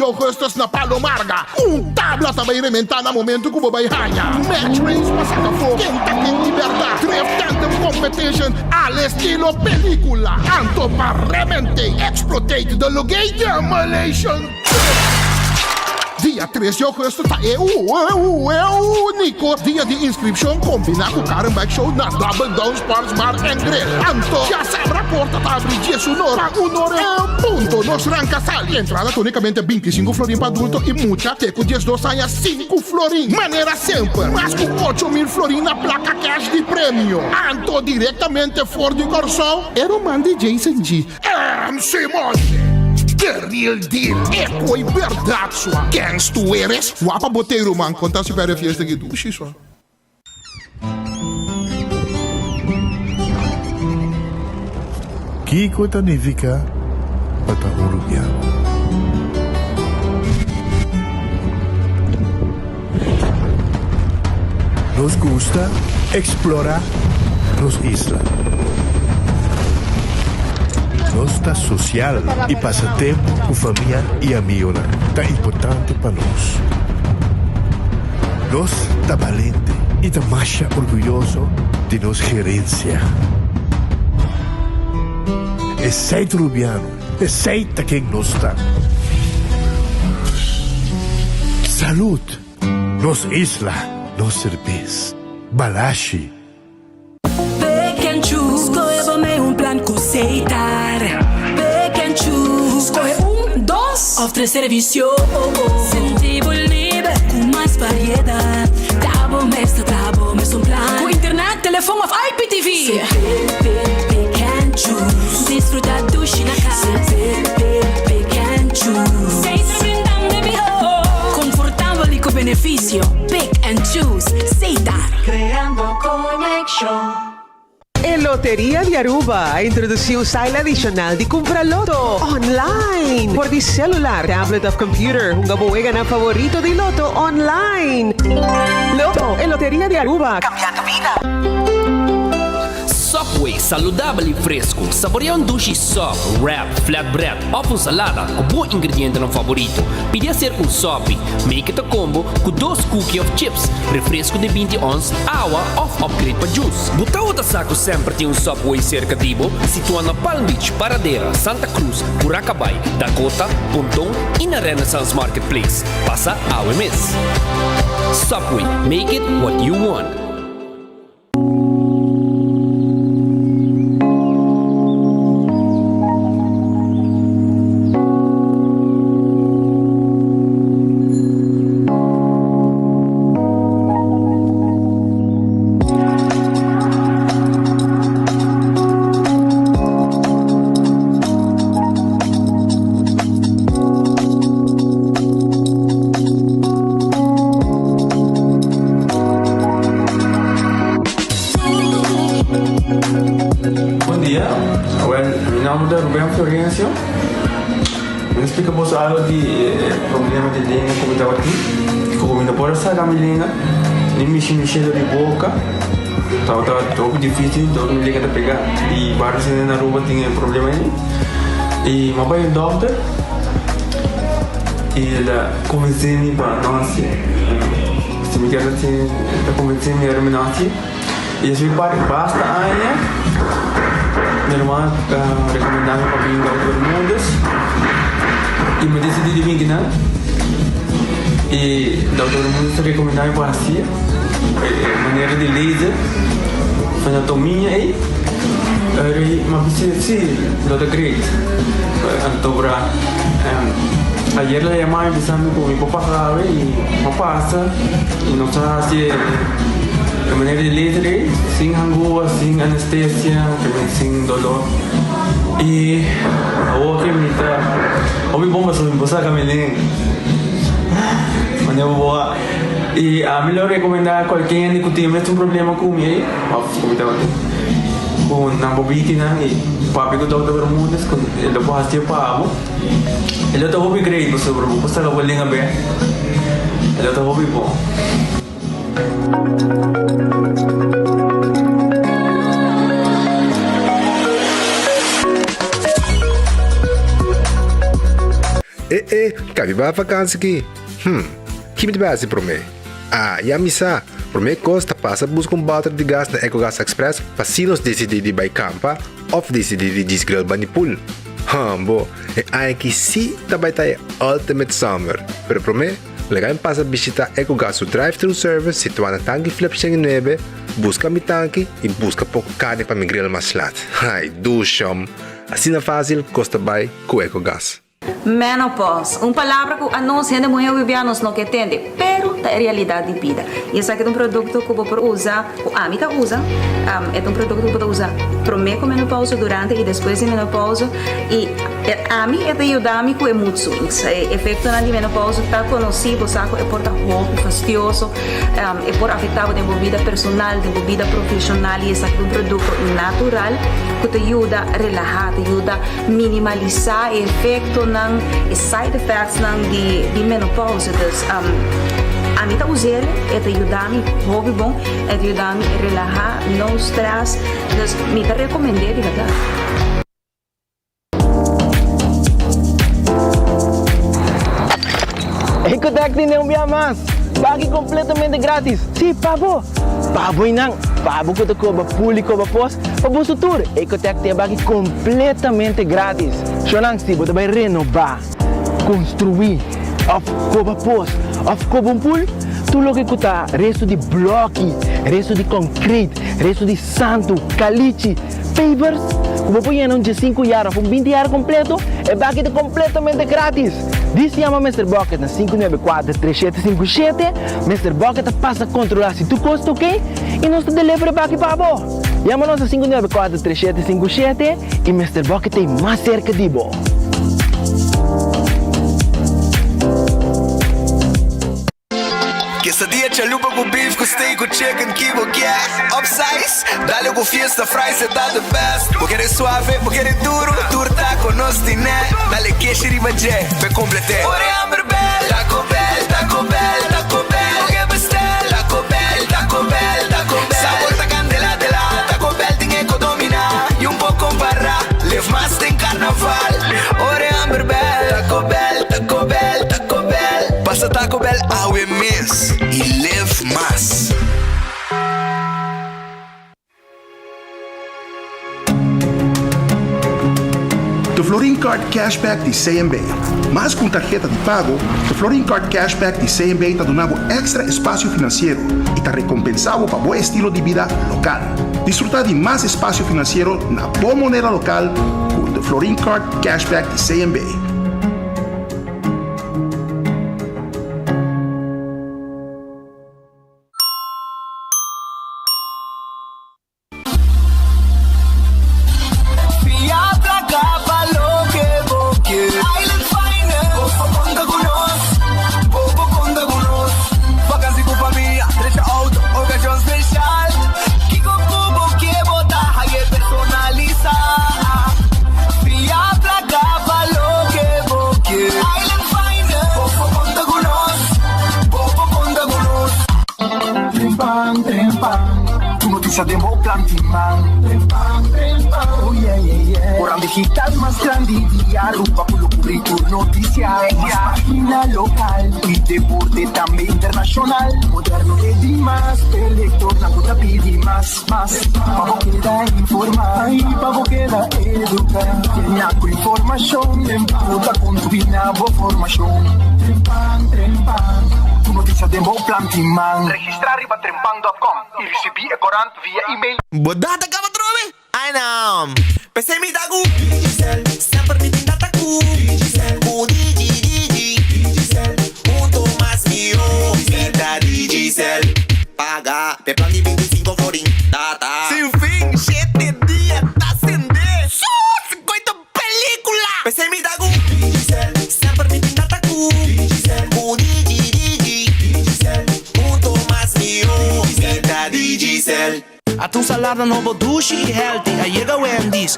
Augustus na Palomarga. Tabla também rementa na momento que o bobai ranha. Match race passada for quinta em liberdade. Drift Tandem Competition al estilo película. Anto paramente exploitate the Lugay Demolition. Dia 3 de agosto tá é o único dia de inscrição combinado com o Karen Bike Show na Double Down Sports Bar and Grill. Anto, já sabe a porta tá abrindo 10 hora, 1 hora em ponto. Nos ranca sal. Entrada unicamente 25 florim para adulto e muita teco 10 2 saia 5 florim. Maneira sempre, mas com 8.000 florim na placa cash de prêmio. Anto, diretamente fora de Corsol, era o man de Jason G. MC Monte. The real deal, eco e verdade sua. Quem tu eres? Wapa boteiro, man, conta se para a fiesta aqui do sua. Kiko significa Patagorubiano. Nos gusta explorar las islas. Nossa social e passatempo com família e amigos é importante para nós. Nós está valente e está mais orgulhoso de nossa gerência. É seito rubiano, é seita quem nós está. Saúde, nos isla, nos cerveza, balashi. Pick and choose, escolhe plan aceitar. Pick and choose, escolhe 1, 2 of 3 servicios. Sentivo livre, com mais variedade. Tabo mesmo um plan. Com internet, telefone of IPTV. Pick and choose, desfrutar do na casa. Pick and choose, sempre brindando de mejor. Confortável e com benefício. Pick and choose, aceitar. Creando conexão. En Lotería de Aruba introdució un style adicional de comprar loto online por di celular, tablet of computer. Un gabuega na favorito de loto online. Loto en Lotería de Aruba. Cambiando vida. Subway, saudável e fresco. Saboreia um sushi soft, wrap, flatbread ou com salada com bom ingrediente no favorito. Podia ser um sop, make it a combo com 2 cookies of chips, refresco de 20 ons, água ou upgrade para juice. Buta outra saco sempre tem um Subway cerca de Ibo, situado na Palm Beach, Paradeira, Santa Cruz, Buracabay, Dakota, Pontão e na Renaissance Marketplace. Passa ao mês. Subway, make it what you want. Explicamos algo de problema de língua como estava aqui. Comendo por essa língua, nem mexendo cheio de boca. Estava todo difícil, todo me liga a pegar. E vários na rua tinham problema aí. E meu pai é doctor. E ele convenceu-me para nós. Se me quer assim, ele convenceu-me para me nós. E esse basta ainda. Minha irmã recomendava para vir para todo mundo. E me decidi de vir, né? E o doutor Mundo recomendava para si maneira de laser, anatomia e mas sim, doutor Great. Então, ayer le llamaba empezando con mi papá sabe y me pasa y nos hace de manera de laser, sin angúa, sin anestesia, sin dolor. E a que me está ouvi bomba sobre você caminhando mas eu vou e a melhor recomendar qualquer que tem um problema com ele como estava com na bobitina e papi que doutor Bermudes com ele pode fazer para ele está hobby great você você não vai ligar bem ele está hobby bom. cabe ba vakansie aqui? Que me base para mim? E a missa, para mim costa passa buscar balde de gás na EcoGas Express para se nós decidir de ir campa ou decidir de desgrill banipul. Bo, aqui sim também tá Ultimate Summer. Pero para mim, legal passa visitar EcoGas o drive-thru service situado na tanque flip 9, busca mi tanque e busca pouco carne para me grill mais lat. Ai, ducham. Assim é fácil, costa bem com EcoGas. Menopause, palavra que a nós ainda muito vivianos não entende, pero é realidade de vida. E esse aqui é produto que você usa, o Amita usa, é produto que você usa primeiro com menopausa, durante e depois de menopausa. E a mim é de ajudar-me com mood swings. O efeito na menopausa está conhecido, sabe? É por roupa fastidioso, é por afetar a vida personal, a vida profissional. E esse aqui é produto natural que te ajuda a relaxar, te ajuda a minimalizar o efeito ng side effects ng di menopause. Dus a mim tá usando é te ajudar me hobby bom, é te ajudar me relaxar, não stress. Dus me tá recomendei de verdade. Ecotec tem um dia mais, pague completamente grátis. Sim, pabo. Pabo inang, pabo que tu cobra público para pós, para o futuro. Ecotec tem pague completamente grátis. Sonang se você vai renovar, construir, of cobra pós, of cobra pool, tu logo que tá resto de bloco, resto de concreto, resto de santo, caliche, pavers. Como põe em de 5 horas, com 20 horas completo, é pague completamente grátis. Diz se chama Mr. Bucket na 594-3757. Mr. Bucket passa a controlar se tu custa, ok? E nós te delivery para aqui para você. Chama-nos a 594-3757 e Mr. Bucket tem mais cerca de você. Quesadilla, chalupa com beef, com steak, com chicken, kibo, yeah. Upsize, dale com fiesta, fries, tá the best. Vou querer suave, vou querer duro, turta com nós tiné. Dale queijo e ribaje, pe complete. Ore hambre bell, Taco Bell, Taco Bell, Taco Bell. Oge bestel, Taco Bell, Taco Bell, Taco Bell. Sabor ta candela de la, Taco Bell tinha que dominar. E pouco para, live mais tem carnaval. Ore hambre bell, Taco Bell, Taco Bell, Taco Bell. Passa Taco Bell, awe miss. E live mais. The Florin Card Cashback de CMB. Mas com tarjeta de pago, The Florin Card Cashback de CMB está dando extra espaço financeiro e está recompensado para bom estilo de vida local. Disfrutar de mais espaço financeiro na boa moneda local com The Florin Card Cashback de CMB. Demo plantiman oh yeah, yeah, yeah. Orang digital más grande día rupa por lo currículo noticias más página local y deporte también internacional moderno de más electrónico te pide más vamos queda informar y vamos queda educar tiene con información en puta con tu binabo formación Trempan notícia de bom plantiman. Registrar riba trempang.com e receber corante via e-mail. Bodata ka ba trobe? Ai não. Pensei me dago. Sempre me tinta taku. O Digicel. Mais mio. Vida Digicel. Paga. Pe plan de 25 florim. Data. Sem fim. 7 dias. Tá acender. Só 50 película. Pensei me dago. Sempre me tinta taku. O Digicel. Atum salada novo dushi e healthy. Aí chega o Wendy's.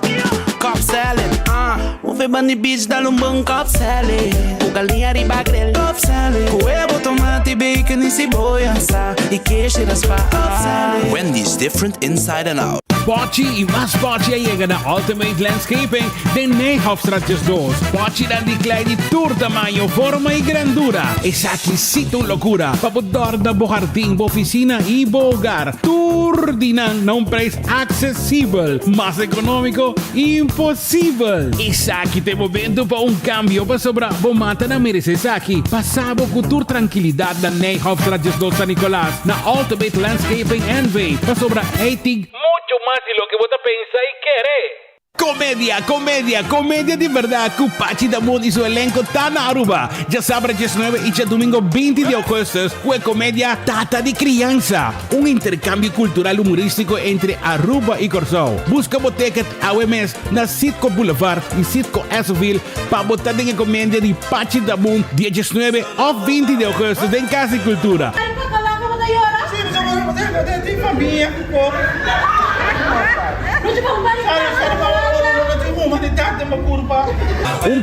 Cup salad. O Febani Beach dá um bom cup salad. O galinha riba grill. Cup salad. Coelho, tomate, bacon e cebola. E queijo e raspa. Cup salad. Wendy's different inside and out. Pochi y más Pochi llega na Ultimate Landscaping de Nijhoffstraatjes 2. Pochi dan die kleine tour tamaño, forma y grandura. Es aquí sí tu locura. Papodor da bo jardín, bo oficina y bo hogar. Tour dinan na un preço acessível. Más económico, impossível. Es aquí te momento para un cambio para sobra bo mata na mereces aquí. Pasabo com tour tranquilidad na Nijhoffstraatjes 2 San Nicolás. Na Ultimate Landscaping NV. Para sobra 80 mucho más de lo que vos pensás y querés. Comédia de verdade com Pachi Damon e seu elenco tá na Aruba. Já sábado 19 e já domingo 20 de agosto, com a comédia Tata de Criança, um intercâmbio cultural humorístico entre Aruba e Corsol. Busca boteca AWMS na Sitco Boulevard e Sitco Esoville para botar em comédia de Pachi Damon dia 19 ou 20 de agosto em Casa e Cultura.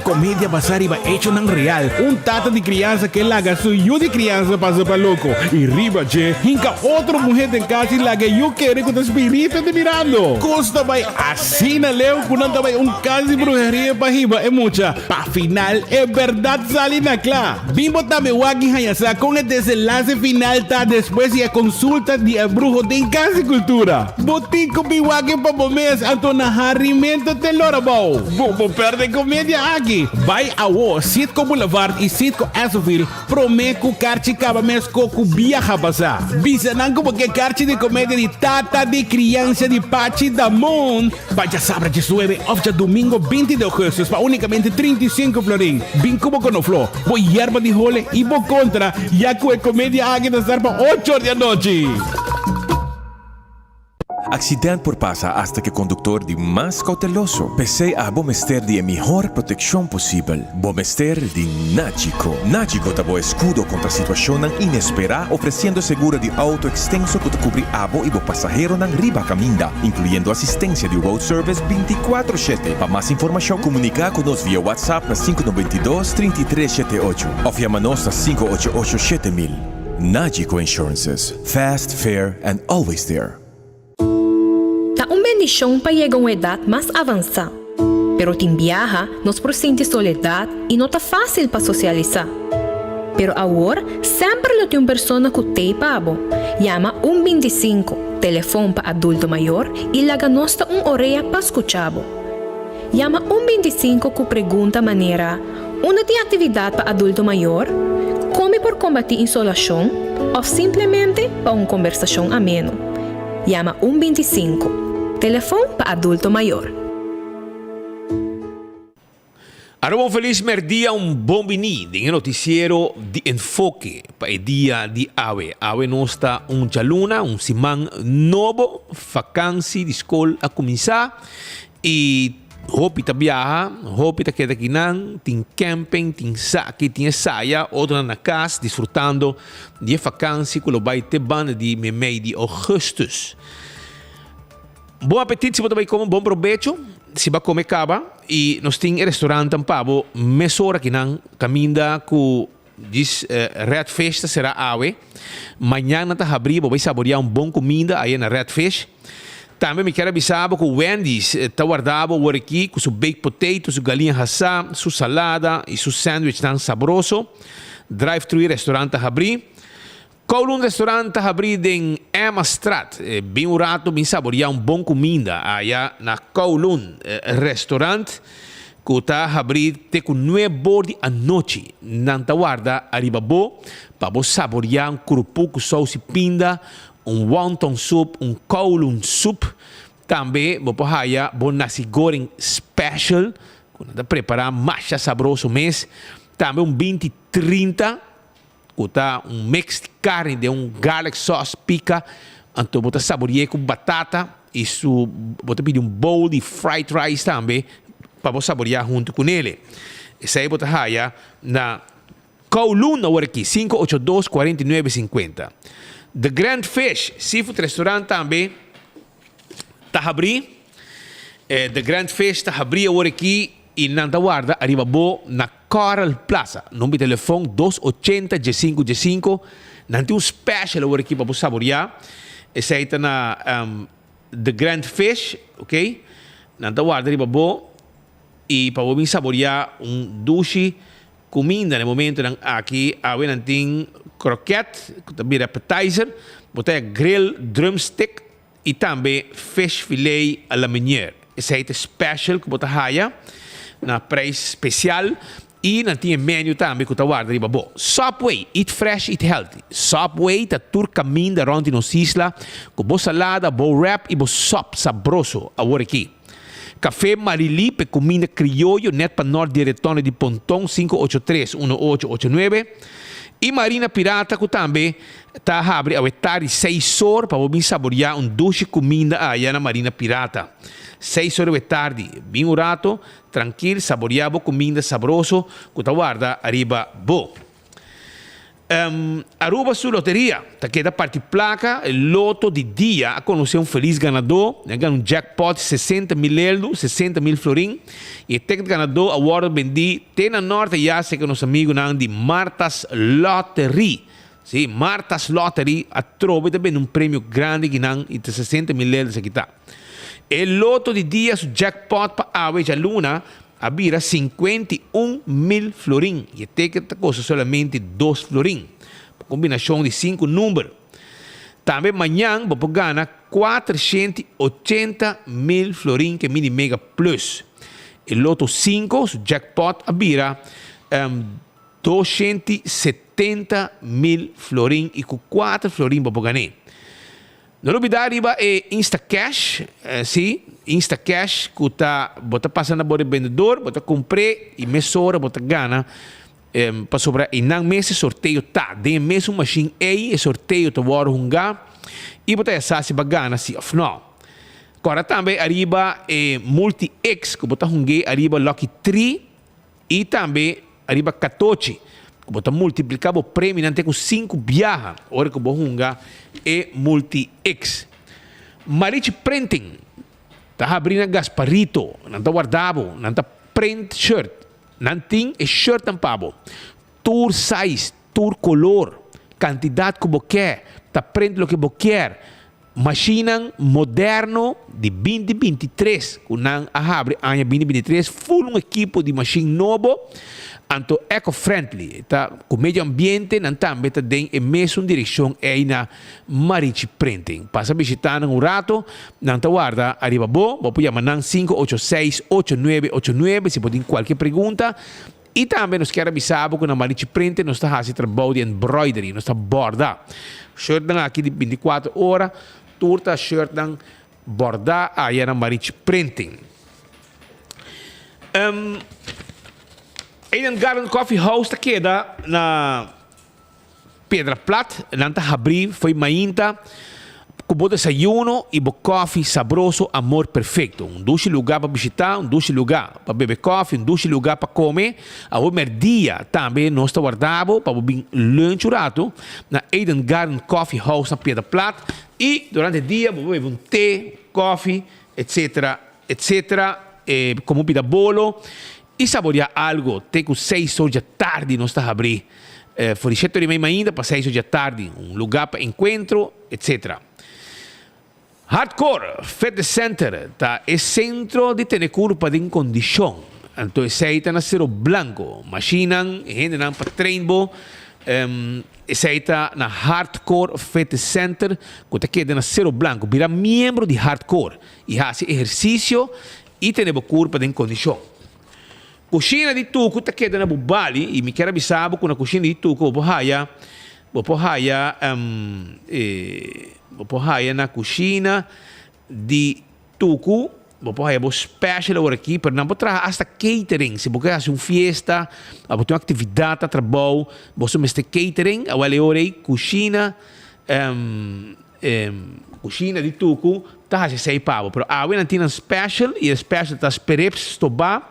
Comédia basariba hecho nan real. Tata de criança que laga su yo de criança passa para louco. E riba, che, hinca outra mulher em casa e laga eu quero com o espírito de mirando. Custa vai assim na leu, quando também caso de brujeria para riba é mucha. Pa final é verdade sali na clá. Bimbo também wagi hayasa com o desenlace final tá depois e a consulta de brujo de casa e cultura. Botico biwagi pa bomês anto na harimento de Lorabau. Bobo perde comédia aqui. Vai ao Sitco Boulevard e Sitco Esoville. Prometo carte caba mês coco viaja passar. Bisa não como que carte de comédia de Tata de Criança de Pachi Damon. Vai sábado 19 ou já domingo 20 de agosto para unicamente 35 florim. Bem como com o flor. Vou hierba de role e vou contra. Já que a comédia aqui está para 8 da noite. Accidente por pasa hasta que conductor de más cauteloso. Pese a Bomester de mejor protección posible. Bomester de Nachico. Nachico tabo escudo contra situación inesperada, ofreciendo seguro de auto extenso que te cubre abo y bo pasajero nan riba caminda, incluyendo asistencia de road service 24/7. Para más información, comunica con nos vía WhatsApp na 592-3378 o llámanos a 588-7000. Nachico Insurances. Fast, fair, and always there. Bendición para llegar a una edad más avanzada. Pero te viaja, nos presenta soledad y no está fácil para socializar. Pero ahora, siempre lo tiene una persona que te pabo. Llama 125, teléfono para adulto mayor y la ganosta una orella para escucharlo. Llama 125 que pregunta manera, una de actividad para adulto mayor, come por combatir insolación o simplemente para una conversación ameno. Llama 125. Telefone para adulto maior. Ahora un feliz merdia, un bom vini en el noticiero de enfoque para el día de AWE. AWE no está un chaluna, un simán novo, vacancy de escola a comenzar y hopi ta viaja, hopi ta queda aquí nan, tin camping, tin saque, tin saia, otra na casa disfrutando de vacancy que lo vai te banda de mês de augustus. Bom apetite se você vai comer, bom proveito se vai comer caba e nós temos restaurante em Pabo, mesora que não caminha com diz Red Fest será AWE. Amanhã na abrir, vai saborear bom comida aí na Red Fest. Também me quero avisar que o Wendy's está guardado aqui com seu baked potato, sua galinha assada, sua salada e seu sándwich tão saboroso. Drive-thru restaurante abrir. Kowloon restaurante abrido em Emma Straat. Bem rato, bem saborear bom comida. Allá na Kowloon restaurante. Que está abrido com 9 bordi à noite. Nanta guarda, arriba bo. Para você saborear curupu com sauce pinda. Wonton soup, Kowloon soup. Também, vou pôr allá, nasi goreng special. Quando preparar mais saboroso mês. Também 20-30. Tá mix de carne de garlic sauce pica, então bota saborear com batata e bota pedir bowl de fried rice também para você saborear junto com ele. Esse aí bota raia na Kowloon na hora aqui 582-4950. The Grand Fish Seafood Restaurant também tá abrindo. The Grand Fish tá abrindo hora aqui e nanta guarda arriba bo na Coral Plaza. Número de telefone 280-1515. Nanti special agora aqui para você saborear. Esse aí está na The Grand Fish, ok? Nanta guarda riba bo e para você saborear dushi comida no momento nang aqui awe nanting croquette, também appetizer, botar grill drumstick e também fish fillet à la manière. Esse é special que botar haya na preço especial. E não tinha menu também que eu guarda riba bo. Subway, eat fresh, eat healthy. Subway, tá tur caminho da ronde nos isla, com boa salada, boa wrap e boa sop sabroso agora aqui. Café Marili, pe comida criollo, net para nord diretone de Pontão, 583-1889. E Marina Pirata, que também tá abre a tarde 6 horas para você saborear duche comida aí na Marina Pirata. 6 horas da tarde, bem um rato, tranquilo, saboreado, comida sabroso, que tá guarda arriba bo. Aruba sua loteria, tá queda parte placa, loto de dia, a conhecer feliz ganador, ganha jackpot 60 mil euros, 60 mil florim, e o ticket ganador agora vendi, tem na norte já sei que nos amigos não de Martas Lottery. Sim, Martas Lottery a trove também prêmio grande que não e 60 mil euros aqui tá. O loto de dia, o jackpot para a Aveja Luna, abira 51 mil florim. E o ticket custa somente 2 florim. Combinação de 5 números. Também amanhã vou ganhar 480 mil florim, que é mini mega plus. O loto 5, o jackpot, abira 270 mil florim e com 4 florim vou ganhar. Não olvidar riba é Instacash, sim, Instacash que tá bota passando por vendedor, bota comprei e mesora bota gana para sobrar e não mês sorteio tá, de mês uma machine aí sorteio tá bora hungar e bota essa se bagana se of não. Agora também arriba Multi X que bota hungue arriba Lucky 3 e também arriba 14. Bota multiplicar o prêmio não tem com 5 viaja hora que vou hungar e Multi-X. Marichi Printing. Tá abrindo Gasparito. Não tá guardado. Não tá print shirt. Não tem shirt tampado. Tour size. Tour color. Quantidade que você quer. Tá print o que você quer. Machina moderno de 2023. Que não abre ano 2023. Full equipo de machine novo. Anto eco-friendly, tá? Com meio ambiente, não também tá dentro e mesmo direção aí na Marichi Printing. Passa a visitar um rato, não tá guarda, arriba bom, vou chamar 586-8989, se pode qualquer pergunta. E também nos quer avisar que na Marichi Printing nós está fazendo trabalho de embroidery, nós está borda. Shirt aqui de 24 horas, turta shirt borda aí na Marichi Printing. Eden Garden Coffee House queda na Pedra Plata, nanta abrir, foi mainta, com bom desayuno e bom coffee sabroso, amor perfeito. Duche lugar para visitar, duche lugar para beber coffee, duche lugar para comer. A o dia também nós está guardado para beber lunch rato na Eden Garden Coffee House na Pedra Plata. E durante o dia vou beber té, coffee, etc, como pida bolo. E saborear algo, tem com 6 horas da tarde nós está a abrir. Foi 7h30 ainda para 6 horas da tarde. Lugar para encontro, etc. Hardcore Fitness Center tá, é centro de ter curva de condição. Então, esse aí está na Cerro Blanco. Machina, gente não para treino. Esse aí está na Hardcore Fitness Center, que está aqui na Cerro Blanco. Vira membro de Hardcore e faz exercício e tem curva de condição. Coxina de tuco tá queda na Bubali e me quer avisar que na coxina de tuco vou porraia na coxina de tuco vou porraia vou special agora aqui para não botar hasta catering se você faz uma fiesta vou ter uma atividade a trabalho vou somester catering a hora coxina coxina de tuco tá a 6 pavos pero a não tem special e special tá pereps toba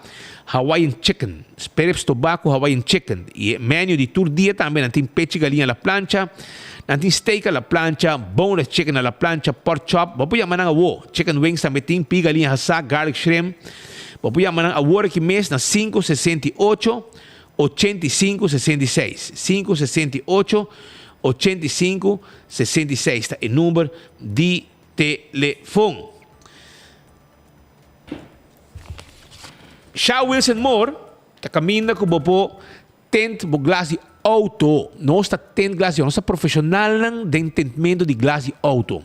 Hawaiian chicken, Sperips Tobacco Hawaiian chicken. E menu de tour dia também não tem peixe galinha na plancha, não tem steak na plancha, boneless chicken na plancha, pork chop. Vou pôr a chicken wings também tem pi galinha assada, garlic shrimp. Vou pôr a hora que mês na 568 85 66. 568 85 66 é o número de telefone. Shaw Wilson Moore, ta caminha com o tent bo glass de auto. Nossa tent glass de nossa profissional de entendimento de glass de auto.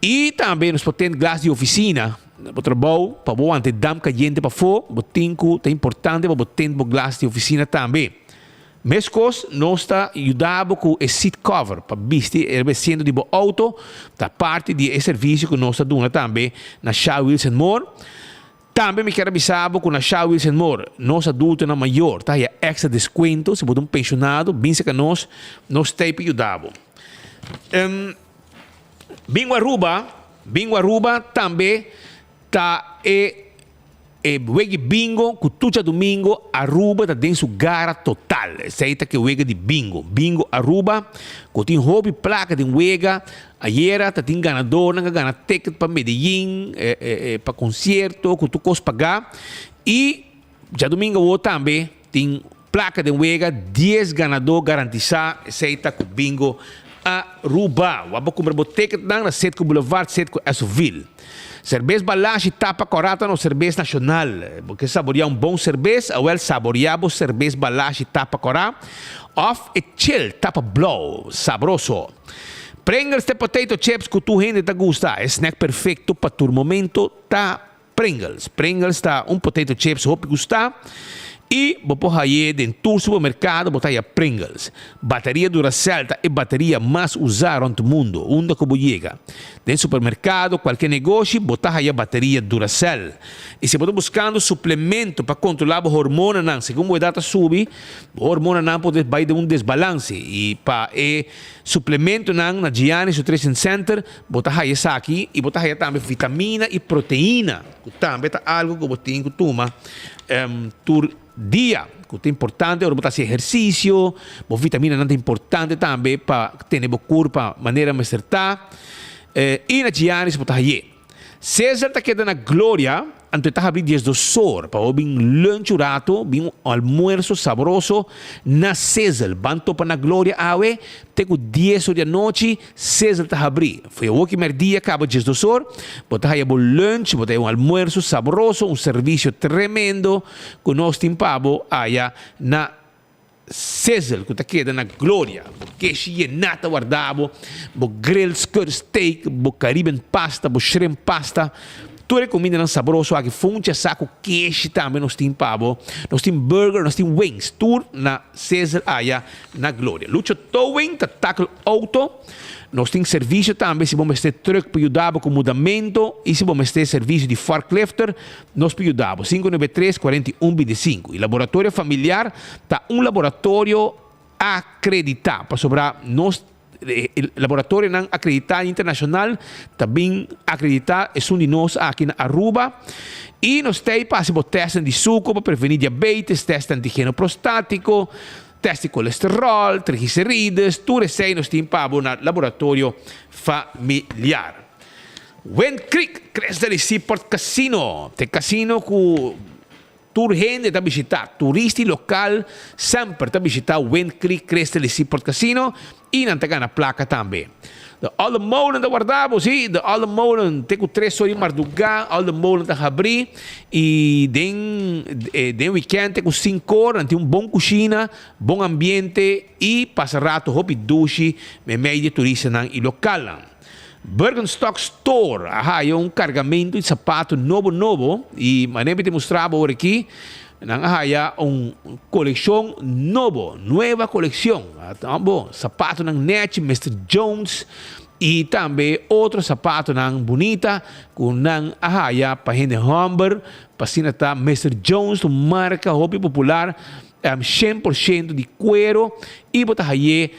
E também nós temos glass de oficina. O trabalho para o ante dam caliente para fora, o tinco é importante para o tempo glass de oficina também. Mescos nós está ajudando com o seat cover para vestir o centro de auto, da parte de serviço que nós está dando também na Shaw Wilson Moore. Também me quero avisar com a Shaw Wilson Moore, nós adultos na maior, tá? É extra desconto, se você pensionado, bem que nós temos ajudado. Bingo Aruba também tá wege bingo ku tucha domingo Aruba tá dentro gara total. Seita que wege de bingo Aruba ku tin hobby placa de wega ayer tá tin ganador nga gana ticket para Medellín para concerto ku tu cos pagar e já domingo o também tin placa de wega 10 ganador garantizar seita ku bingo Aruba. Wabo comprar o ticket na Setco Boulevard, Setco Esoville. Cerveja Balache tapa corata no cerveja nacional. Porque saborear bom cerveja, ou saborear cerveja Balache tapa corá. Off e chill tapa blow, sabroso. Pringles de potato chips que tu gente te gusta. É snack perfeito para tu momento tá Pringles. Pringles tá potato chips hop gusta. E vou aí dentro do supermercado, botar aí Pringles. Bateria Duracell é a bateria mais usada no mundo. Onde que chega? Dentro do supermercado, qualquer negócio, botar aí a bateria Duracell. E se você buscando suplemento para controlar o hormônio, não, segundo a data sube, o hormônio não pode vai de desbalance. E para suplemento não, na Giannis Nutrition Center, botar aí essa aqui e botar aí também vitamina e proteína. Também tá algo que você tem que tomar. Dia, que é importante, ou botar exercício, a vitamina é importante também para ter o corpo de maneira mais certa. E na Giannis, botar aí. César está quedando na glória, então está abrindo 10 do sor, para o lunch rato, almuerzo saboroso, na César, banto para na glória, awe, tenho 10 da noite, César está abrindo. Foi o primeiro dia, acaba 10 do sor, botar aí o lunch, botar aí almuerzo saboroso, serviço tremendo, que nós temos aí na César, que está quedando na glória, queijo e nata guardado, grill skirt steak, Caribbean pasta, shrimp pasta, tudo é comida saboroso, aqui funcha saco queijo também nós temos pavo, nós temos burger, nós temos wings, tudo na César aí na glória. Lucho Towing, tackle auto, nós temos serviço também, se vamos ter truck para ajudar com mudamento, e se vamos ter serviço de forklifter, nós ajudamos. 593-4125. E laboratório familiar está laboratório acreditado, para sobrar nós. O laboratório não acreditado internacional, também acreditado, é um de nós aqui na Aruba. E nós temos para testes de suco para prevenir diabetes, teste antígeno prostático, teste de colesterol, triglicérides, tudo isso nós temos para o laboratório familiar. Wind Creek, Cresta de Seaport Casino. Tem casino que tour gente está visitando, turista local sempre está visitando Wind Creek, Cresta de Seaport Casino e não tem a placa também. De alle molen dat guardamos, sim, de alle molen tem 3 horas de madrugada, alle molen tá abrir e den weekend tem 5 horas, tem bom cozinha, bom ambiente e passa rato hopi douche, me meio turista nan e local. Birkenstock Store, é cargamento de sapato novo e maneira de mostrar agora aqui. Há coleção nova coleção. Sapato ng Net, Mr. Jones e também outro sapato ng bonita com ng para gente Humber, para tá Mr. Jones, marca hobby popular, 100% de cuero e botar aí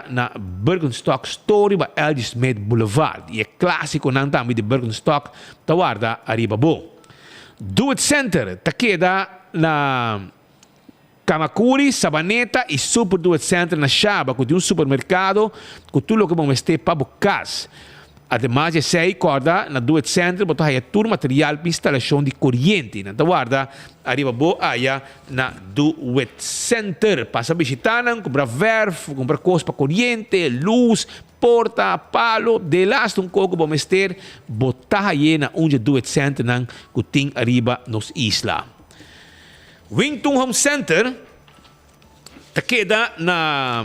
na Birkenstock Store ba L.G. Smith Boulevard. E é clássico ng também de Birkenstock, tawarda arriba bom. Do It Center, taqueda na Kamakuri, Sabaneta e Super Do It Center na Shaba, que tem supermercado, com tudo o que vamos ter para bucas. Además, de 6 corda na Do It Center, botar aí todo material para instalação de corrente. Na guarda, arriba boa aí na Do It Center. Passa a visitar, comprar verf, comprar coisas para corrente, luz, porta, palo, de last coco vamos ter, botar aí na onde Do It Center, que tem arriba nos isla. Wington Home Center te queda na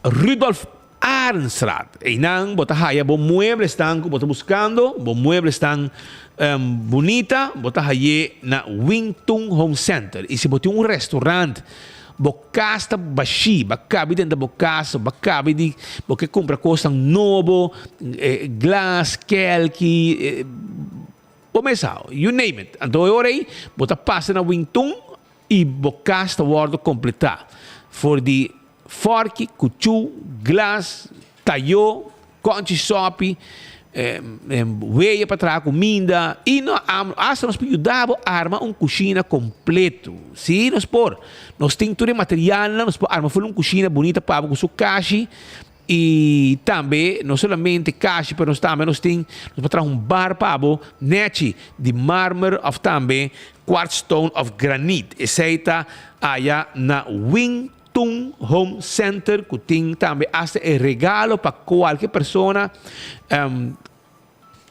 Rudolf Arnstraat. E nang bota haya bo muebles están bota buscando, bo muebles están bonita, bota haye na Wington Home Center. E se bota um restaurante, bocasta baixi, bacabi dentro da bocasta, bacabi di porque compra coisa novo, glass, kelki, pomesao, you name it. Então eu orei, bota passa na Wington e bocasta word completar. For the fork, cuchu, glass, tayo, conchi sopi, weia para trás comida e nós ajudamos a armar uma cozinha completo. Sim, nós temos todo o material, nós armamos uma cozinha bonita para o seu caixa e também não somente caixa, mas também nós temos um bar para o net de mármore ou também quartzstone of granite. Essa está aí na Wington Home Center, que tem também hasta regalo para qualquer pessoa.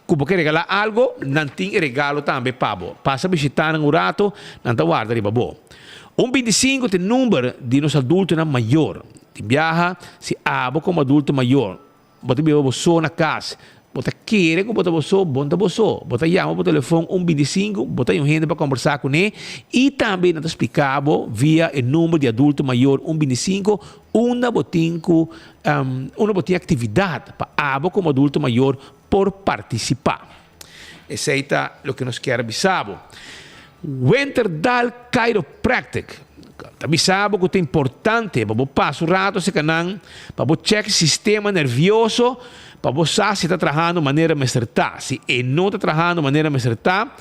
Como quer regalar algo, não tem regalo também para você. Passa a visitar um rato, não está guarda de babo. 25 tem número de nos adultos na maior. Te viaja se abo como adulto maior. Bota bebo você na casa. Bota querer que bota você, bota você. Bota chama por telefone 125, bota um gente para conversar com ele e também não te explicava via o número de adulto maior 125, uma botinha atividade para abo como adulto maior por participar. Esse é o que nós queremos avisar. Winterdal Chiropractic. Avisamos que é importante para você passar o rato se canang, para você checar o sistema nervioso, para você se está trabalhando de maneira acertada. Se não está trabalhando de maneira acertada,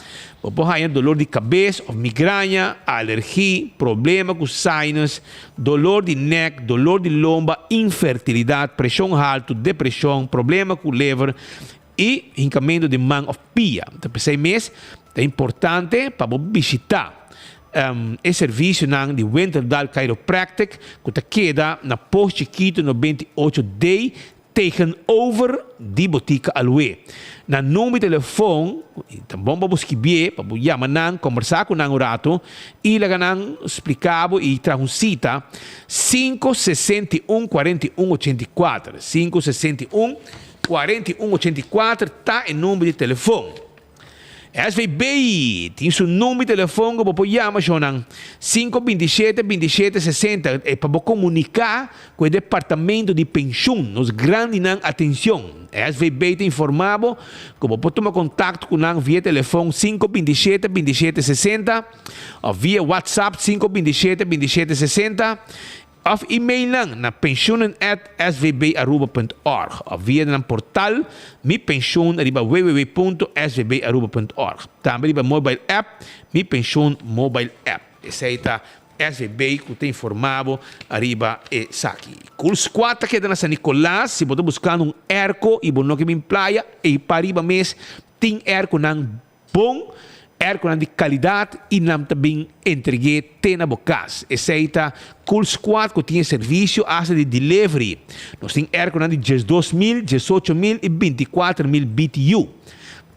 você pode ter dor de cabeça, migraña, alergia, problema com sinus, dor de neck, dor de lomba, infertilidade, pressão alta, depressão, problema com liver e hincamento de mão ou pia. Então, para 6 meses, é importante para você visitar o serviço de Winterdal Chiropractic, que queda na Posto Chiquito 98D, tegenover die botica Aloe. Na número de telefone, também para você ver, para você chamar, conversar com o rato, e lá ganhar explicado e trazer uma cita 561 41 84. 561 41 84 está em número de telefone. SVB tem seu número de telefone para você chamar, 527 27 60, é para você comunicar com o departamento de pensão, nos grandes atenção. SVB tem informado que você pode tomar contato com nós via telefone 527 27 60 ou via WhatsApp 527 27 60 of e-mail na pensionen@svbaruba.org of via na portal Mi Pension www.svbaruba.org. Também na mobile app Mi Pension mobile app. Essa é a SVB que tem informado arriba e saki. Culs 4 que é na San Nicolás, se você buscando um erco e bono que me playa e para arriba mês tem erco nang bom de qualidade e não também entreguei na bocas. Essa é a Cool Squad que tem serviço de delivery. Nós temos de 12.000, 18.000 e 24.000 BTU.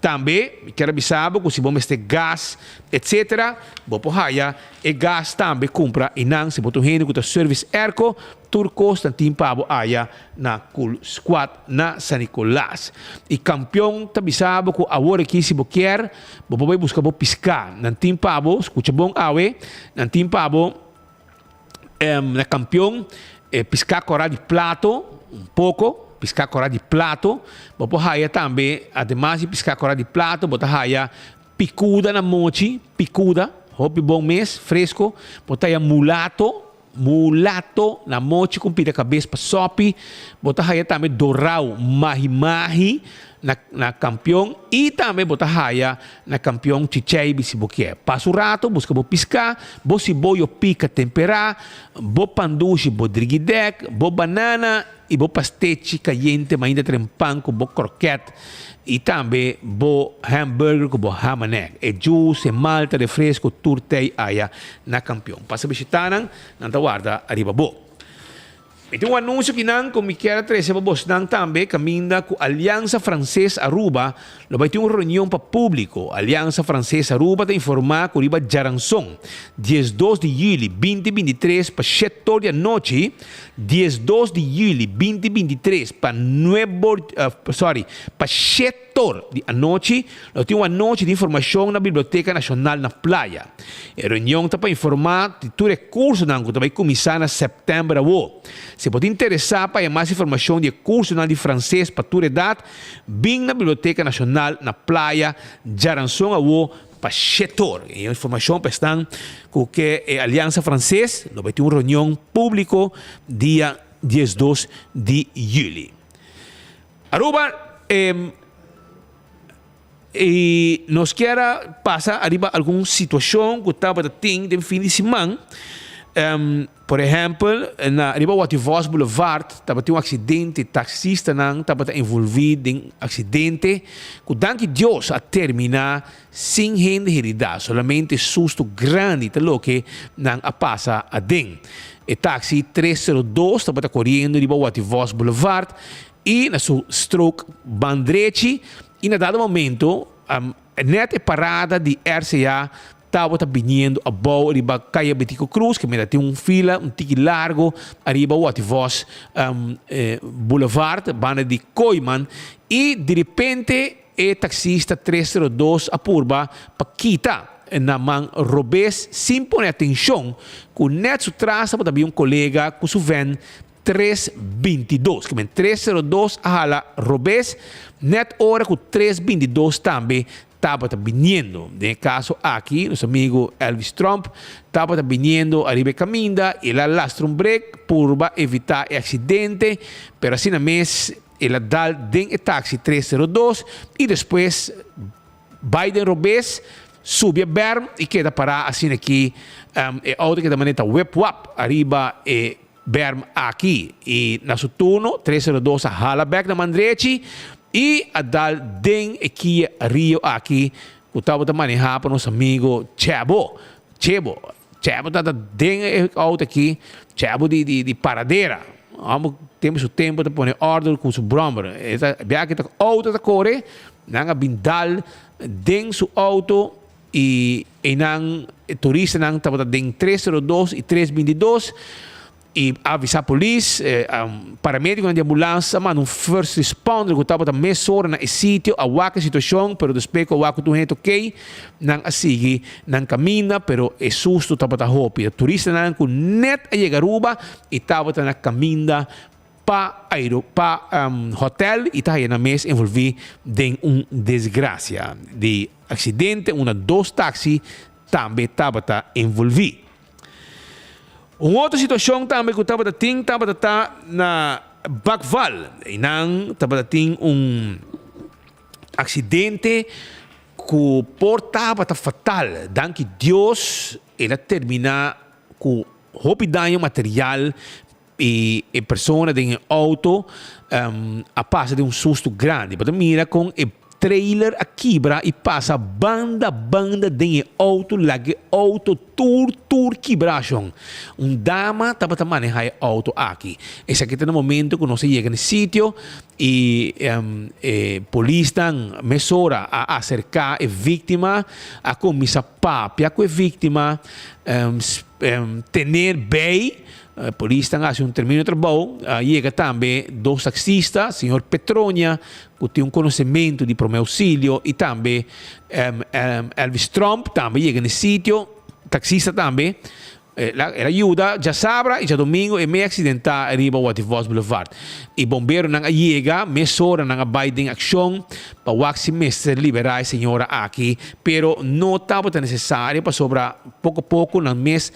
Também, quero avisar que se você tem gás, etc., você pode e gás também compra e não, se você tem o serviço Erco, turcos tantim pabo aya na Cool Squad na San Nicolás. E campeão tabisabo ko agora aqui se você quer, você vai buscar bo piscar. Nantim pabo, escuta bom awe, nantim pabo na campeão piscar cora de plato um pouco. Piscar cora de plato, você haya também, ademais de piscar cora de plato, você haya picuda na mochi, picuda, hopi bom mês, fresco, você haya mulato na mochi com pita cabeça para sopi, você haya também dorau, mahi na campeão e também você haya na campeão chichei se você quer. Passa o rato, busca bo piscar, bo se boio pica temperar, bo panduche, bo driguidec, bo banana e bo pastete caliente, mas ainda tem pão com bo croquete e também bo hambúrguer com bo ham and egg. E juice, malta, refresco, turtei aya na campeão. Passa a visitar, não guarda arriba bo. Ito um anúncio que nang kung mikiara 13 babos nang tambe caminda com Aliança Francesa Aruba lo vai ter uma reunião para público. Aliança Francesa Aruba te informar que riba Jaransong 12 de julho 2023 para 7 da noite, 12 de julho 2023 para 7 da noite, lo tem uma noite de informação na Biblioteca Nacional na Playa. A reunião está para informar de todo recurso que vai começar em setembro. Se pode interessar para mais informação de curso de francês para toda idade, vem na Biblioteca Nacional na Playa Jaransong para setor. E a informação para estar com que a Aliança Francesa vai ter uma reunião pública dia 12 de julho. Aruba, e nós queremos passar arriba alguma situação que estava tendo de fim de semana. Por exemplo, na riba Wativos Boulevard, estava tendo acidente, taxista estava envolvido em acidente, que danke Deus a terminar sem gente herida, somente susto grande, lo que não a passa a den. O taxi 302 estava correndo riba Wativos Boulevard e na sua stroke bandrechi e na dado momento net parada de RCA estava vindo a boa riba Caia Betico Cruz, que me tem fila, tique largo, arriba o Ativos Boulevard, banda de Koiman, e de repente o taxista 302 apurba para quitar na mão Robes, sem pôr atenção, que net su traça para um colega que su ven 322, que 302 a hala Robes, net hora que 322 também estava vindo. No caso aqui, nosso amigo Elvis Trump estava vindo arriba caminda, ele lastra break para evitar acidente, pero assim na mês ele dá den taxi 302 e depois Biden Robes sube a berm e queda parar assim aqui o auto que também está web-wap arriba berm aqui e na seu turno 302 a hala back na mandrechi e a dar den aqui Rio aqui o estava a manejar para nosso amigo Chebo está den auto aqui Chebo de paradeira temos o tempo de pôr ordem com o bromber bem que o auto está corre não bindal den seu auto e não turista não estava den 302 e 322 e avisar a polícia, paramédico de ambulância, mas um first responder que estava também hora no sítio, a outra situação, pero depois que a outra tu gente ok, não a seguir, não caminha, pero é susto estava a hopi. O turista não com net a chegar Aruba e estava na caminha para hotel e estava na mesa envolvido em desgraça de acidente, dois táxis também estava envolvido. Uma outra situação também que estava na Bacval, e não estava acidente que portava fatal, danke Deus, ele termina com roupa de material e a pessoa de auto a passa de susto grande, para mira com o trailer a quebra e passa banda de auto lagi auto tour quebração dama estava manejar auto aqui esse aqui no momento que nós chega no sítio e polícia mesura a acercar a vítima a começar papia com a vítima tener bem polícia hace um termino de trabalho chega também dois taxistas senhor Petronia que tem conhecimento de primeiro auxílio e também Elvis Trump também chega no sítio taxista também ela ajuda já sabra e já domingo é meio acidental arriba o Wativos Boulevard e bombeiro não chega mesora não Biden ação para o semestre liberar a senhora aqui pero não estava necessário para sobrar pouco no mês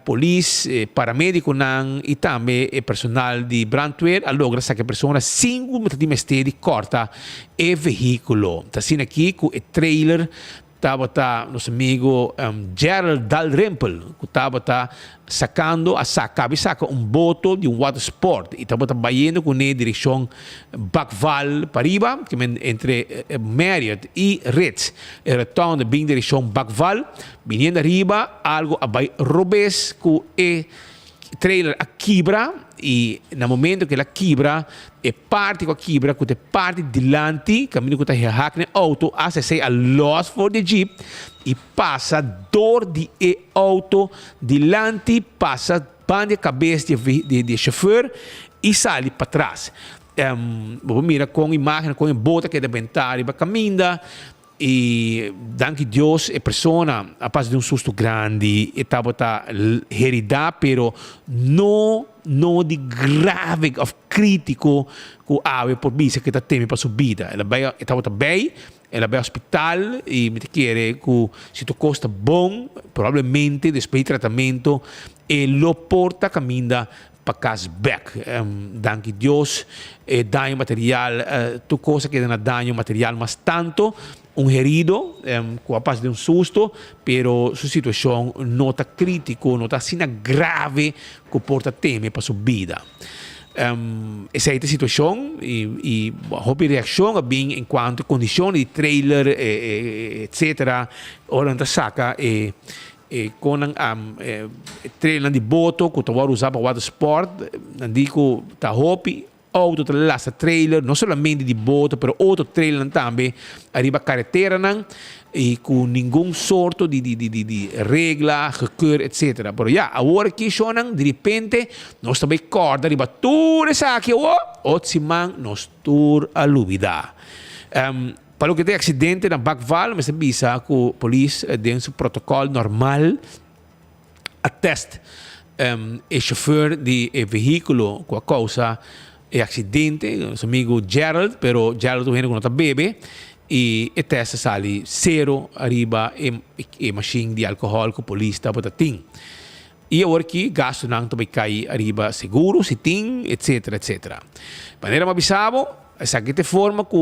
polícia paramédico não e também personal de brandweer a logra que a pessoa 5 metros de corta o veículo está assim aqui com o trailer estava nosso amigo Gerald Dalrymple que estava sacando saca boto de water sport e estava indo com a direção Bacval para riba que entre Marriott e Ritz retorno bem direção Bacval vindo arriba algo a Robes que trailer a quebra e no momento che la quebra e parte com a quebra que parte dilanti cammino com a hack na auto asa sei a loss for the jeep e passa dor di auto dilanti passa bande a cabeça de chauffeur e sai para trás vamos mirar com imagem com a bota que deve entrar e vai caminhar e danke Deus a persona a parte de susto grande e estava heredar pero no di grave of crítico que ave por bisa que teme para sua vida ela vai estava bem ela vai ao hospital e me quer que se tu costa bom provavelmente depois do tratamento e lo porta caminha para casa back danke Deus daño material tu cosa que dá daño material mas tanto herido com a parte de susto pero sua situação não está crítico não está assim grave que porta teme para sua vida essa é a situação e a reação é bem enquanto condições de trailer etc ora não saca com trailer de boto que tu vai usar para water sport não digo tá hopi auto lasta trailer não somente de boto pero outro trailer também arriba a carretera e com nenhum sorto de regla gekeur etc pero agora que sonan de repente nós também corda arriba tudo isso aqui otsimang nós tur a lubida para o que tem acidente na Backval mas bisa que a polícia tem seu protocolo normal a teste o chauffeur de veículo com a causa e acidente, nosso amigo Gerald, pero Gerald viene con otra bebé e o teste sale zero arriba e machine de álcool que a polícia patatim. E agora que gasto não também cai arriba seguro, se tem, etc, etc. Maneira mais bisabo, essa aqui te forma que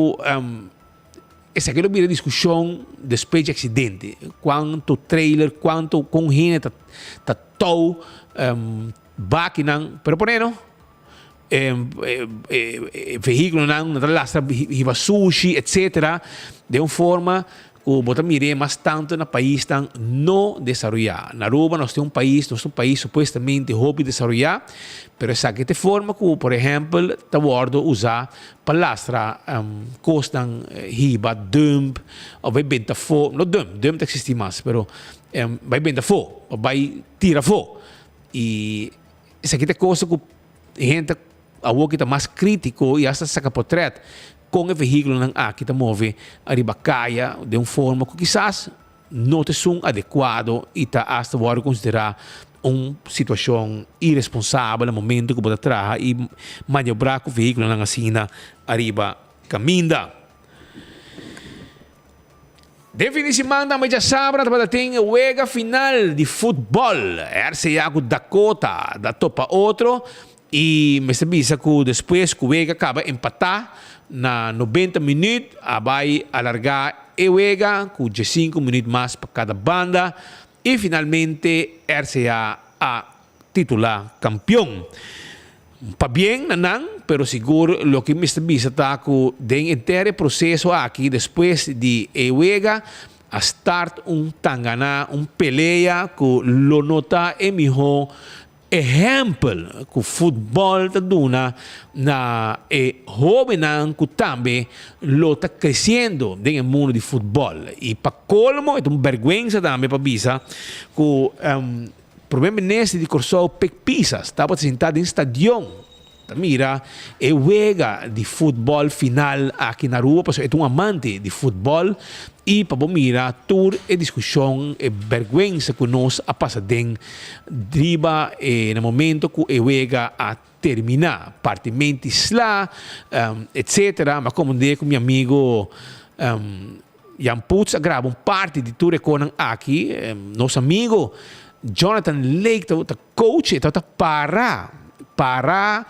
essa aqui é uma discussão depois de acidente. Quanto trailer, quanto com gente tá tow, baquinang, pero ponendo veículo na lastra riba sushi etc de uma forma que bota mire mas tanto na país tão não desenvolvido na Aruba nós temos nosso país supostamente hobby desenvolvido pero essa que forma que por exemplo tá bordo usar palastra costam riba dump ou vai benta fo não dump existe mais pero vai benta fo ou vai tira fo e essa que coisa que gente a que está mais crítico e hasta saca portrait com o veículo que está move arriba caia de uma forma que quizás não te são adequado e está hasta agora considerar uma situação irresponsável no momento que pode trazer e maniobrar com o veículo na assina arriba caminha. Definitivamente, mas já sabe, nós temos o EGA final de futebol. RCA com Dakota, da topa outro. E me sabia que depois que o EGA acaba empatar na 90 minutos, vai alargar o EGA com 15 minutos mais para cada banda. E finalmente, RCA a titular campeão. Para bem, não, pero seguro lo que me sabia está que den inteiro processo aqui depois de EGA a start tangana, peleia que lo nota é melhor exemplo que o futebol está dando na jovem que também lo está crescendo no mundo de futebol e para colmo é uma vergonha também para bisa que problema nesse de corso pecpisas estava sentado em estadião mira o EGA de futebol final aqui na rua porque é um amante de futebol e para mira toda a discussão e vergonha que nós a passadem driba no momento que o EGA a terminar partimentes lá etc mas como digo meu amigo Jan Putz grava parte de tudo que aqui nosso amigo Jonathan Lake está coach está para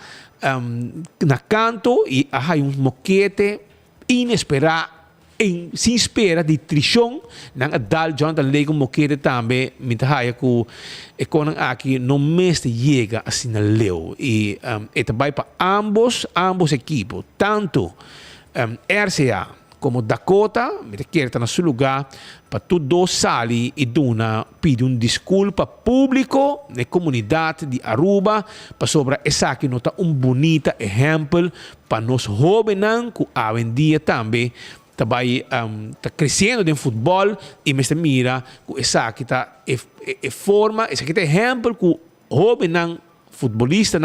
na canto e há moquete inesperado sem espera de trição nang adal Jonathan Lake moquete também mitahaya que aqui no mês chega assim na leu e vai para ambos equipos tanto RCA como Dakota, me quer tá no seu lugar para tudo sali e duna pede desculpa público na comunidade de Aruba para sobre essa que nota bonito exemplo para nós jovens que hoje em dia também tá crescendo no futebol e me mira que essa que tá forma, essa que tá exemplo que jovem futebolista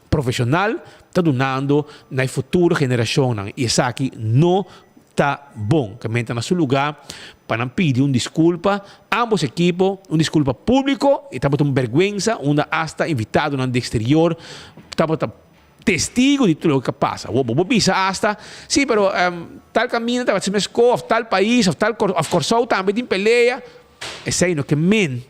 profissional está donando na futura geração e essa aqui não está bom que menta no seu lugar para pedir desculpa a ambos equipos, desculpa público e estava uma vergonha onde hasta invitado no exterior estava testigo de tudo o que passa. Vou bisa hasta, sim, pero tal caminho estava se mescou, tal país, tal corso também tem peleia. Esse aí no que men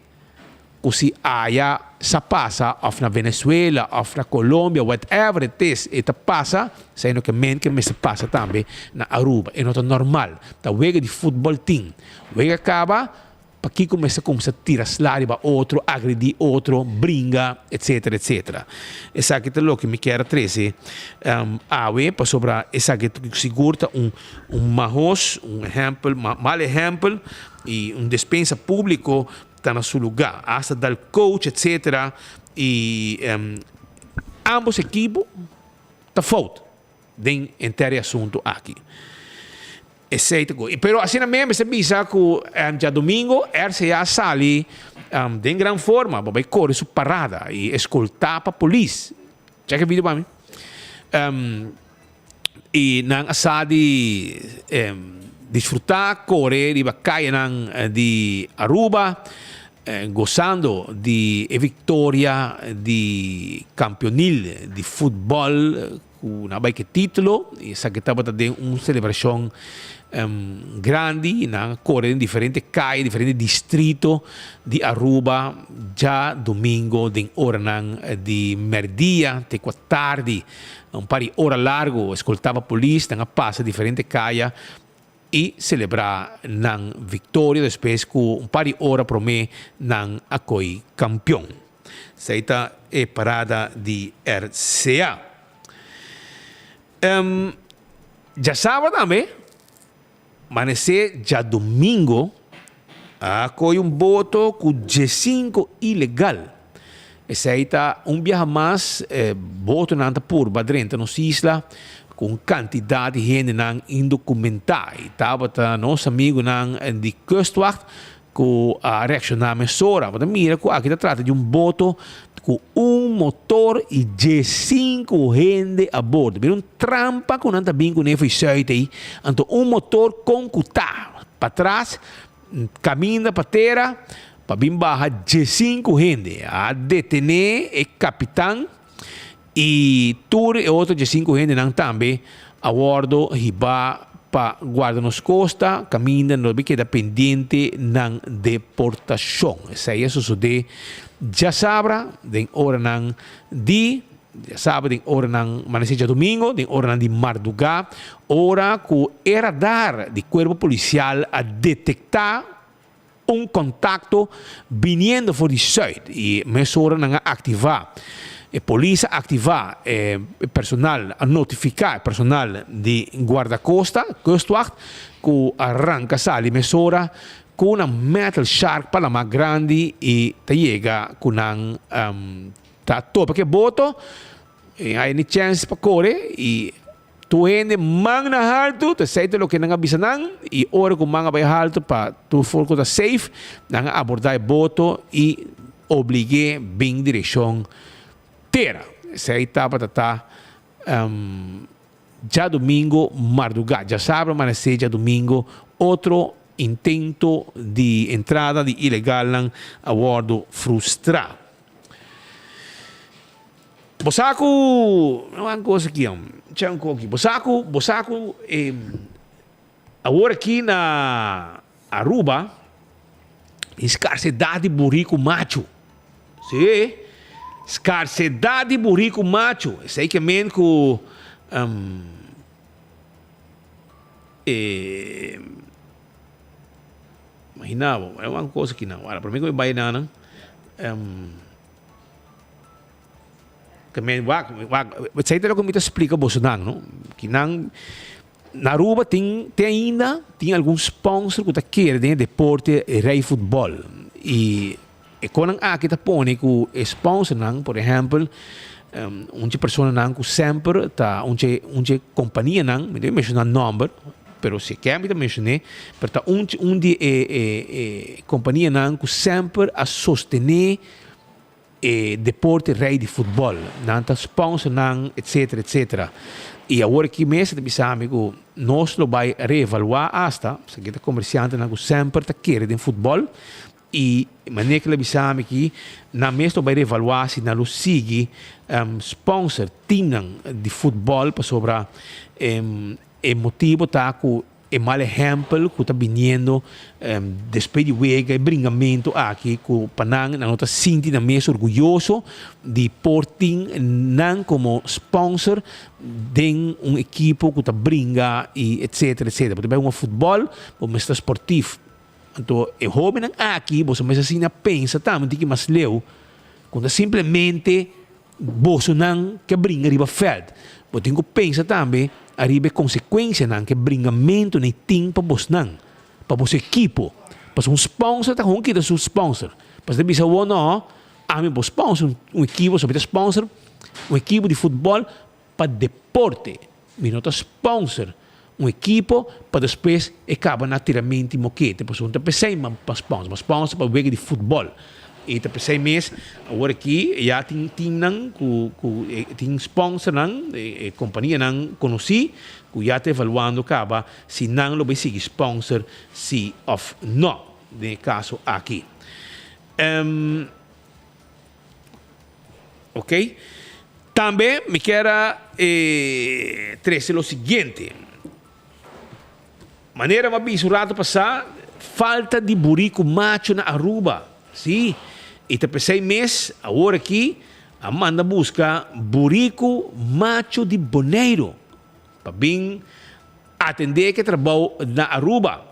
se haya sa passa na Venezuela, na Colômbia, whatever it is, ita passa, sendo que men que me se passa também na Aruba, é nota normal. Tá wega de futebol team, wega acaba, para que começa a tirar slari para outro, agredir outro, brinca, etc, etc. Essa aqui é o que me quer trazer para sobre essa que segura mahos, exemplo, mal exemplo e dispensa público está no seu lugar, hasta dal coach, etc. E ambos equipos estão fora do inteiro assunto aqui. Pero assim mesmo, você visa que já domingo, RCA sali de grande forma, vai correr sua parada e escoltar para a polícia. Já que vídeo para mim? E não assadi desfrutar, correr e cair de Aruba, gozando de vitória de campeonil de futebol com uma título e essa que estava tendo uma celebração grande na correr em diferentes calles, diferentes distritos de Aruba já domingo de hora de merdia até 4 tarde par de hora largo escoltava a polícia na passa diferentes calles e celebrar na vitória depois com par de hora para mim na acoi campeão. Essa é a parada de RCA. Já sábado também, mas já domingo, foi voto com G5 ilegal. Esse aí está viagem mais, voto na purba dentro nos isla, com quantidade de gente indocumentada. Estava nosso amigo de Kustwacht, com a reaccionar mesora. Mas mira, aqui se trata de voto com motor e G5 gente a bordo. Vira trampa com nanta bingo nem foi certo aí. Então motor com cutá para trás, caminha para terra, para vir barra G5 gente. A detener é capitão e tour e outro G5 gente não também a bordo riba para guardar nos costa, caminha não vai quedar pendente na deportação. Isso aí sucede já sabra, de hora de sábado, de hora de domingo, de hora de madrugada, hora que era dar de corpo policial a detectar contato vindo por site e mesura a ativar. A polícia ativar personal a notificar personal de guarda-costa, Kustwacht, que arranca sali mesura com uma metal shark para mais grande e te chega com tá topa que boto e aí ni chance para correr e tu ende mang na alto te sei lo que não avisa não e ora com mang vai alto para tu for com safe não abordar boto e obrigue bem direção terra sei tava tá já domingo madrugada já sábado mas seja domingo outro intento de entrada de ilegal a bordo frustrado. Bosaco, não é uma coisa aqui, tinha um pouco. Bosaco, agora aqui na Aruba, escassez de burrico macho. Sim, escassez de burrico macho. Sei que men com imaginava, é uma coisa que não. Para mim, como vai não, que me sei que me explica você não, que não na Aruba tem alguns sponsors que querem de deporte e rei futebol. E quando aqui tá põe que sponsor não, por exemplo, uma pessoa não que sempre tá uma companhia não, me deve mencionar nome, pero se quer me mencionar, pero tá companhia não que sempre a sostener deporte rei de futebol, não tá sponsor não, etc. E agora que mês de amigo nós lo vai reevaluar hasta se que comerciante não sempre tá querendo futebol e maneira que ele sabe que na mês lo vai reevaluar se não lo sigue sponsor team de futebol para sobre motivo tá com mal exemplo que está vindo depois de wega e bringamento aqui com Panang na nota sinti na mesa orgulhoso de porting não como sponsor de equipo que está bringa e etc. Porque é futebol, o está esportivo. Então, é jovem aqui, você mas assim pensa também que mais leu quando simplesmente você não que brinca riba feld. Você tem que pensar também arriba consequência não que bringamento nem tem para você não para você equipo para um sponsor tá com que da seu sponsor para você bisa não a mim sponsor equipo sobre sponsor equipo de futebol para deporte me nota sponsor equipo para depois acaba naturalmente moquete para você pensar para sponsor para o de futebol e tá pensei mês agora aqui já tem team não tem sponsor não companhia não conheci que já está evaluando acaba se não lo vai seguir sponsor se of não no caso aqui ok também me quero trazer o seguinte maneira mais bisurado passar falta de buraco macho na Aruba sim e te pensei mês agora aqui a manda busca buraco macho de Bonaire para bem atender que trabalho na Aruba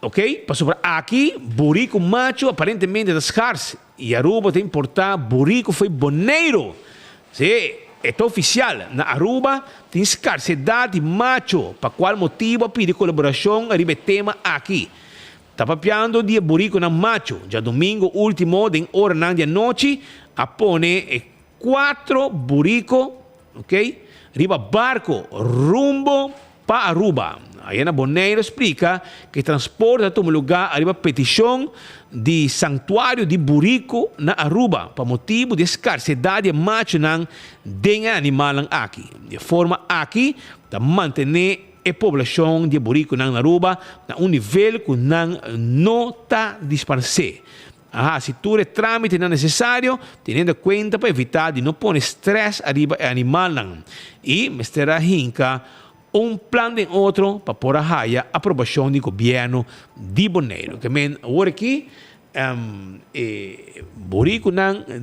ok para sobre aqui buraco macho aparentemente é escasso e Aruba tem que importar buraco foi Bonaire sim é oficial na Aruba tem escassidade de macho para qual motivo pedir colaboração arriba tema aqui está papiando dia buraco na macho já domingo último de hora na dia noite a pone 4 buraco ok riba barco rumbo para Aruba aí na Bonaire explica que transporta a um lugar arriba petição de santuário de buraco na Aruba para motivo de escassidade de macho de animal aqui de forma aqui para manter a população de buraco na Aruba a nível que não está disparcer se tu é trâmite não necessário tendo em conta para evitar de não pôr estresse arriba animal e mestra hinca plan de outro para pôr a aprovação do governo de Bonaire que men agora aqui buraco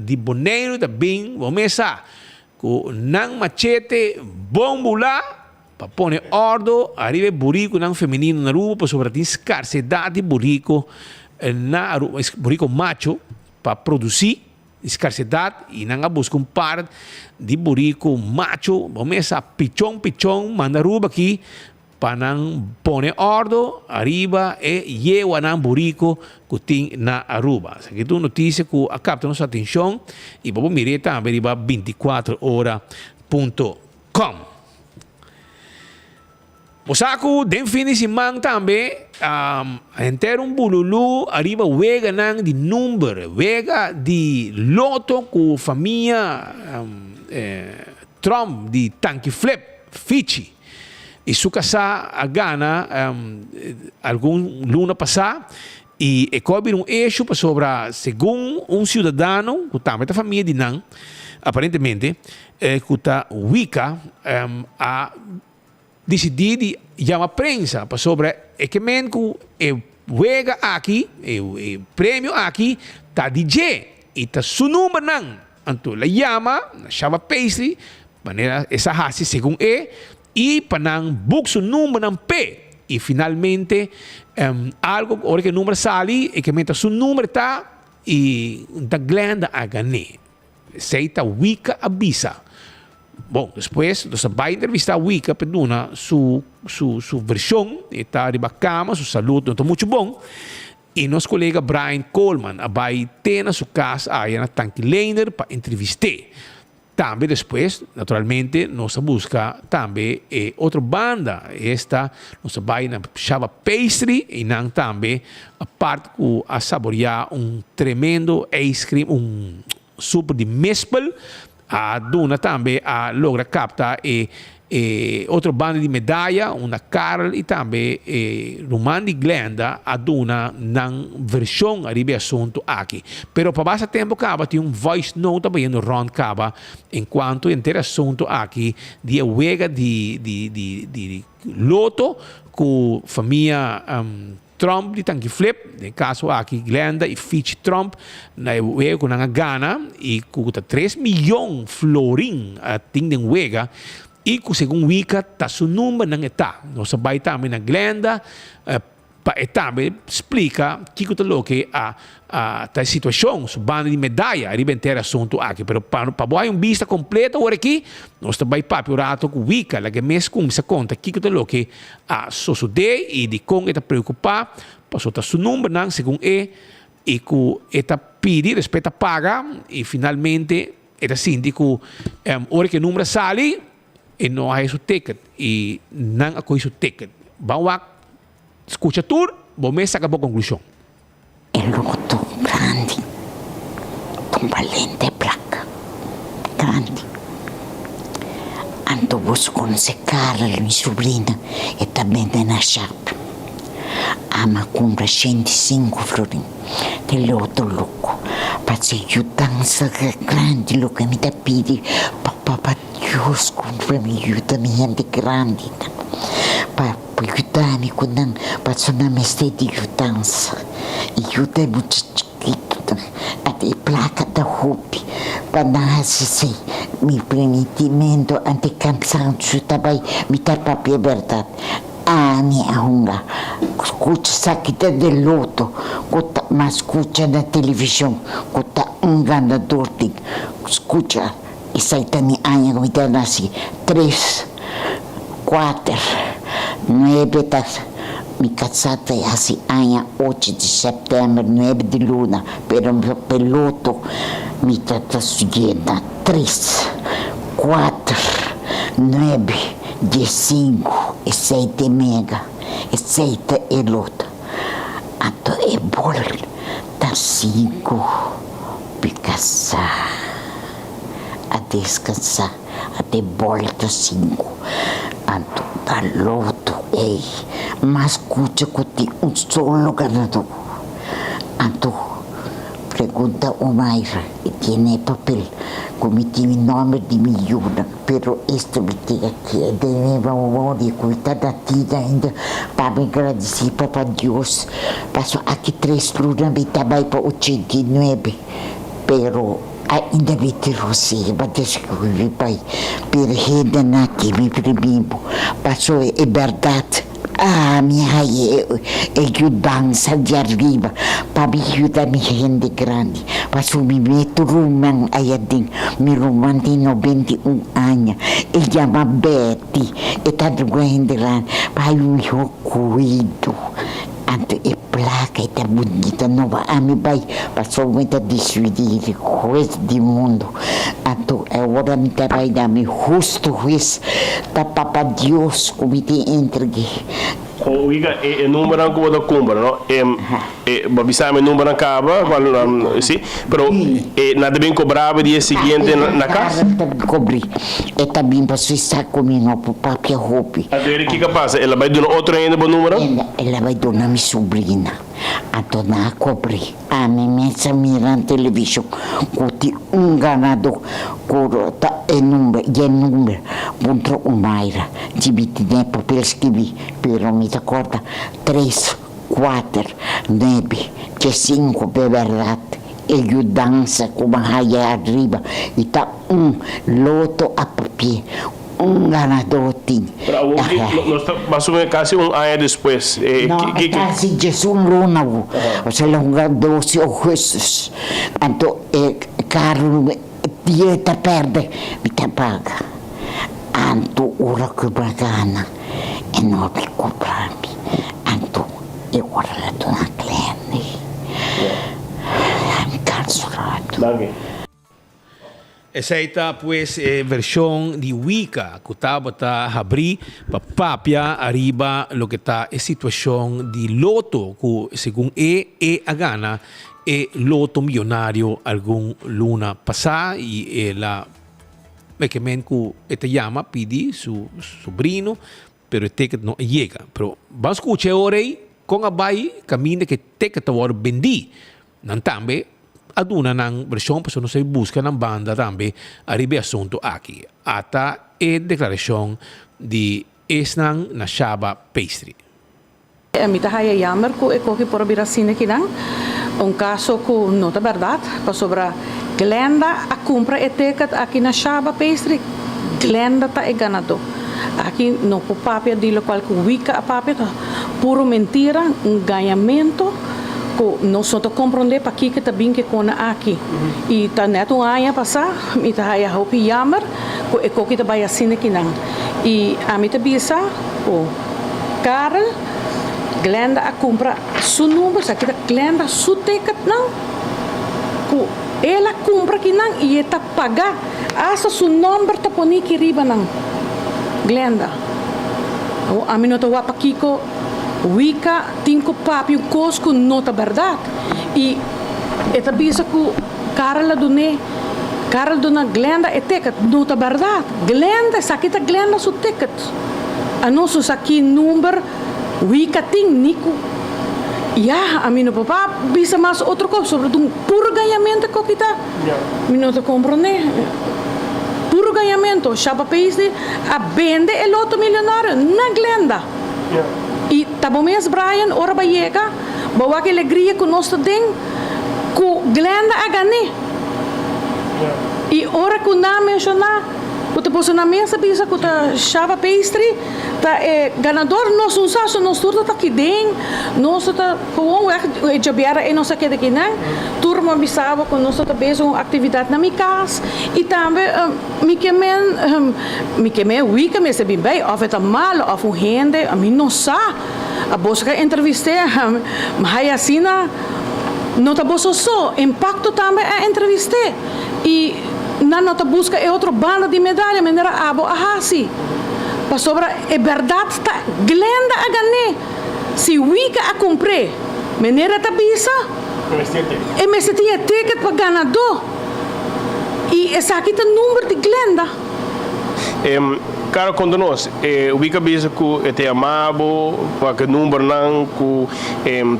de Bonaire também vamos começar com machete bombo lá para pôr ordem arriba buraco feminino na rua para sobre a escassidade de buraco na buraco macho para produzir escassidade e não busca par de buraco macho vamos começar pichão manda ruba aqui para não pôr ordem arriba e lleva na buraco que tem na Aruba essa aqui é uma notícia que capta nossa atenção e vamos mirar também arriba 24horas.com Posaku, den fim de semana também, inteiro bululu, arriba wega nang de número, wega de loto com família Trump de tanque flip, Fiji. E su casa a Ghana, algum luna passar, e cobre eixo para sobre, segundo cidadão, que também da família de Nang, aparentemente, que está Wicca, a decidir de chamar a prensa para sobre que menco wega aqui o prêmio aqui tá DJ e tá su número não então la chama chama pastry maneira essa hasi segundo e para não book su número não P e finalmente algo hora que o número sali e que menta su número tá e da glenda a ganhar sei tá Wicca avisa Bom, depois nós vai entrevistar a Wicca para dar sua versão, está de bacana, sua saúde não está muito bom. E nosso colega Brian Coleman vai ter na sua casa aí na Tanque Laner para entrevistar. Também depois, naturalmente, nós busca também outra banda. Esta, nós vai na Chava Pastry e não também a parte que a saborear tremendo ice cream, super de mespel. A Duna também logra captar outra banda de medalha, uma Carl e também Roman de Glenda, a Duna na versão arriba assunto aqui. Pero para basta tempo acaba tem voice note também no Ron Caba enquanto inteiro assunto aqui de wega de loto com família Trump di tanki flip, nel caso aqui Glenda e Fitch Trump, na wega com a Gana e com 3 milhões florin a tingden wega e com segundo Wicca tá su número não está. Nós vai também na Glenda para também explica que que a situação su banda de medalha arriba inteiro assunto aqui, pero para boa vista completa agora aqui nós vai papo rato com Wicca, la que mes com se conta que que a sucede e de com está preocupado, passou tá su número não segundo e com eta pedi respeita paga e finalmente eta síndico hora que o número sale e não há seu ticket e não há seu ticket. Vamos escucha tour, vamos sacar a conclusão. É luto grande, um valente placa, grande. Ando vos consecar a minha sobrinha e também na chapa. Ama compra 105 florin, del outro louco. Pazzi aiutanza grande, lo che mi da pidi, papà Deus, compra-me ajuda-me gente grande. Para ajudar-me quando passo na mestre de ajudança. Ajuda muito chiquito, até placa da roupa. Para não se me permitimento ante cansanço também me dá papel verdade. Ah, minha hunga, escuta saquita de loto, mas escuta na televisão, escuta ganador, escuta, e sai também anha como está assim, 3, 4, 9, mi casata é assim, anha 8 de setembro, 9 de luna, pero peloto, mi está sujeita, 3, 4, 9, 15 e 7 mega e 7 e lota. Ato e bol da 5 per caçar a descansar até volta 5 anto da loto e mas cucha kuti solo ganador anto pergunta o Mayra e tiene papel come tiene nome di milione però questo mi dice che deve morire questa datita ainda para agradecer papà Deus passo aqui 3 luna mi tabai para 89 però ainda me trouxe para descobrir pai per rede naqui mi primo passou é verdade. Ah, minha é dança de arriba para me ajudar a gente grande. Passou me meto rumão aí dentro. Me rumão tem 91 anos. Ele chama Betty. E está doendo lá. Pai, eu cuido. Anto é placa, é bonita, nova. A me vai, passou muito a decidir coisa do mundo. Anto, agora me vai dar me justo isso. Da Papa Deus, como te entreguei. O Wicca é número que você compra, não? É babisame número acaba, sim. Pero nada bem cobrava dia seguinte na casa. Cobri. E também passou estar comigo por papel roupa. Até que passa? Ela vai dar outro ainda bom número? Ela vai dar na minha sobrinha. A dona cobri. A minha mira na televisão. Kuti ganador. Corota e número contra o Mayra. Divide de papel escrevi. Pero me acorda 3, 4, 9, 5 per verdade. E dança com uma raia arriba. E tá loto a papel. Ganador tinha. Nós passamos quase ano depois. Quase Jesus luna. Ou seja, 12 agosto. Então, caro, dieta perde, me te paga. Anto ura que bacana. E não me cobrabi. Anto e ora la dona cliente. I'm cansado. Esa está pues versión de Wicca que estaba abrir papia arriba lo que está es situación de loto que según a gana loto millonario algún luna pasada y la que te llama pidi su sobrino pero este que no llega pero vamos a escuchar ahora con abai camina que te que te va a vender también aduna ng versyon pa sa busca ng banda tambe arriba assunto aqui ata declaração de esnang na Shaba Pastry. Mita haya jammer ku ekoki por birasine kinang caso ku nota verdade pa sobra Glenda a compra etiket aqui na Shaba Pastry Glenda ta é ganador aqui no papia de local ku Wicca a papia puro mentira ganhamento não só compreender para que tá bem que com aqui e tá neto aia passar e tá aí hopi jammer ko e ko kita vai assim aqui não e a mim tá bisa o Karel Glenda a compra su número sa kita Glenda su ticket não ko ela compra aqui não e tá pagar asa su número tá poni que riba não Glenda o a mim não tá wa pa kiko Wicca tinko papi un cosco nota verdade e eta bisa ku Karel dona Glenda e ticket nota verdade Glenda sakita Glenda su ticket a nosso saki number Wicca ting niku a mim no papá bisa mais outro coisa sobre um puro ganhamento que kita me não te compreende puro ganhamento Shaba Pastry a vende e loto milionário na Glenda e tá bom mesmo Brian ora vai chegar boa que alegria que nós tem com Glenda a ganhar e ora que não mencionar o te posso na mesa bisa que tá Shaba Pastry tá ganador nós usamos nós tudo tá aqui dentro nós tá com o jabiara e nós aqui daqui né turma bisava com nós tá bem uma atividade na minha casa e também me quemen Wicca me se bem of het mal of um rende a mim não sa a busca entrevistei mas assim não tá bolso só impacto também a entrevistei e na nota busca é outra banda de medalha maneira abo a hasi pa sobra é verdade tá Glenda a ganhar se Wicca a comprar maneira tá bisa e me se tinha ticket para ganador e essa aqui tá número de Glenda cara quando nós Wicca bisa que é amabo para que número não que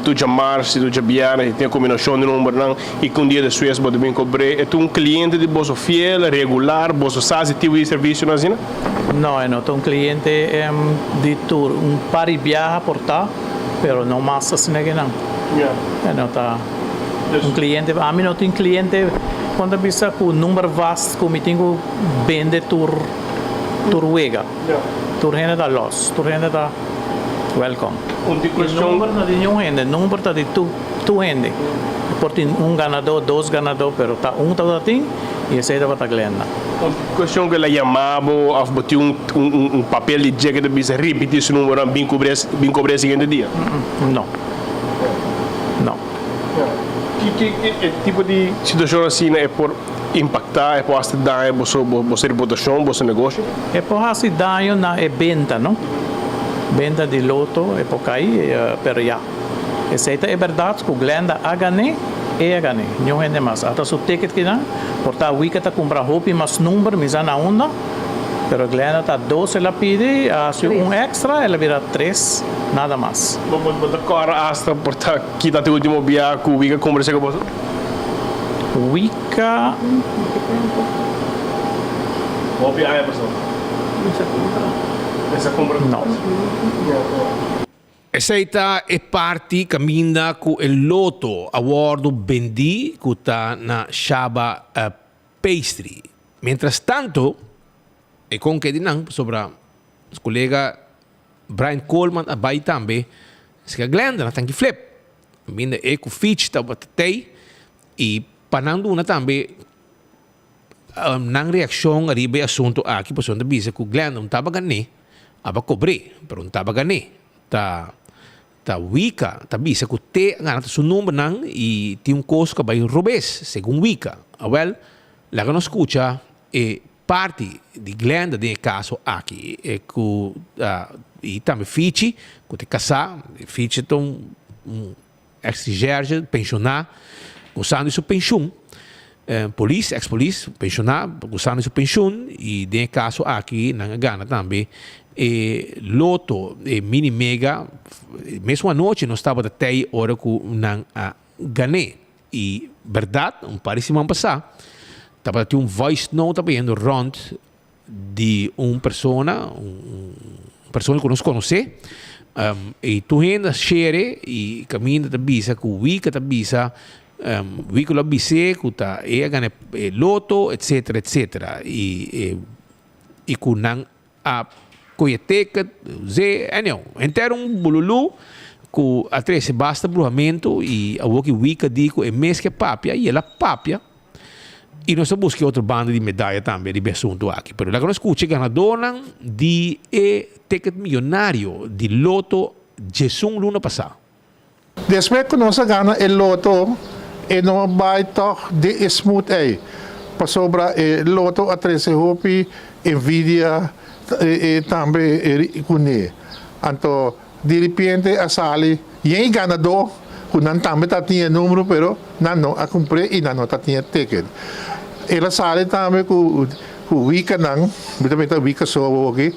tu chamar se tu chamar tem combinação de número não e com dia de suas pode bem cobrir é tu um cliente de bolso fiel regular bolso sabe tipo de serviço na zona não é não um cliente de tour par de viaja portar pero não massa assim não não tá cliente a mim não tem cliente quando bisa com número vasto como tenho vende tour Wega. Tur gente da los, tur gente da welcome. Il numero di gente, numero di tu gente. Porti un ganador, dos ganador, pero tá tá tem e esse da bata Glenda. Questão que ela chamava, ou botou um papel de jegue de bisa repetir esse número bem cobrir seguinte dia. Não. Que tipo de situação assim é por impactar e pode dar a sua reputação, o seu negócio? E pode dar na venda, não? Venda de loto e pode cair per já. Essa é verdade que o Glenda a ganhar e a ganhar. Não é mais. Até o ticket que dá, porta Wicca tá comprar roupa mais número, mas na onda. Pero Glenda tá 12 ela pede, se um extra ela vira 3, nada mais. Vamos agora hasta porta que tá o último dia com Wicca conversa com você. Wicca. Hobby a pessoa. Essa compra. Não. Essa é parte caminha com o loto award bendi que está na Shaba Pastry. Mientras tanto, e com que dinang sobre os colega Brian Coleman a bai também, se a Glenda na tanque flip, minda e com Fitch tá batei e panando uma também nang reaksyon arriba yung asunto aqui por sonda bisa ku Glenda não tava gani aba cobre pero não tava gani ta wika ta bisa ku te nga ta su número nang e ti un costo ka bay robes según wika well la que nos escucha parte di Glenda nel caso aqui ku e também fici ku te casar fici ton ex-gerge pensionar usando sua pensão polícia, ex-polícia, pensionado, usando sua pensão e nesse caso aqui na Gana também loto mini mega mesmo à noite nós estava até hora que não ganhei e verdade parece que passar estava um voice note também no round de uma pessoa que nós conhece e tu ainda share e caminha da bisa que o wika da bisa wika la bise que tá ganha loto etc etc e ku nang a coieteka ze anel inteiro bululu ku atrese basta bruhamento e a que wika dico e mês que papia e ela papia e nós busca outra banda de medalha também de assunto aqui pero lá que nós escuta ganadora de ticket milionário de loto Jesús luna passada después que nós ganha o loto e não vai toch de smooth aí para sobra loto a 13 hopi Nvidia também kuni anto de repente a sali e ganador kunan também tinha número pero não a cumprir e não tinha ticket ela sali também com wika nang bitamente wika so aqui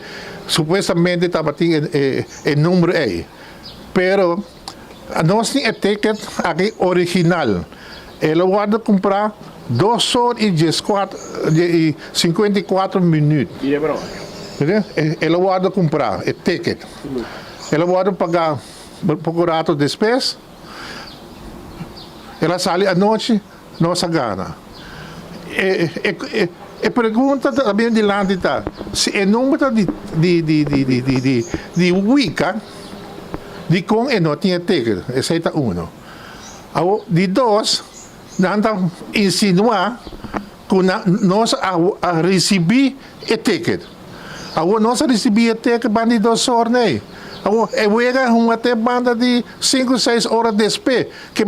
supostamente estava tinha número aí pero nós tinha ticket aqui original ela guarda comprar 2 horas e 54 minutos ela guarda comprar o ticket ela guarda pagar procurado despesa ela sai à noite nossa gana e pergunta também de lá se o número de wika de com e não tinha ticket esse é de dois não insinuar que nós a receber o ticket nós recebemos o ticket para de 2 horas né wega até banda de 5, 6 horas depois que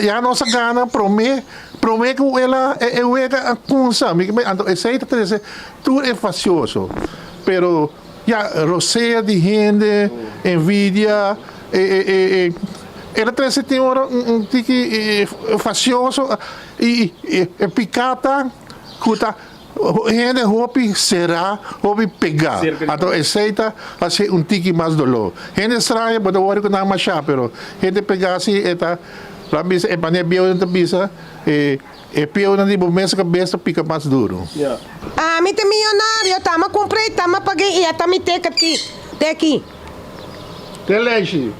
já nossa gana promete que ela wega consome esse tudo é facioso pero já roceia de gente envidia ela tem um tique facioso e picata cuta gente hopi será hopi pegar então aceita assim tique mais dolor gente estranha pode olhar que não mais chá pero gente pegar assim eta lá bisa é para nebio não bisa pior não digo mês cabeça pica mais duro me tem milionário tama comprei tama paguei e tama ticket aqui de leite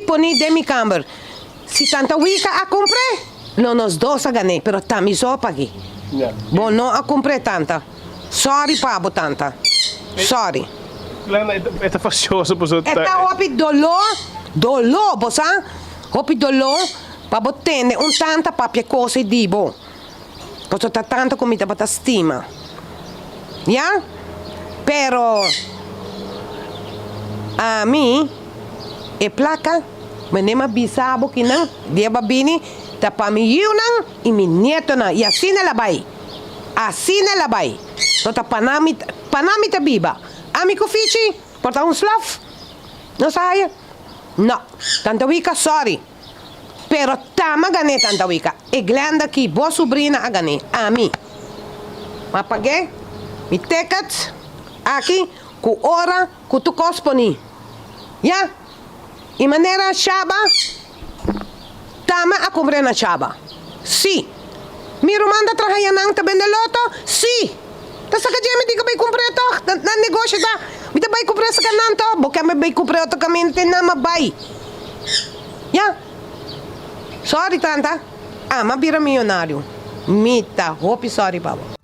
poni de mi camber se tanta wika a comprei não nós dois a ganhei pero tami só paguei bom não a comprei tanta sorry pabo tanta sorry é facioso por isso tá hopi dolor bosa hopi dolor pabo tende tanta papia cosa dibo posso tá tanta comida para stima ya pero a mim e placa menema bisabo que não dia babini tá para mim não e mi neto não e assim ela vai então tá panami tá biba amigo fichi porta slav não sai não tanta wika sorry pero tama ganhei tanta wika e Glenda aqui boa sobrinha a ganhei a mim mas paguei mi ticket aqui com hora com tu cosponi ya e maneira chaba tama a comprar na chaba si mi romanda trabalha nang taben de loto si ta sa kadje mi di ka bay comprar to na negosyo ta mi ta bay comprar sa kanan to boka mi bay comprar to kami na mabay ya sorry tanta mabira milionário mita hope sorry babo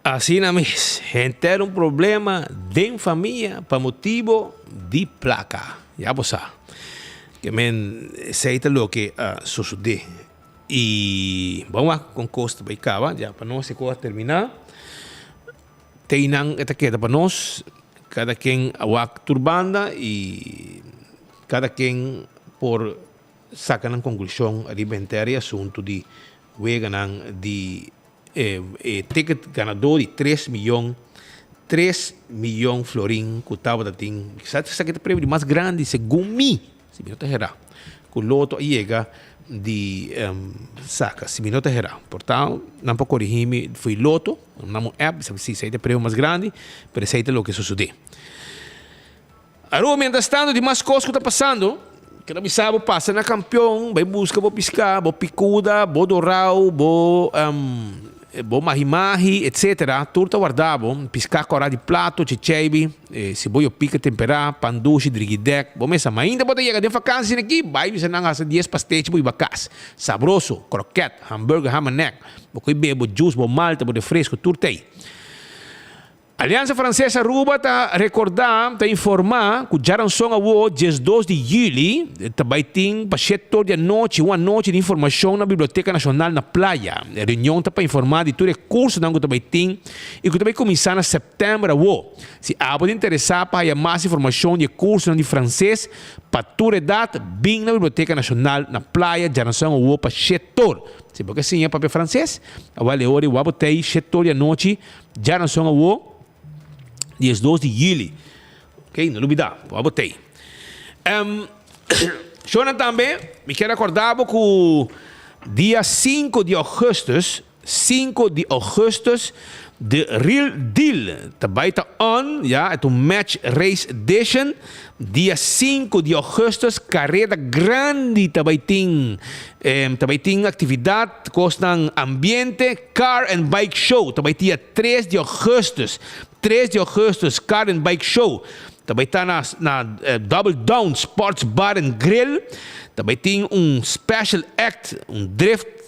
assim na mes gente era problema de família para motivo de placa. Ya bosa. Que men seita lo que sucede. E vamos lá com Costa Baicaba, já para nós se coisa terminar. Tem nang etiqueta para nós, cada quem awak turbanda e cada quem por sacar uma conclusão alimentar assunto de ganhar de ticket ganador de 3 milhões florin que estava da ting. Sabe que prêmio de mais grande segundo mim, se me não errar. Que o loto chega de saca, se me não errar. Portanto, não pode corrigir, foi loto, não é app, se é o prêmio mais grande, mas sei o que sucede. Agora, mientras tanto, de mais coisas que está passando, que não sabe, passa na campeão, vai buscar, vai piscar, vai picuda, vai dorau, vai mahi-mahi, etc. Tudo está guardado, piscar corá de plato, chichebi, se vai pica temperar, pandushi, driguidec, bom mesa, mas ainda pode chegar de vacância aqui, vai você não gasta 10 pastéis, vai bacas, sabroso, croquete, hambúrguer, ham and neck, vai beber juice, vai malta, vai fresco, tudo tem. Aliança Francesa Aruba está recordar, está informar que já são o 12 de julho, também tem para 7 da noite, uma noite de informação na Biblioteca Nacional na Praia. A reunião está para informar de todo o curso que também tem e que também começar em setembro. Se há pode interessar para mais informação de curso de francês, para toda idade, bem na Biblioteca Nacional na Praia, já são o para 7 Se porque sim é papel francês, a hora o botei 7 da noite, já são o 12 de julho. Ok? Não olvidar. Eu botei. Jonathan também, me quero acordar que o dia 5 de agosto, de Real Deal, também está on, é um Match Race Edition. Dia 5 de agosto, carreira grande, também tem atividade, costam ambiente, Car and Bike Show, também dia 3 de agosto, Car and Bike Show, também está na Double Down Sports Bar and Grill, também tem Special Act, Drift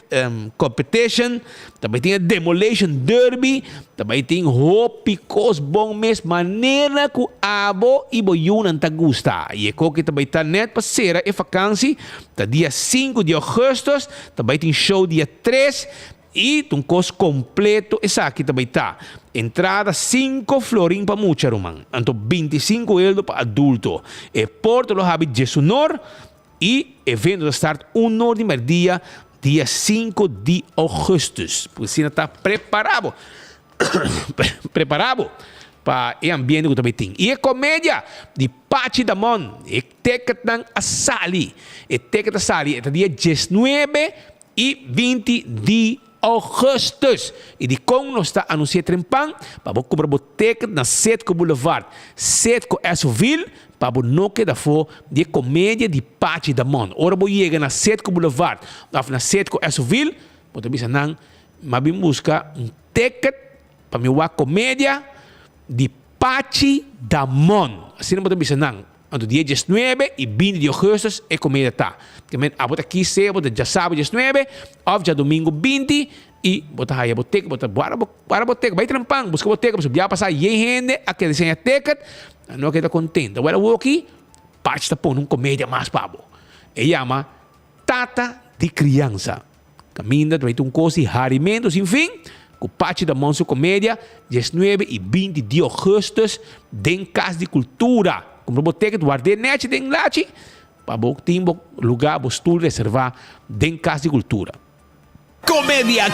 competition, também tem a Demolition Derby, também tem Hopicos bom mês, maneira que abo e boiunan ta gusta. E é que também está net para ser a vacância, tá dia 5 de agosto, também tem show dia 3 e um curso completo, essa aqui também está. Entrada 5 florin para mucha román, então 25 euros para adulto. E porto lo habit jesunor e evento da start 1 de merdia, dia 5 de agosto. Porque se não está preparado para o ambiente que também tem. E a comédia de Pachi Damon, e ticket a Sali. E ticket a Sali é dia 19 e 20 de agosto. E de como nós está anunciando trempang, para você comprar o ticket na Setco Boulevard, Setco Esoville, para você não quedar fora de comédia de Pachi Damon. Ora, você chega na Setco Boulevard, na Setco Esoville, você bisa nang, mas busca ticket para a comédia de Pachi Damon. Assim não bisa nang. Então, dia 19 e 20 de agosto é comédia tá. Que a bota aqui se bota já sábado 19, ou já domingo 20 e bota aí a boteca, bota para boteca, vai trampang, busca boteca, você já passar e gente a que desenha ticket, não queda contente. Agora o aqui, parte está pondo comédia mais pabo. E chama Tata de Criança. Caminha, vai ter coisa de rarimentos, enfim. O Pachi da Monso Comédia, 19 e 20 de agosto, dentro Casa de Cultura. Como boteca do Ardenete, dentro lá, para o tempo, lugar, postura, reservar, dentro Casa de Cultura. Comédia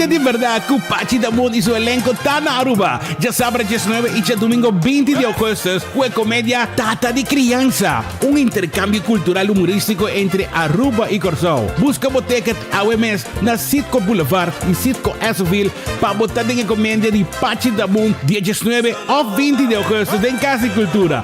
de verdade que o Pachi Damon e seu elenco tá na Aruba. Já sábado 19 e já domingo 20 de agosto, com a comédia Tata de Criança, um intercâmbio cultural humorístico entre Aruba e Corsão. Busca boteca AWMS na Sitco Boulevard e Sitco Esoville para botar em comédia de Pachi Damon, dia 19 ou 20 de agosto, em Casa de Cultura.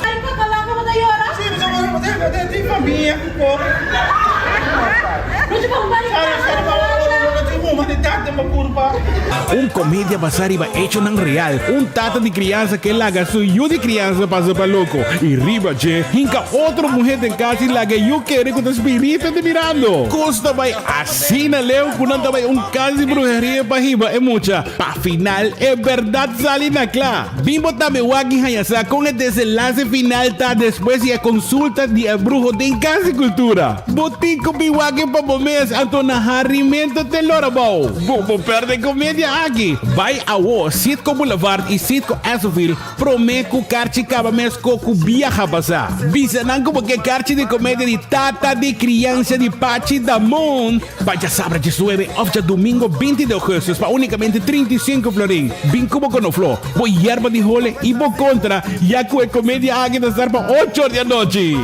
comédia basada iba hecho ng real. Tata de criança que laga su yo de criança pasa pa loco. Y riba je, hinka otro mujer de casa y laga yo quiere con espíritu de mirando. Costa bay así na leo kunanta bay casi brujería pa hiba mucha. Pa final verdad sale na cla. Bimbo tabe wagi hayasa con el desenlace final ta después y a consulta de brujo de casi cultura. Botico biwagi pa bomes anto na harimento te lorabao. Bobo perde comédia aqui. Vai ao Sitco Boulevard e Sitco Asoville. Promeco carchi cabames coco viaja basa. Bisanan como que carchi de comédia de tata de criança de Pachi da Moon. Vaya sabra de sueve of de domingo 20 de agosto para unicamente 35 florin. Bin como conoflo. Voy hierba de jole y bo contra. Ya que comédia aqui da estar para 8 da noite.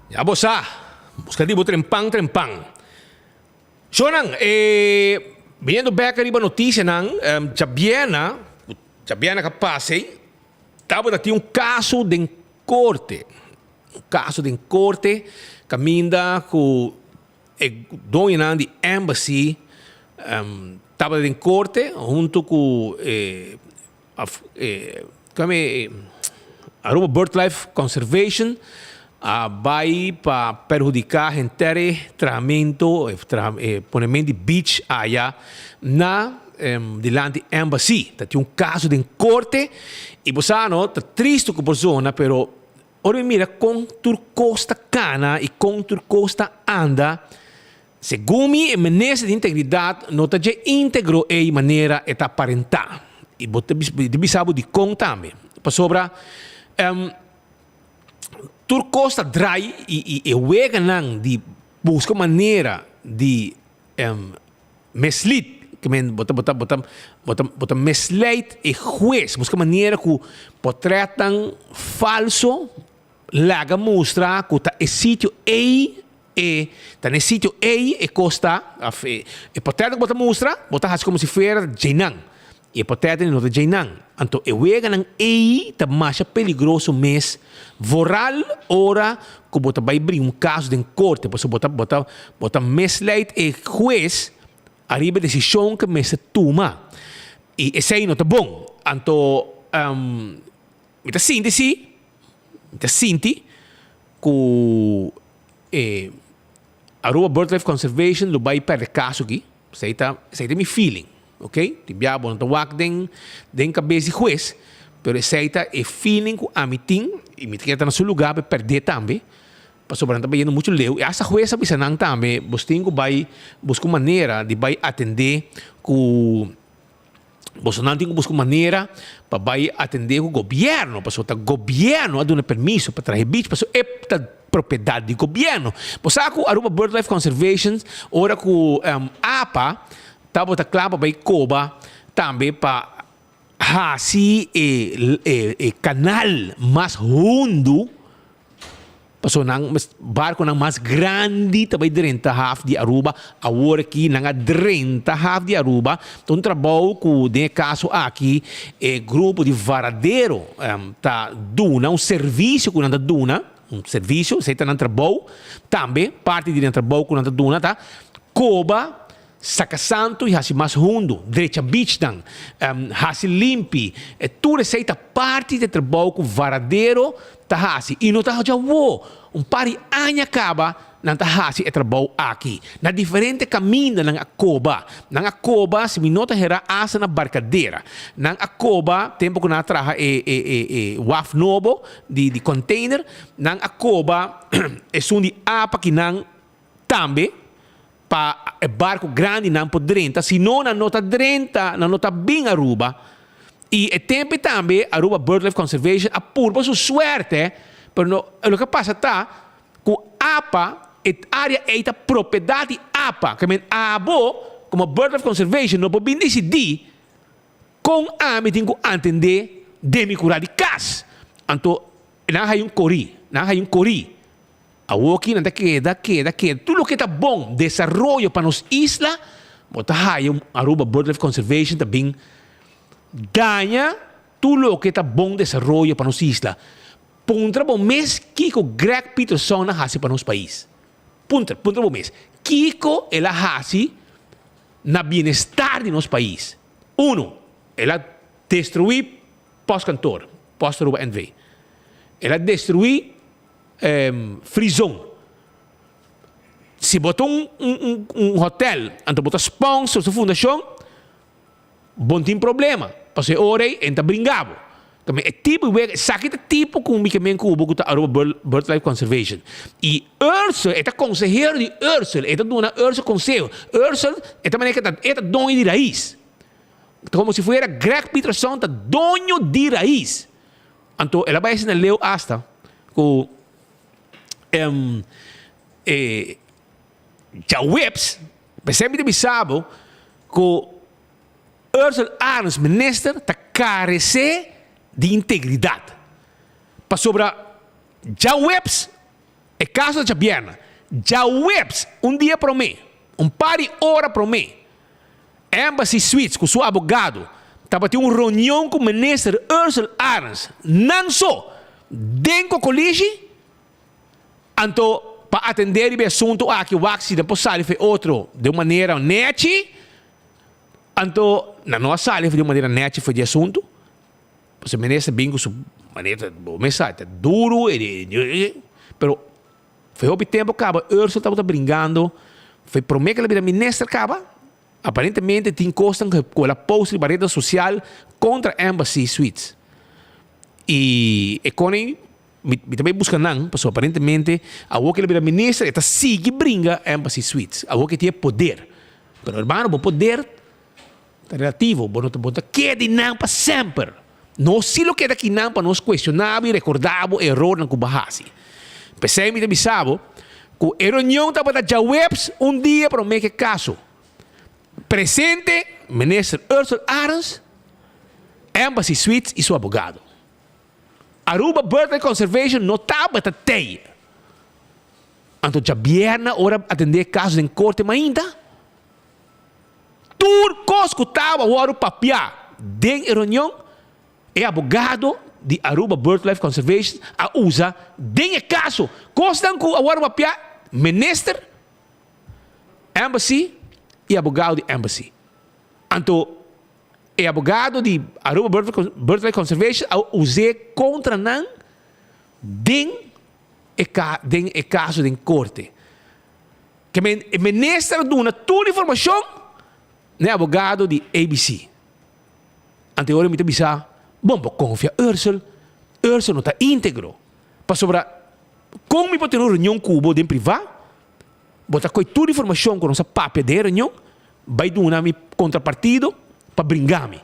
Ya bosa. Busca di bo trempang. So nang, viniendo back arriba notícia nang, Jabiana kapase, tava dati caso de corte. Caso de corte, caminda com dono nang de embassy, tava de corte, junto com Aruba BirdLife Conservation, vai para perjudicar gente tratamento ponemento de beach allá na delante embassy. Tem caso de corte e você não tá triste com a pessoa, pero ora mira com tur costa cana e com tur costa anda. Segundo me, maneira de integridade não tá de íntegro e maneira é aparentar. E você deve saber de com também. Para sobra tur costa dry e wega nang di busca maneira de meslead que men bota meslead e juez busca maneira que potretan falso laga mostra que tá e sítio tá nesse sítio e costa e potretan bota mostra bota has como se fosse Jainang e potete não de Jainang. Então, eu wega nang tá mais peligroso mês voral ora que bota vai abrir caso de corte, pois bota mesleid e juez arriba decisão que mês toma. E esse aí não tá bom. Então, me tá sinti que Aruba BirdLife Conservation lo vai perder caso aqui. Sei tá me feeling. Ok? Tibiabo não tawag den cabeça juez, pero aceita e feeling com a miting e miting está no seu lugar para perder também. Para sobrar também muito leu. E essa jueza bisa nang também, bustingo vai buscar maneira de vai atender com Bolsonaro tem que buscar maneira para vai atender o governo, para o governo a dar permisso para trazer bicho, para é propriedade do governo. Por isso que a Aruba BirdLife Conservation, ora que APA tava tá claro para Coba também para hasi e canal mais fundo paso nang barco nang mais grande também direnta half de Aruba agora aqui nang direnta half de Aruba então trabalho com de caso aqui grupo de varadeiro tá duna serviço com nanda duna serviço você tá nang trabalho também parte de trabalho com nanda duna tá Coba Saka Santo e hasi mais fundo, direita beach dan, hasi limpi, tudo essa parte de trabalho com varadeiro tá hasi e não tá já pari anya acaba não tá hasi é trabalho aqui na diferente caminho na Acoba se me nota era asa na barcadeira na Acoba tempo que na traha waf novo de container na Acoba é de apa que não também pa barco grande não pode drenta, se não na nota drenta, na nota bem Aruba. E é tempo também Aruba BirdLife Conservation a por sua sorte, pero o que passa tá com APA, área é a propriedade APA, que men abo como BirdLife Conservation não pode decidir com a me tem que entender de me curar de cas. Então, não há cori. Aqui não queda. Tudo que está bom, desenvolvimento para nos islas, bota Aruba BirdLife Conservation também ganha tudo que está bom, desenvolvimento para nos islas. Punta bom mês, Kiko Greg Peterson na hasi para nos país. Punta bom mês. Kiko ela hasi na bienestar de nosso país. Uno, ela destruir pós-cantor, pós-Aruba NV. Ela destruir free zone. Se botar um hotel, então botar sponsor, sua fundação, bom tem problema. Porque ora entra bringado. Também é tipo, sabe que tipo com o medicamento que o Aruba BirdLife Conservation. E Ursula, é conselheiro de Ursula, é dona Ursula conselho. Ursula é também é dono de raiz. Como se fosse Greg Peterson, é dono de raiz. Então, ela vai ensinar leu hasta com já webs, percebe de bisabo, que Ursula Arns, minister, está carece de integridade. Para sobre já webs, é caso de Jabiana, já webs, dia para mim, par de hora para mim, Embassy Suites, com seu advogado, estava tendo uma reunião com o ministro Ursula Arns, não só dentro do colégio, então, para atender o assunto, que o Waxi depois sale foi outro, de uma maneira net, então, na nossa sala, de uma maneira net, foi de assunto, porque o ministro bem com sua maneira, mensagem, duro, pero foi o tempo que a Ursula estava brincando, foi prometer que a ministra acaba, aparentemente tem costas com a post de barreira social contra Embassy Suites. E Connie me também busca não, porque aparentemente a que a ministra está sigue brinca Embassy Suites, a que tem poder. Mas hermano, o poder é relativo, não queda não para sempre. Não se lo queda aqui não para nós questionar e recordar o erro na Cubahasi. Pensei me sabe que a reunião estava da webs dia para o meu caso. Presente, ministro Ursula Arns, Embassy Suites e seu advogado. Aruba BirdLife Conservation não estava a ter. Então, já vierna hora atender casos em corte, mas ainda. Turcos que estava o papel de reunião, é advogado de Aruba BirdLife Conservation a usa de caso. Constam que o papel, ministro, Embassy, e advogado de Embassy. Então, é advogado de Aruba BirdLife Conservation a usar contra não den e caso de corte. Que o ministro dá toda a informação é advogado de ABC. Anteriormente me disse, bom, confia Ursula não está íntegro. Para sobre como me pode ter uma reunião com o em privado, botar toda a informação com nossa papel de reunião, vai dar uma contrapartido para brincar-me.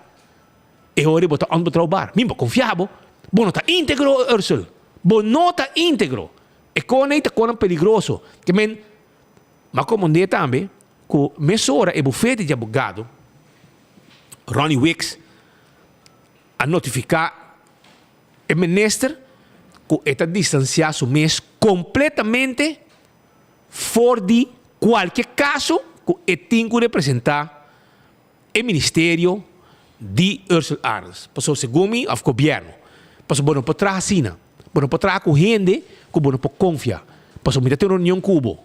E agora botar onde trabalhar. Mim, confiável. Bom, não está íntegro, Ursula. Bom, não está íntegro. E com ele está perigoso. Que mas como eu também, que mesora e bufete de advogado, Ronnie Wicks, a notificar o ministro que está distanciado seu mês completamente fora de qualquer caso que tem que representar o Ministério de Ursula Arns. Porque segundo o governo, porque não pode trazer assim, não pode trazer com gente que não pode confiar. Porque me tem uma reunião com o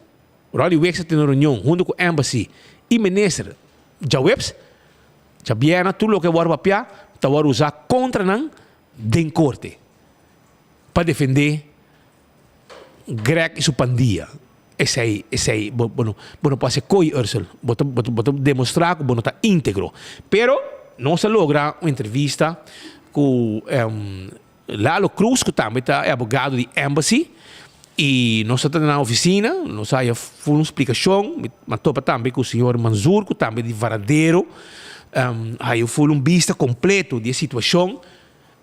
Ronnie Wicks tem uma reunião junto com o Embassy e o ministro já webs, já viene tudo o que vai papel, está a usar contra não de corte para defender Greg e sua pandilha. Esse aí, bueno, pode ser coi Ursula, pode demonstrar que não está íntegro. Pero não se logra uma entrevista com Lalo Cruz, que também é advogado de Embassy, e nós estamos na oficina, nós aí foi uma explicação, mas topa também com o senhor Manzur, que também de Varadeiro, aí foi vista completo da situação.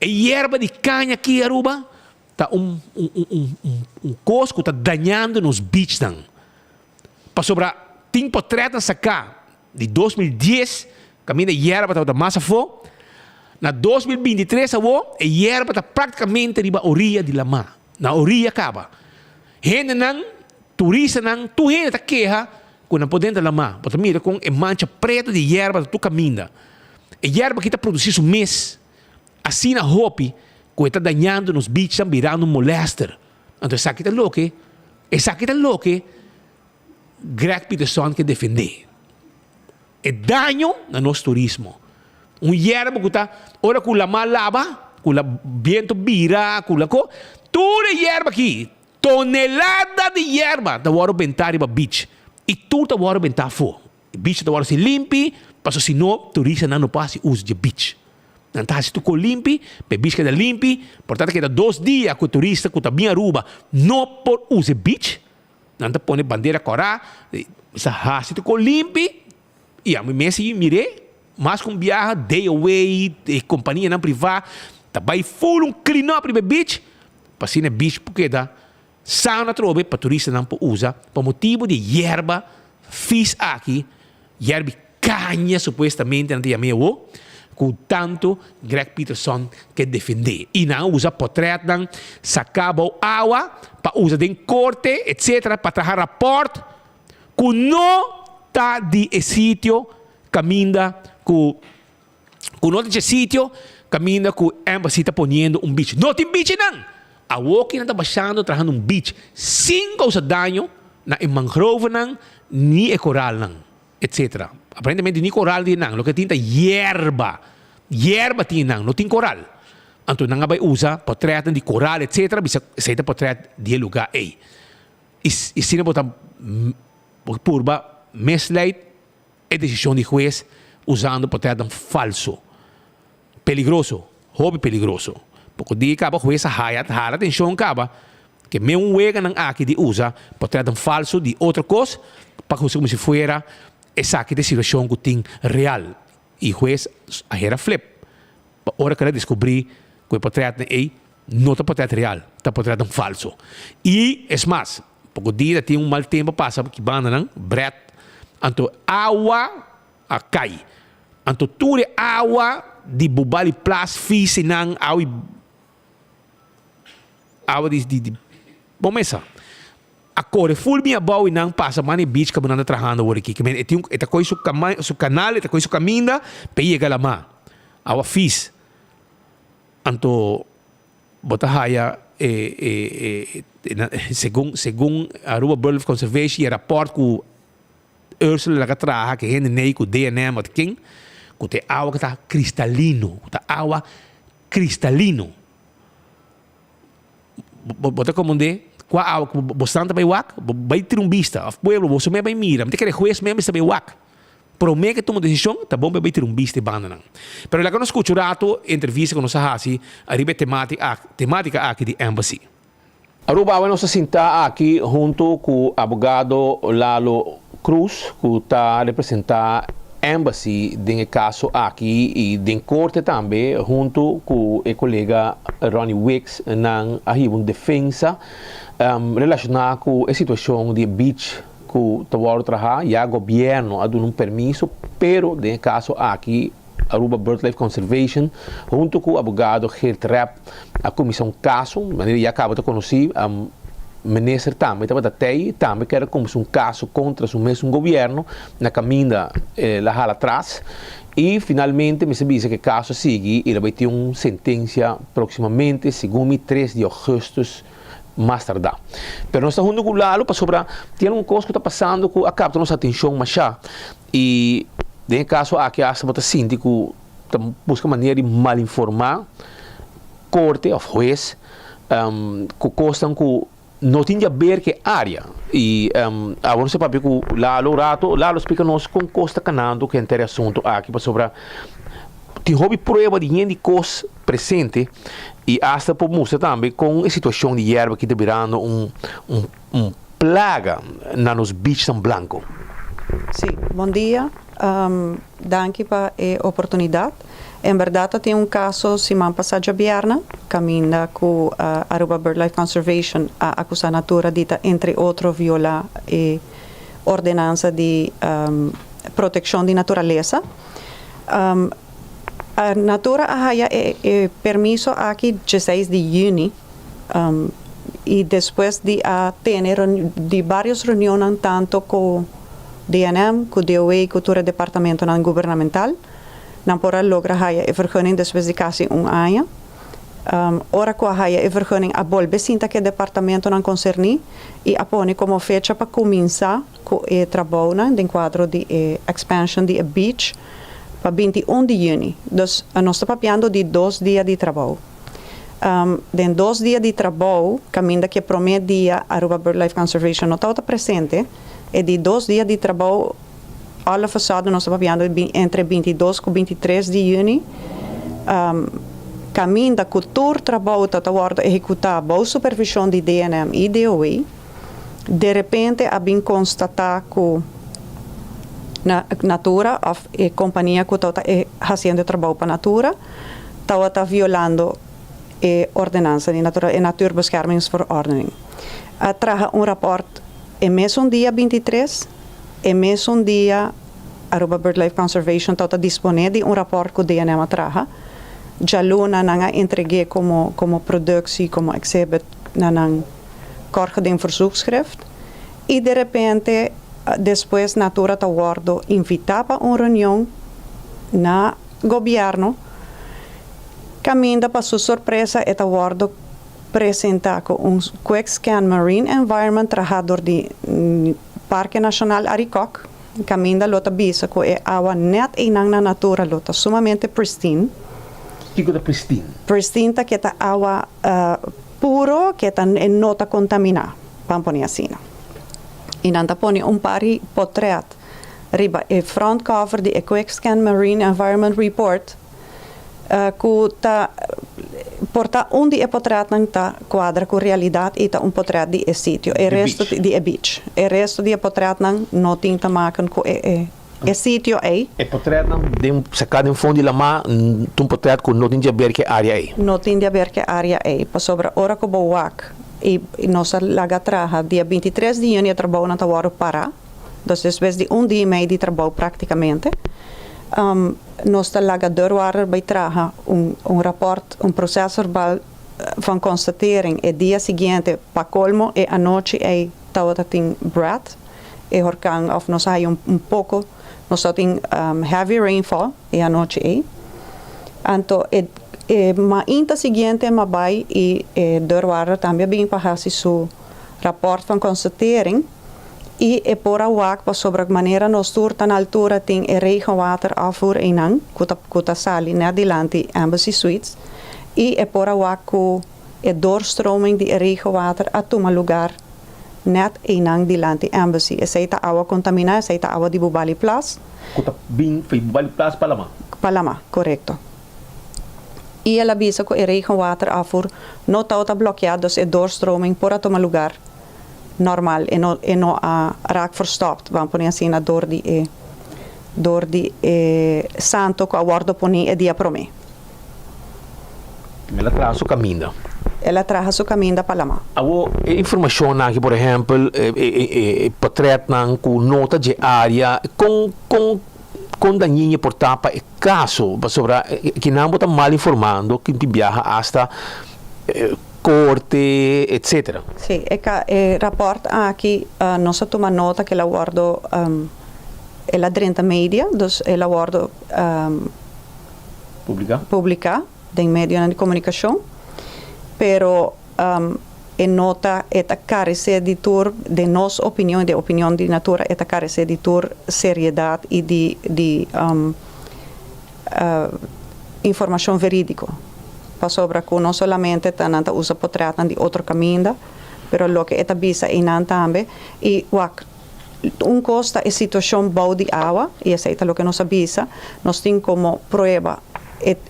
E erva de canha aqui, Aruba, está coisa que está danhando nos beaches. Para sobrar, tem portretos sacar de 2010, caminho de erva está massa fo. Na 2023, a erva está praticamente riba orilla de Lama. Na orilla acaba. Gente não, turista não, tu gente está queja com não podendo Lama. Porque mira com a mancha preta de erva tu caminha. A erva que está produzindo um mês, assim na hopi, que está danhando nos beaches, virando um molester. Então, essa aqui está louca. Essa aqui está louca. Greg Peterson que defender. é daño no nosso turismo. Hierba que está, ora com la malaba, com la viento vira, com la co, toda hierba aqui, tonelada de hierba, da hora bentar para beach. E tudo da hora bentar fora. Beach da hora se limpi, para se não turista não passa uso de beach. Então, se tu co limpi, pe beach que da limpi, portanto que da 2 dias com turista que tá bem Aruba, não por use beach. Então põe bandeira corá, se tu co limpi, e a mim se mire, mas com viaja day away, companhia não privada, tá vai full clean up para beach, para se na beach porque dá sauna trobe para turista não usa, por motivo de hierba, fish aqui, hierba canha supostamente não tinha meio, com tanto Greg Peterson que defender. E não usa portrait não sacaba água para usar de corte, etc, para trazer rapport, que não tá de sítio caminha com outro sítio caminha com embassy está ponendo beach. Não tem beach não. A walking está baixando trazendo beach sem causar dano na mangrove não, nem coral não, etc. Aparentemente nem coral de não, lo que tinta hierba tinha não tem coral. Então não vai usar portrait de coral, etc. Bisa seita portrait de lugar aí. E se não botar purba misleid é decisão de juez usando portrait falso. Peligroso, hobby peligroso. Porque di acaba juez haya atenção acaba que mesmo wega não aqui de usa portrait falso de outra coisa para que como se fuera essa que de situação que tem real. E juez a era flip. Para hora que ele descobrir que o portrait é não é portrait real, é portrait falso. E é mais, porque dia tem mal tempo passa que banda não bret, então água a cai. Então tudo água de bubali plus fish não água de bom mesa. A cor full minha boa e não passa mani beach que banana trajando por aqui. Que tem esta coisa su canal, esta coisa caminha, pega lá má. Água fish. Então bota haya segundo Aruba Birdlife Conservation e rapport com Ursula que traga que é nem com DNM at King, com te água que está cristalino, tá água cristalino. Bota como de com a água que bastante vai wak, vai trumbista, a pueblo você me vai mira, me te quer juez mesmo se vai wak. Pero me que toma decisão, tá bom vai trumbista banda não. Pero lá que nós escuto rato entrevista com nossa hasi, arriba temática aqui de embassy. Aruba vai nos sentar aqui junto com o advogado Lalo Cruz, que está representando embassy no caso aqui e de corte também junto com o colega Ronnie Wicks na defesa relacionada com a situação de beach que o trabalho e o governo ha dado permisso, pero no caso aqui Aruba Birdlife Conservation junto com o advogado Gert Rapp a comissão caso, maneira já acaba de conhecer ministro também também que era como um caso contra o mesmo governo na caminha lá atrás e finalmente me sabia que o caso sigue e ele vai ter uma sentença proximamente segundo 3 de agosto mais tarde. Pero nós estamos junto com o Lalo para sobre tem coisa que está passando que acaba nossa atenção mais já e no caso aqui a semana síndico busca maneira de mal informar corte ou juez que costam que não tinha a ver que área e agora você pode ver que Lalo explica-nos com costa canando que é interessante aqui para sobre tem hobby prova de coisa presente e hasta por mostrar também com a situação de erva que está virando plaga nos beach São Blanco. Sim, bom dia. Danke para a oportunidade. Em verdade, tem caso semana passada viernes, caminha com a Aruba Birdlife Conservation a acusar a natura dita, entre outros, violar a ordenança de proteção de natureza. A natura haya permiso aqui 16 de junho e depois de ter de várias reuniões tanto com DNM, com DOE, com o departamento governamental, não pode lograr a vergunning depois de quase ano. ora com a raia e vergunning a bolbe sinta que departamento não concerni e apone como fecha para começar com o trabalho no quadro de expansion de beach para 21 de junho. Dus nós estamos papiando de 2 dias de trabalho. Den 2 dias de trabalho, caminda que primeiro dia Aruba BirdLife Conservation não está presente, e de 2 dias de trabalho, alle façadas nós estamos papiando entre 22 e 23 de junho. Caminda que todo trabalho está sendo executado sob supervisão de DNM e DOE. De repente, abbiamo constatado que Natura, ou a companhia que está fazendo trabalho para Natura, está violando a ordenança de Natura, a Natuurbeschermingsverordening. Traga rapport em mesmo dia 23, em mesmo dia Aruba BirdLife Conservation está disponível rapport que o DNM traga. Já luna nanga entreguei como produção, como exhibit na corte de verzoekschrift. E de repente, depois Natura está guardo invitava uma reunião na governo. Caminda para sua surpresa, está guardo apresentar com quick scan marine environment trabajador de Parque Nacional Aricoc. Caminda lota bisa que é água net e na natura lota sumamente pristine. Tipo de pristine? Pristine que é água puro, que não está contaminada. Vamos pôr assim. E nanta pôr pari portrait riba e front cover de Quick Scan Marine Environment Report que ta porta onde é portrait não tá quadra com realidade e tá portrait de sítio e resto de beach e resto de portrait não tem ta maken com é sítio aí e portrait não dem sacado em fundo lá mas portrait com não tem de ver que área aí não tem de ver que área aí para sobre hora que boak e nossa laga traja dia 23 de junho trabalho na Tawaro para dus depois de dia e meio de trabalho praticamente nossa laga doorwaarder bij traga rapport processo verbal van constatering e dia seguinte para colmo e a noite e tawata ting brat e horkang of nos hay pouco nos tem heavy rainfall e a noite e anto ma inta seguinte ma vai e doorwaarder também bem para su rapport van constatering e por a wak pa sobre a maneira nos turta na altura tem regenwater afvoer inang kuta sali na dilanti Embassy Suites e por a wak ku doorstroming de regenwater a toma lugar net inang dilanti Embassy seita awa contaminada seita awa di Bubali Plus kuta bing foi Bubali Plus Palama correcto e ela avisa que regenwater afvoer no está bloqueado e doorstroming por a toma lugar normal e não raak verstopt. Vamos pôr assim na door de santo que a guarda poni e dia prome. Ela traz o caminho. Ela traz o caminho da Palama. Awo informação aqui, por exemplo, portrait nan com nota de área com daninha por tapa e caso sobre que não está mal informando que viaja hasta corte, etc. Sim, o rapport aqui nós toma nota que ela guarda ela 30 mídia, dus ela guarda publicar em meio de comunicação, pero nota esta carece de tur de nossa opinião, de opinião de Natura, esta carece de tur seriedade e de informação verídica. Para sobre que não somente tananta usa portrait de outro caminho, pero lo que eta bisa inan tambe e costa é situação bau de água e essa é lo que nos avisa, nós tem como prueba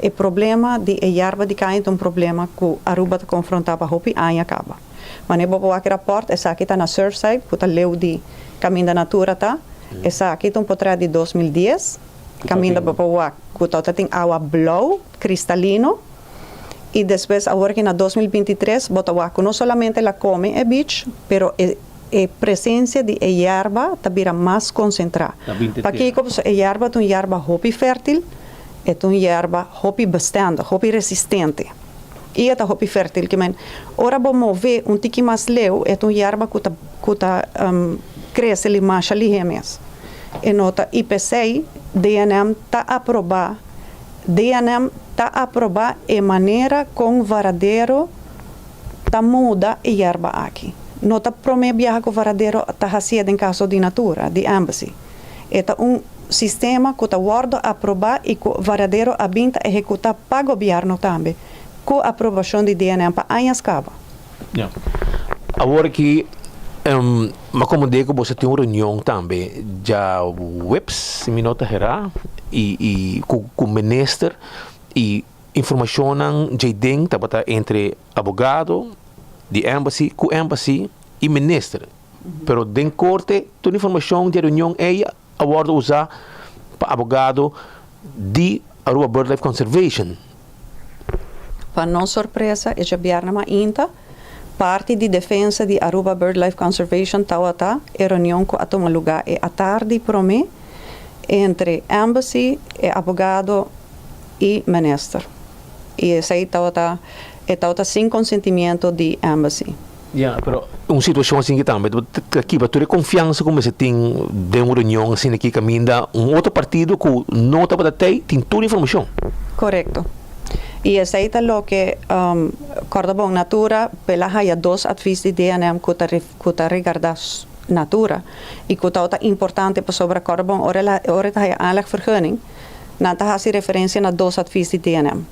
o problema de erva de cain problema que Aruba está confrontava hopi aí acaba. Mas é bom que rapport essa aqui está na Surfside, que está leu de caminho da Natura tá, essa aqui tem portrait de 2010, caminho da Babawa, que está tem água blue cristalino. E depois, agora que na 2023, Botahuaco não somente la come beach, pero a presença de erva também mais concentrada. Porque a erva é uma erva hopi fértil, é uma erva hopi bestande, hopi resistente. E esta hopi fértil, que ora vamos ver tiki mais leu, é uma erva que cresce ali mais ali remes. E nota IPC, DNM está aprovado, DNM está aprobada de manera com varadeiro tá muda e yerba aqui. Não está promete viajar com varadeiro tá haciendo em caso de natura, de embassy. É sistema que está guarda aprovado e que o varadeiro abinta executar para o governo também, com a aprovação de DNM para anos cabo. Yeah. Agora que como digo, você tem uma reunião também, já webs, minuto herá, e com o ministro, e informação já tem, entre abogado, de embassy, com embassy e ministro. Pero den corte, toda informação de reunião é agora usar para abogado de Aruba BirdLife Conservation. Para não surpresa, é já biarna ainda. Parte de defesa de Aruba BirdLife Conservation tawata e reunião que a lugar é à tarde promê entre embassy e abogado e ministro. E essa aí tawata sem consentimento de embassy. Yeah, pero uma situação assim que também aqui para ter confiança como você tem de uma reunião assim aqui caminha outro partido que não está para ter tem toda a informação. Correto. E essa é o que Cordobão Natura pela haya dois advisos de DNM que está regarda Natura e que está importante para sobre Cordobão ora haya aanlegvergunning na ta hasi referência na dois advisos de DNM.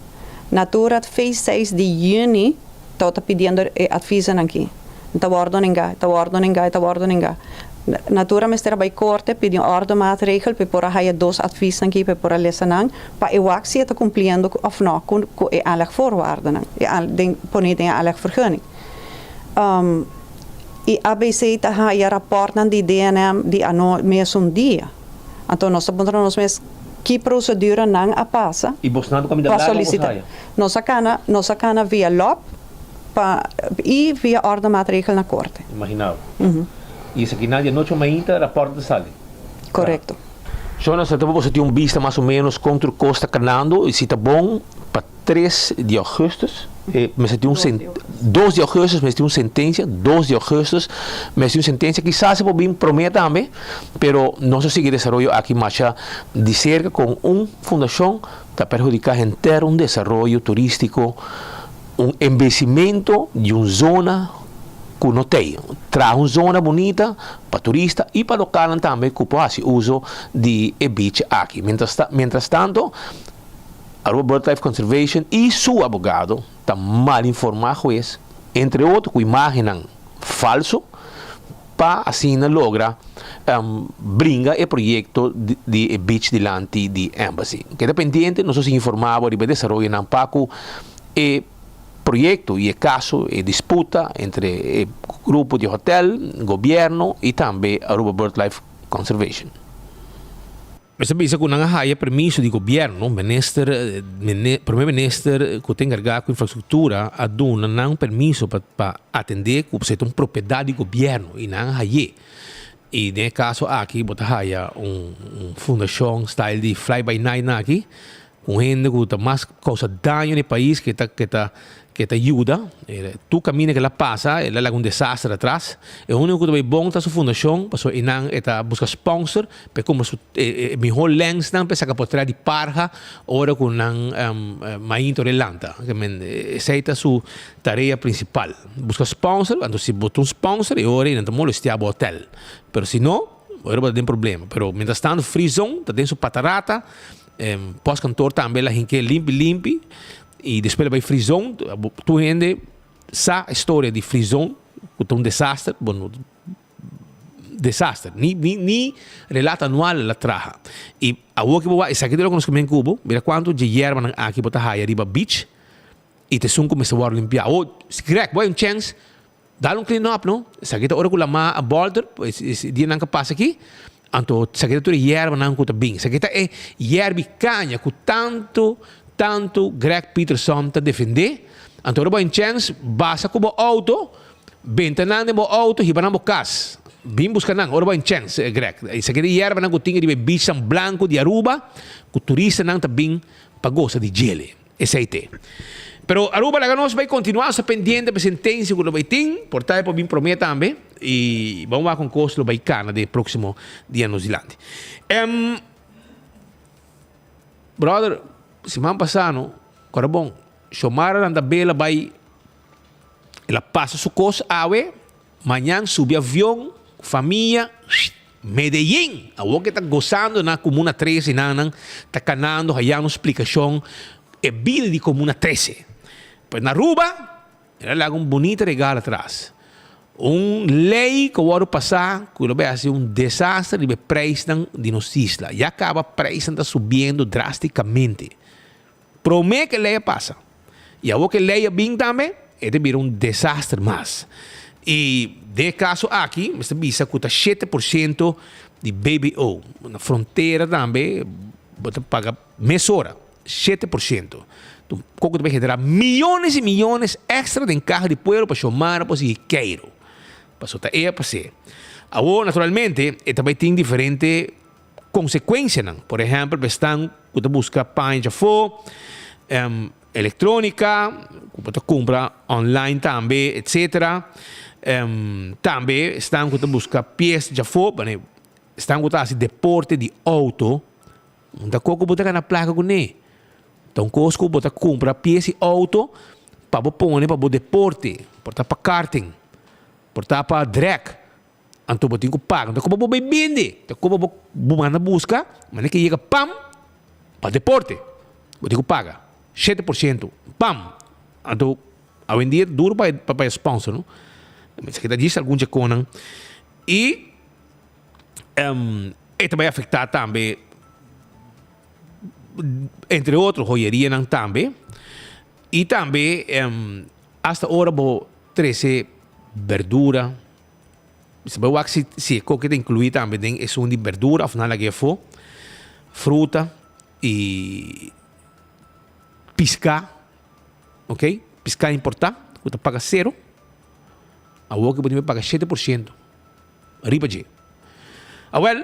Natura fez 6 de junho está pedindo adviso aqui. Está ordem. Natura mestra bij korte pediu ordemaatregel pe pora haya dois advies aqui pe pora lesanang pa ewak se está cumprindo of não com e aanlegvoorwaarden den ponit em aanlegvergunning. E ABC está haya rapport de DNM de ano mesmo dia. Então nós estamos mes que procedura não a passa. E Bolsonaro como da solicitar. Nós sacana via LOP e via ordemaatregel na corte. Imaginava. E isso aqui na noite ainda rapporto sale. Correto. Jonas, então você tem vista mais ou menos contra o Costa Canando e se está bom para 3 de agosto. Mas tem 2 de agosto, mas tem uma sentença, 2 de agosto, mas tem uma sentença que quizás se pode prometer também, pero não se sigue desenvolvendo aqui mais de cerca com uma fundação que perjudica inteiro desenvolvimento turístico, investimento de uma zona que não tem. Traz uma zona bonita para turista e para local também que pode uso de beach aqui. Mientras tanto, Aruba BirdLife Conservation e seu advogado estão mal informados, entre outros, com imagens falso para assim logra brincar o projeto de beach delante de embassy. Queda pendiente, nós somos informados de desenvolvimento na Paco e projeto e caso e disputa entre grupo de hotel, governo e também Aruba BirdLife Conservation. Mas bisa que não há permisso de governo, primeiro-ministro que tem encarregado com infraestrutura, a dona não permisso para atender que você tem uma propriedade de governo e não há. E nesse caso aqui, você há fundação style de fly-by-night aqui, com gente que está mais causa dano no país que te ajuda. Tu caminha que ela passa, ela é um desastre atrás. É o único que é bom da sua fundação, para que ela busca sponsor, para como melhor lens não para que pode de parha, ora com mais intolerante. Essa é a sua tarefa principal. Busca sponsor, quando se bota sponsor, e ora não molestia o hotel. Mas se não, ora vai ter problema. Mas, mientras tanto, free zone, tem sua patarata, pós-cantor também, a gente limpe, e depois vai free zone, tu gente sabe a história de free zone, que é um desastre, nem relato anual la traja. E a que boa, isso aqui de lo que nós comemos em Cuba, mira quanto de hierba aqui botar aí riba beach, e te sun começa a limpar. Oh, se quer, boa chance, dá clean up, não? Isso aqui tá hora que lama a boulder, esse dia não passa aqui. Então, isso aqui tá tudo hierba não cuta bem. Isso aqui tá hierba canha, com tanto Greg Peterson te defender, então agora em chance basta com o auto, bentanando o auto e banando o cas, bem buscando agora em chance Greg, isso aqui é erva não que tinha de beach branco de Aruba, que o turista não tá bem para gostar de gelo, esse aí tem. Pero Aruba lá nós vai continuar se pendiente para sentença que vai ter, portanto para bem prometer também e vamos lá com custo vai cana de próximo dia no Zilândia. Brother, semana passada, Agora bom, chamara anda bela vai ela passa su coisa awe, manhã sube avião, família, Medellín, a que está gozando na Comuna 13, está canando, hayando explicação, é vida de Comuna 13. Mas na Aruba, ela dá bonito regalo atrás. Lei que eu passar, que vai ser desastre de preço de nossa isla. E acaba preço está subindo drasticamente. Promete que a lei passa. E a que a lei vem também, ele vira desastre mais. E, de caso aqui, você visa que 7% de BBO. Na fronteira também, você paga mesura, 7%. Então, como vai gerar milhões e milhões extra de carro de poeiro para chamar para seguir queiro. Para soltar para ser. Agora, naturalmente, também tem diferentes consequências. Por exemplo, estão, você busca pães de fogo, eletrônica, você compra online também, etc. Também estão que buscar peças de fogo, estão que fazer deporte de auto, onde coco botar na placa com ele. Então, Costco botar compra peças de auto para pôr para deporte, para karting, para drag. Então, botar que paga. Então, como você vende, então como você busca, mas que chega pam para deporte, botar que paga 7%, pam. Então, a vender duro para sponsor, não? Mas que diz algum conan e vai afetar também, entre outros, joieria também, e também hasta hora vou trazer verdura. Se qualquer incluir também tem é de verdura, afinal aqui for fruta e piscar, ok? Piscar importar, você paga 0. A que você paga 7%. Arriba de. Well,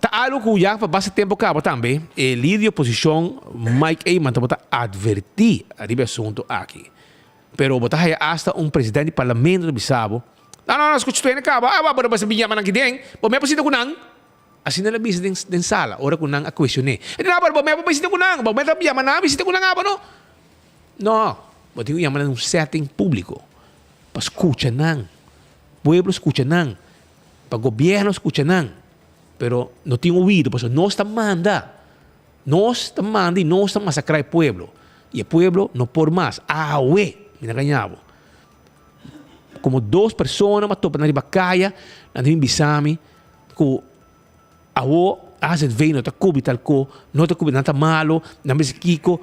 tá algo que já para bastante tempo acaba também. E líder de oposição, Mike Eyman, está advertir arriba assunto aqui. Pero botar hasta presidente do parlamento do Bissau. Não, escuta tu acaba. Bora você me chamar aqui dentro. Bom, me precisa kunang. Assim ela bisa den sala, ora kunang a questione. E não, bora, me precisa kunang. Bom, me tá chamar na precisa kunang apa no? Não, botar que chamar num setting público. Para escuchar nang, pueblo escucha nang, para governo escucha nang, pero não tem ouvido, porque nós estamos manda e nós estamos masacrar o pueblo, e o pueblo não por mais, me ganhava. Como 2 pessoas mas topa na ribacaia, na rimbisami, que às vezes vem, não está cubi tal co, não está cubi nada malo, não me kiko,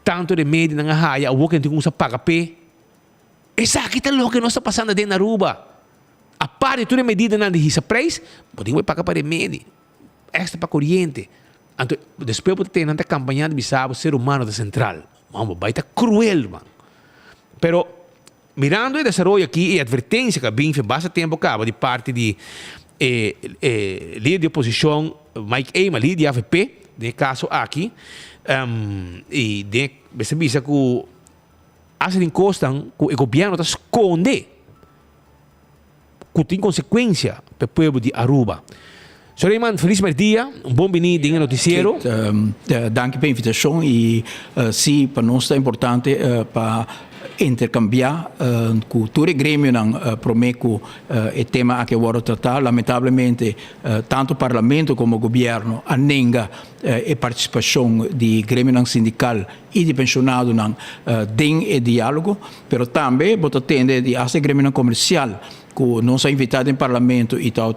tanto remédio na raia, que não tem como pagar pé. Essa aqui está louco que nós está passando dentro da Aruba. A parte de toda medida na de preço, podemos pagar para remédio, extra para corrente. Então, depois pode ter na campanha de Bissau, ser humano da central. Vamos, vai estar cruel, man. Pero, mirando o desenvolvimento aqui e a advertência que vem bastante tempo acaba de parte de líder de oposição, Mike Eyman, líder de AVP, de caso aqui, e de você visa que assim encostam que o governo está esconde que tem consequência para o povo de Aruba. Suleiman, feliz dia, bom venir em noticiero. Danke pela invitação e sim, para nós é importante para intercambiar cultura e grêmio prometo o tema que eu vou tratar. Lamentavelmente, tanto o parlamento como o governo anega a participação de grêmio sindical e de pensionado em diálogo, mas também vou atender de esse grêmio comercial que não se invitado em parlamento e tal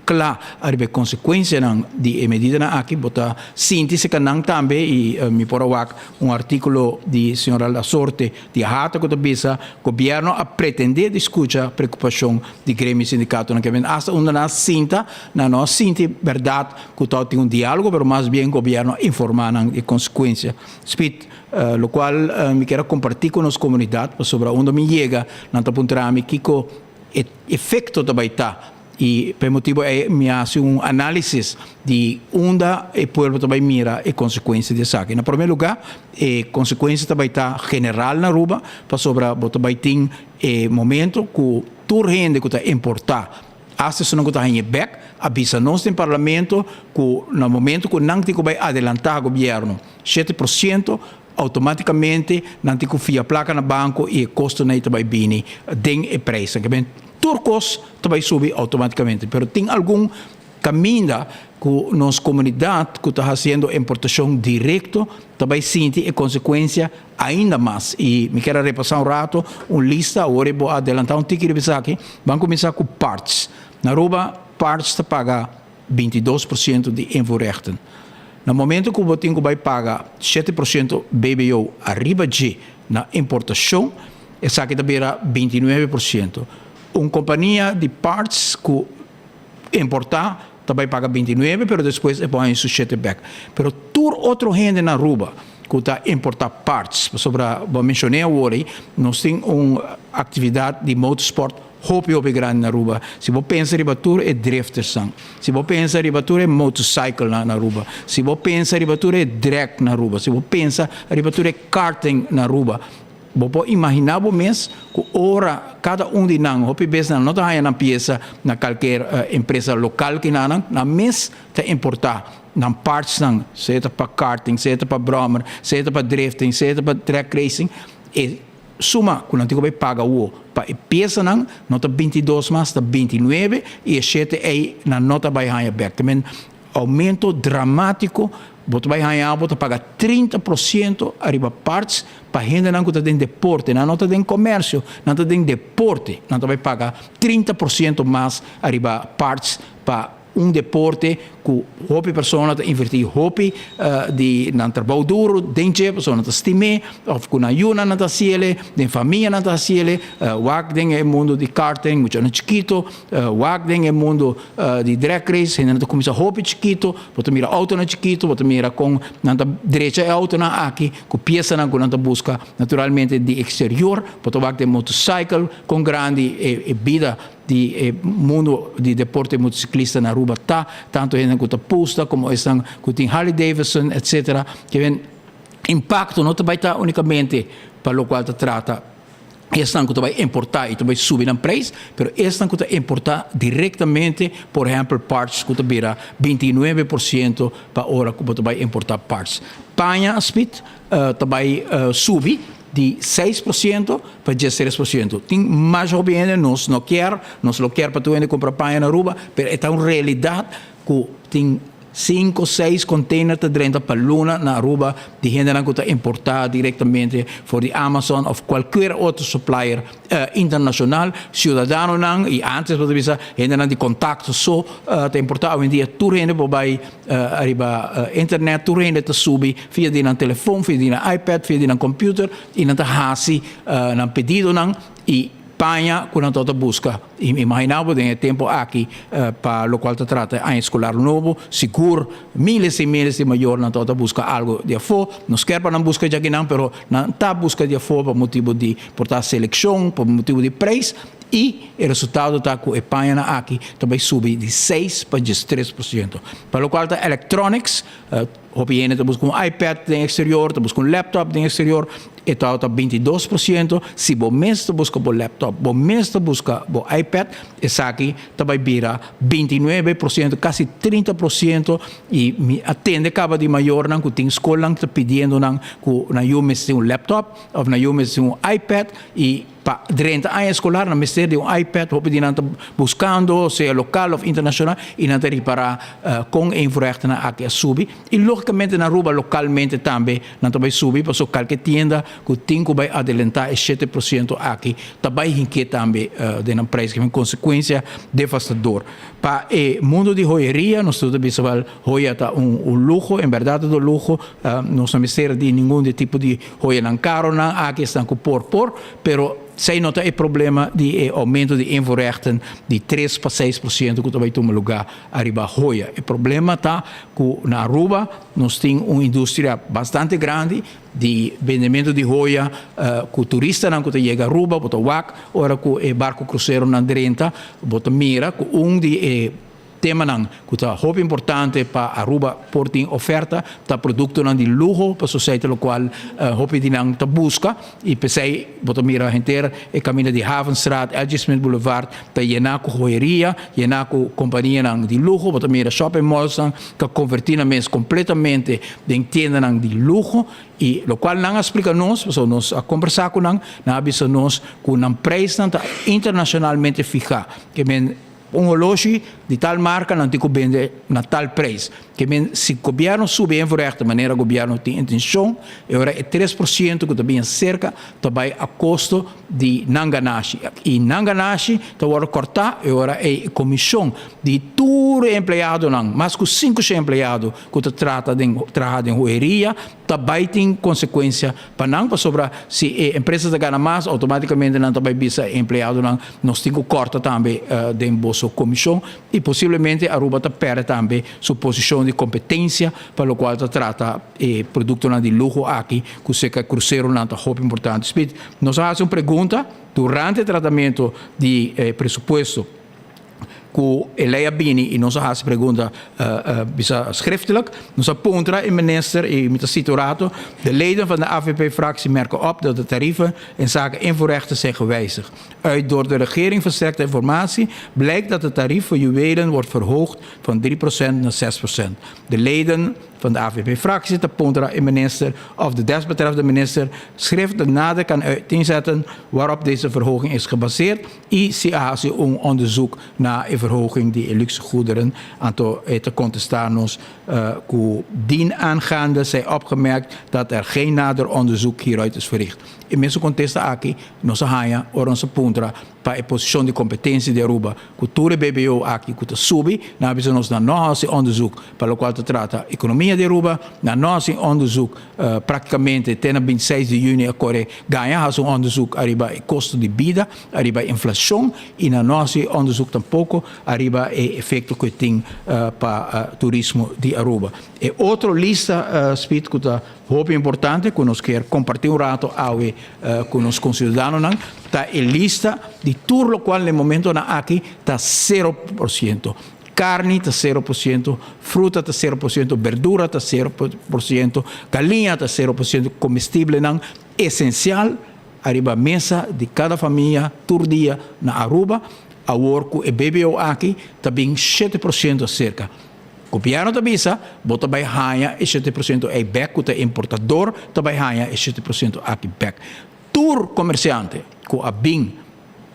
claro a consequência de medida aqui bota síntese que não também e me porowak artigo de senhora La Sorte de hata que bisa governo a pretender discutir preocupação de grêmio sindicato na que vem hasta uma cinta na não sinta verdade que tal tem diálogo mas mais bem governo informar de consequência speed lo qual me quero compartilhar com as comunidades sobre onde me chega na tapuntrami kiko efeito também está e por motivo me hace análise de onde o povo também mira a consequência disso aqui. No primeiro lugar, a consequência também está general na Aruba, para sobre também tem momento que toda gente que está importar se não está em back, avisa nós no parlamento que no momento que não tem que adelantar o governo 7% automaticamente nanti ku via placa na banco e custo nei tabai bini ding e preço que ben turcos tabai subi automaticamente pero tem algum caminho que nossa comunidade que está fazendo importação direto também sente a consequência ainda mais e me quero repassar rato lista agora vou adelantar ticket de aqui vamos começar com parts na Aruba parts está paga 22% de invoerrechten. No momento que o Botinho vai pagar 7% BBO arriba de na importação, essa aqui também era 29%. Uma companhia de parts que importar também paga 29%, mas depois põe em seu back. Mas todo outro gente na Aruba que está importar parts, sobre eu mencionei agora, nós temos uma atividade de motorsport hopi grande na Aruba. Se você pensa em Ribatura, é drifters. Se você pensa em Ribatura, é motorcycle na Aruba. Se você pensa em Ribatura, é drag na Aruba. Se você pensa em Ribatura, é karting na Aruba. Você pode imaginar mesmo que ora cada de nós, hopi besta não está na peça na qualquer empresa local que na mês está importar na partes seja para karting, seja para brommer, seja para drifting, seja para track racing, e suma quando antigo vai paga o para peça não nota 22 mais está 29 e 7 aí na nota vai ganhar back também aumento dramático você vai ganhar você paga 30% arriba partes para gente não que está em deporte não está em comércio não está em deporte não vai pagar 30% mais arriba partes para deporte que hopi persona ta invertir hopi di nan trabalho duro denche persona ta stime of kuna yuna na ta siele den família na ta siele wak den e mundo di karting muito no chiquito wak den e mundo di drag race na ta começa hopi chiquito bota mira auto na chiquito bota mira com na ta derecha e auto na aqui com peça na kuna ta busca naturalmente di exterior bota wak den motorcycle com grande e vida di mundo di deporte motociclista na Aruba tanto gente que posta como estão que tem Harley Davidson etc que vem impacto não vai estar unicamente para o qual trata estão que vai importar e vai subir no preço pero estão que importar diretamente por exemplo parts que vira 29% para hora que vai importar parts panha speed vai subir de 6% para 16%. Tem mais ou menos, nós não quer para tu comprar panha na Aruba, mas é uma realidade que tem 5, 6 containers dentro para Luna na Aruba de gente que está importada diretamente por a Amazon ou qualquer outro supplier internacional, cidadano não, e antes para dizer gente de contato só está importada hoje em dia tudo gente vai arriba internet tudo gente está subir via de um telefone, via de um iPad, via de um computer e não está hasi não pedido não e panha quando toda busca imaginava tem tempo aqui para o qual se trata a escolar novo seguro miles e miles de maior na toda busca algo de afo nos quer para não busca já que não pero não tá busca de afo por motivo de portar seleção por motivo de preço e o resultado está com a panha aqui também sube de 6 para 13% para o qual está electronics Hopi está buscando um iPad no exterior, está buscando um laptop no exterior, e está 22%. Se você mesmo busca o laptop, você mesmo busca o iPad, essa aqui vai virar 29%, quase 30%, e me atende acaba de maior, que tem escola que está pedindo que na eu mesmo um laptop, ou na eu mesmo um iPad, e para durante a escolar, na mestre de um iPad, você está buscando, seja local ou internacional, e não tem para com a infraestrutura aqui a subir. E logicamente na Aruba, localmente também, não vai subir, porque qualquer tienda que tem que vai adelantar 7% aqui, também tem também de uma preço, que é uma consequência devastadora. Para o mundo de joieria, nós estamos vendo joia está luxo, em verdade do luxo, não somos de nenhum tipo de joia não caro, não, aqui estão com pero zij nota het problema de aumento de invoerrechten de 3 para 6% que vai tomar lugar arriba joia. O problema está que na Aruba nós temos uma indústria bastante grande de vendimento de joia, que o turista não chega a Aruba, bota wak, ora que o barco cruzeiro não drenta, bota mira, que de tema nang kuta hope importante pa Aruba porting oferta ta produkto nang di lujo pa society lo qual hope di nang ta busca e pesai botomira henter e camina di Havenstraat, Edgesmith Boulevard ta yenako joyeria, yenako companhia nang di lujo, botomira shopping malls nang ka convertir na mes completamente de tienda nang di lujo e lo qual nang explica nos, so nos a conversar com nang na abisa nos com nang preço nang ta internacionalmente fija que men un horloge di tal marca non ti vende na tal preço. Que se o governo sube em de maneira o governo tem intenção, e ora é 3% que também cerca, também a custo de Nanganashi. E Nanganashi está agora cortar, e ora é comissão de todo empregado, mas com 5 empregados que trata de trabalhar em joalheria, também tem consequência para não, para sobre se a empresa está ganhando mais, automaticamente não também bisa empregado, nós temos que cortar também de bolso comissão, e possivelmente a Aruba perde também sua posição de competência para o qual se trata produto de luxo aqui, que se cruzeiro não está muito importante. Nós fazemos uma pergunta durante o tratamento de pressuposto que Elia Bini e nós fazemos pergunta schriftelijk. Nós apontamos in minister e met de situatie de leden van de AVP-fractie merken op dat de tarieven in zaken invoerrechten zijn gewijzigd. Uit door de regering verstrekte informatie blijkt dat de tarief voor juwelen wordt verhoogd van 3% naar 6%. De leden van de AVP-fractie aponteren in minister of de desbetreffende minister schriftelijk nader kan uiteenzetten waarop deze verhoging is gebaseerd. ICAC een onderzoek naar een verhoging die luxe goederen aan te contestar dien aangaande zij opgemerkt dat er geen nader onderzoek hieruit is verricht. In mensen contesta aqui, nossa raia, onze puntra, para a posição de competência de Aruba, cultura BBO aqui, que sube, na vez nós na nosso onderzoek, para o qual se trata a economia de Aruba, na nosso onderzoek, praticamente, até na 26 de junho, agora ganha um onderzoek, arriba o custo de vida, arriba a inflação, e na nosso onderzoek tampouco, arriba o efeito que tem para o turismo de Aruba. E outra lista, speed, que é muito importante, que nós queremos compartilhar um rato com os concidadãos, está a lista de tudo o qual no momento aqui está 0%. Carne está 0%, fruta está 0%, verdura está 0%, galinha está 0%, comestível não essencial, arriba a mesa de cada família, todo dia na Aruba, a work e BBO aqui, também 7% cerca. O governo da Bisa, bota vai ganhar 7% é back, o importador também ganha 7% aqui back. Tur comerciante, com a BIM,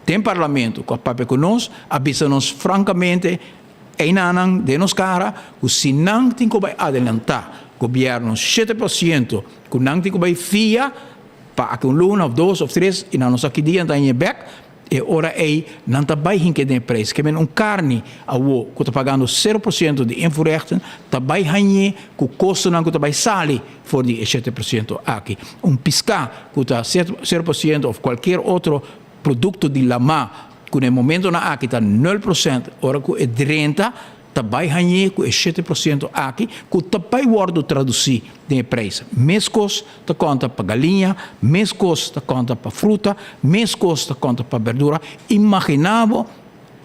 tem parlamento, com a papel conosco, a Bisa nos francamente, é nanang de nos cara, o se não tem que vai adiantar, governo 7%, que não tem que vai fia, para que luna, ou 2 ou 3, e na nossa aqui dia está em back, e ora é não está bem hinke de preço que men carne awo que está pagando 0% de invoerrechten está bem hanhe que o custo não que está bem sali for die 7% aqui pisca que está 0% ou qualquer outro produto de lama que no momento na aqui está 0% ora que é 30 também hanhe que é 7% aqui que também wordo traduzir de preço mescos te conta para galinha mescos te conta para fruta mescos te conta para verdura imaginava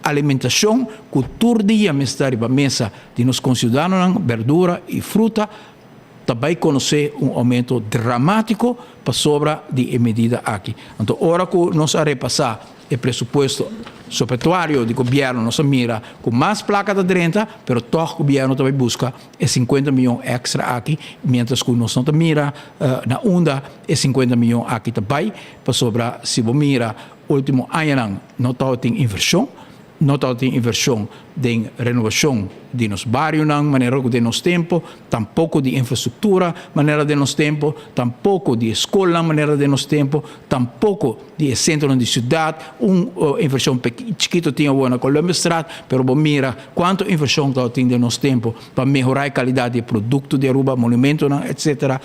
alimentação que todo dia me estaria para mesa de nos concidadãos verdura e fruta também conhecer aumento dramático para sobra de medida aqui então ora que nós a repassar o pressuposto supletório do governo nossa mira com mais placa de 30, pero toch o governo também busca 50 milhões extra aqui, mientras que nós não mira na onda 50 milhões aqui também, para sobra se você mira último ano não tem inversão, não tem inversão de renovação de nos bairros, maneira de nos tempo, tampouco de infraestrutura, maneira de nos tempo, tampouco de escola, maneira de nos tempo, tampouco de centro de cidade, inversão chiquito tinha na Columbia Street, pero bom mira quanto inversão tem de nos tempo para melhorar a qualidade de produto de Aruba, monumento, etc.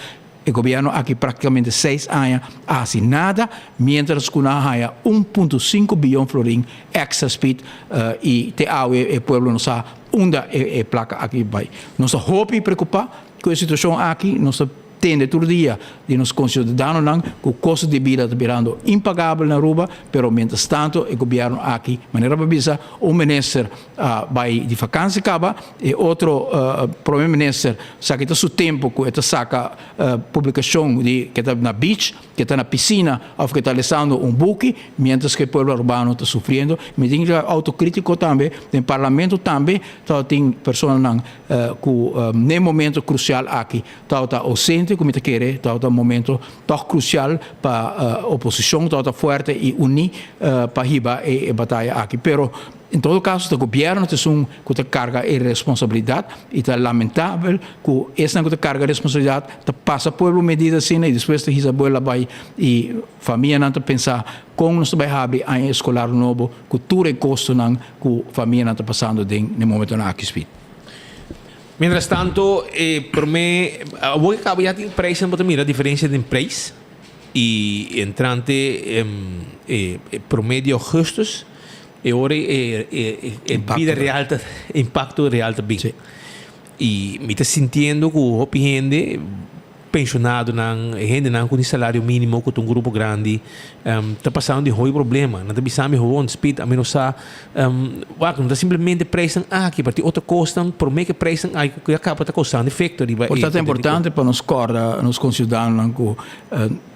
O governo aqui praticamente 6 anos assim nada, mientras que na haya 1.5 bilhão florim extra speed e te awe o pueblo não sabe onde é placa aqui vai. Nossa hope preocupa com a situação aqui, nossa tende todo dia de nos considerando não que o custo de vida está virando impagável na Aruba, pero mientras tanto o governo aqui maneira babisa o ministro vai de vacância acaba e outro primeiro-ministro sabe que está seu tempo que está saca publicação de que está na beach, que está na piscina ou que está listando buque, mientras que o povo urbano está sofrendo. Me digo que autocrítico também, no parlamento também, tem pessoas que no momento crucial aqui está ausente, como te quer, está um momento tão crucial para a oposição, está forte e unir para riba e batalha aqui. Pero em todo caso, o governo tem que carga de responsabilidade e é lamentável que essa carga de responsabilidade passa por uma medida assim e depois a Isabela vai e a família não pensar como nós vai abrir a escolar novo, que tudo é custo que a família não está passando no momento na aqui. Mientras tanto, por mim, vou acabar já tem preço, mas mira a diferença de preço e entrante promédio justos e ora vida real, impacto real também. Sí. E me está sentindo que o gente pensionado gente com salário mínimo com um grupo grande está passando de ruim problema não está pensando on speed a menos não está simplesmente preço aqui para ter outra costa por meio que preço que acaba de custar efeito portanto é importante para nos corda nos concidadãos com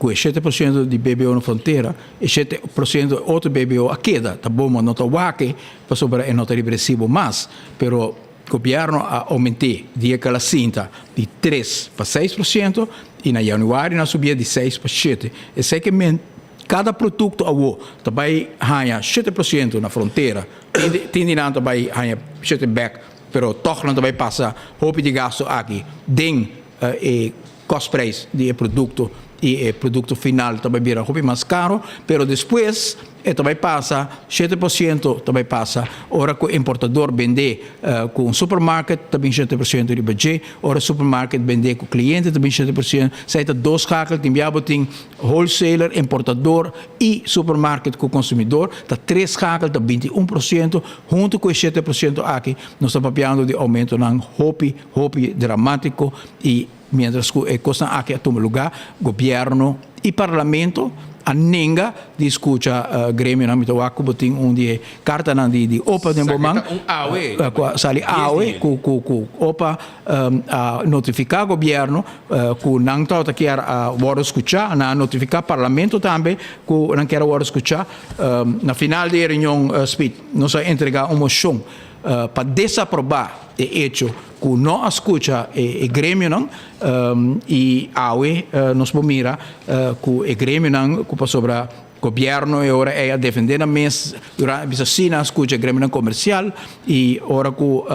7% de BBO na fronteira e 7% outro BBO a queda tá bom mas não está waque para sobre não está repressivo mas pero o governo aumentou aquela cinta de 3 para 6% e na januário nós subia de 6 para 7%. E sei que cada produto também ganha 7% na fronteira, tem não também ganha 7 back, pero toch não também passa roupa de gasto aqui, den cost price de produto e o produto final também vira roupa mais caro, pero depois também passa 7%, também passa ora que o importador vende com o supermarket também 7% de budget, ora o supermarket vende com o cliente também 7%, sai dois schakels, tem wholesaler, importador e supermarket com o consumidor, tá 3 schakels, tá 21%, junto com os 7% aqui, nós estamos falando de aumento ng roupa dramático e mientras que a coisa aqui a tomar lugar, governo e parlamento a ninga discuta grêmio na mitoaco botin de carta na de opa de bomang sali awe ku opa notificar governo ku nang tao quer word escuchar na notificar parlamento também ku nang quer word escuchar na final de reunião speed nos entregar uma moção para desaprovar o hecho que não escuta o grêmio não e awe nos mira que o grêmio não que sobre governo e ora é a defender a mesa durante a China escuta grêmio comercial e ora que o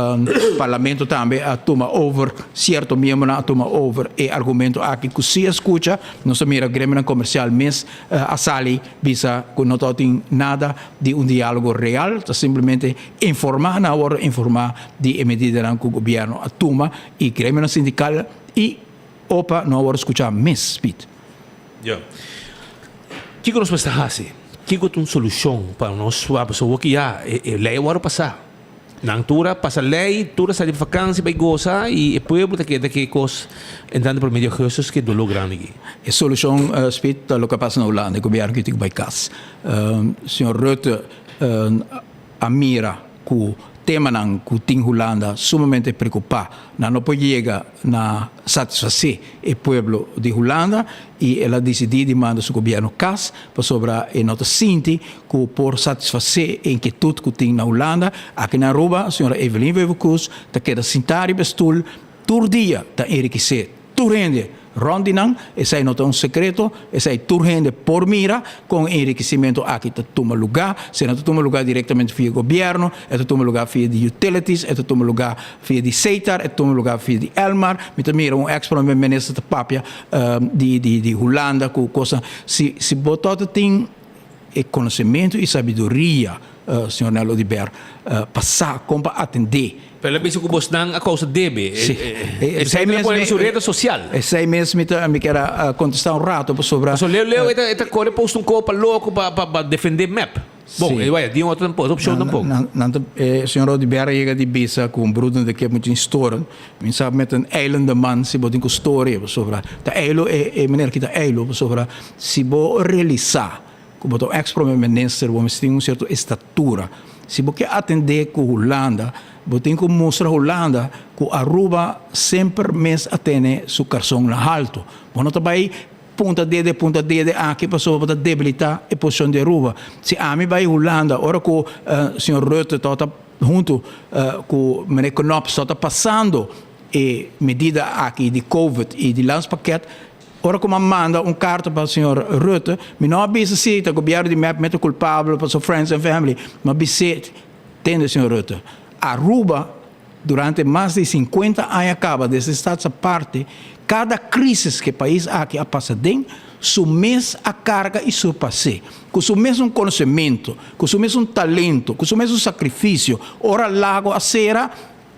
parlamento também toma over certo membro toma over e argumento aqui que se escuta nos mira grêmio comercial mas a sali bisa que não tem nada de diálogo real está simplesmente informar na hora informar de medida que o governo toma e grêmio sindical e opa não hora escutar mais speed. Yeah. Que nós vamos fazer? Que uma solução para nós pessoa que já lei agora passar. Na altura passa lei, toda sai de vacância vai gozar e o povo daqui coisa entrando por meio justos que dolo grande aqui. A solução speed lo que passa na Holanda, o governo que tem vai cas. Senhor Rutte a mira que tema que tem Holanda sumamente preocupado, não pode chegar na satisfazer o povo de Holanda e ela decidiu demandar ao governo CAS para sobre a nota sinti que por satisfazer a inquietude que tem na Holanda, aqui na Aruba, a senhora Evelyn Weverkoes, está queda sentar e bestul, todo dia está enriquecer, todo rende, rondinang, esse é não secreto, esse é turrende por mira, com enriquecimento aqui está toma lugar, se não toma lugar diretamente via governo, é toma lugar via de utilities, é toma lugar via de Seitar, é toma lugar via de Elmar, me mira ex-primeiro-ministro de Papia de Holanda, com coisa, se botar tem conhecimento e sabedoria, senhor Nelo de Ber, passar como para atender. Pela vez que você não a causa deve, é mesmo a segurança social. É mesmo me quer contestar rato sobre. Leo esta corre posto copa louco para defender MAP. Bom, vai, di outra opção tampouco. Senhor de Berra chega de Bisa com broeden de que muito história. Men sabe met een eilandenman se botin com história sobre. Da eilo meneer que da eilo sobre se bo realizar como o ex-primeiro-ministro vamos ter certa estatura. Se bo que atender com Holanda, botin com mostrar Holanda que Aruba sempre mes atene su carson na alto. Bono também punta dede aqui passou para debilitar a posição de Aruba. Se a mim vai Holanda, ora que o senhor Rutte está junto com o meneer Knopp está passando a medida aqui de Covid e de landspaket, ora como manda carta para o senhor Rutte, me não avisa se o governo de MEP mete culpável para seus friends and family, mas avisa, entende, senhor Rutte? Aruba, durante mais de 50 anos acaba desse estado essa parte, cada crise que o país aqui a passar dentro, sumês a carga e surpasse. Com sumês conhecimento, com sumês talento, com sumês sacrifício, ora lago a cera,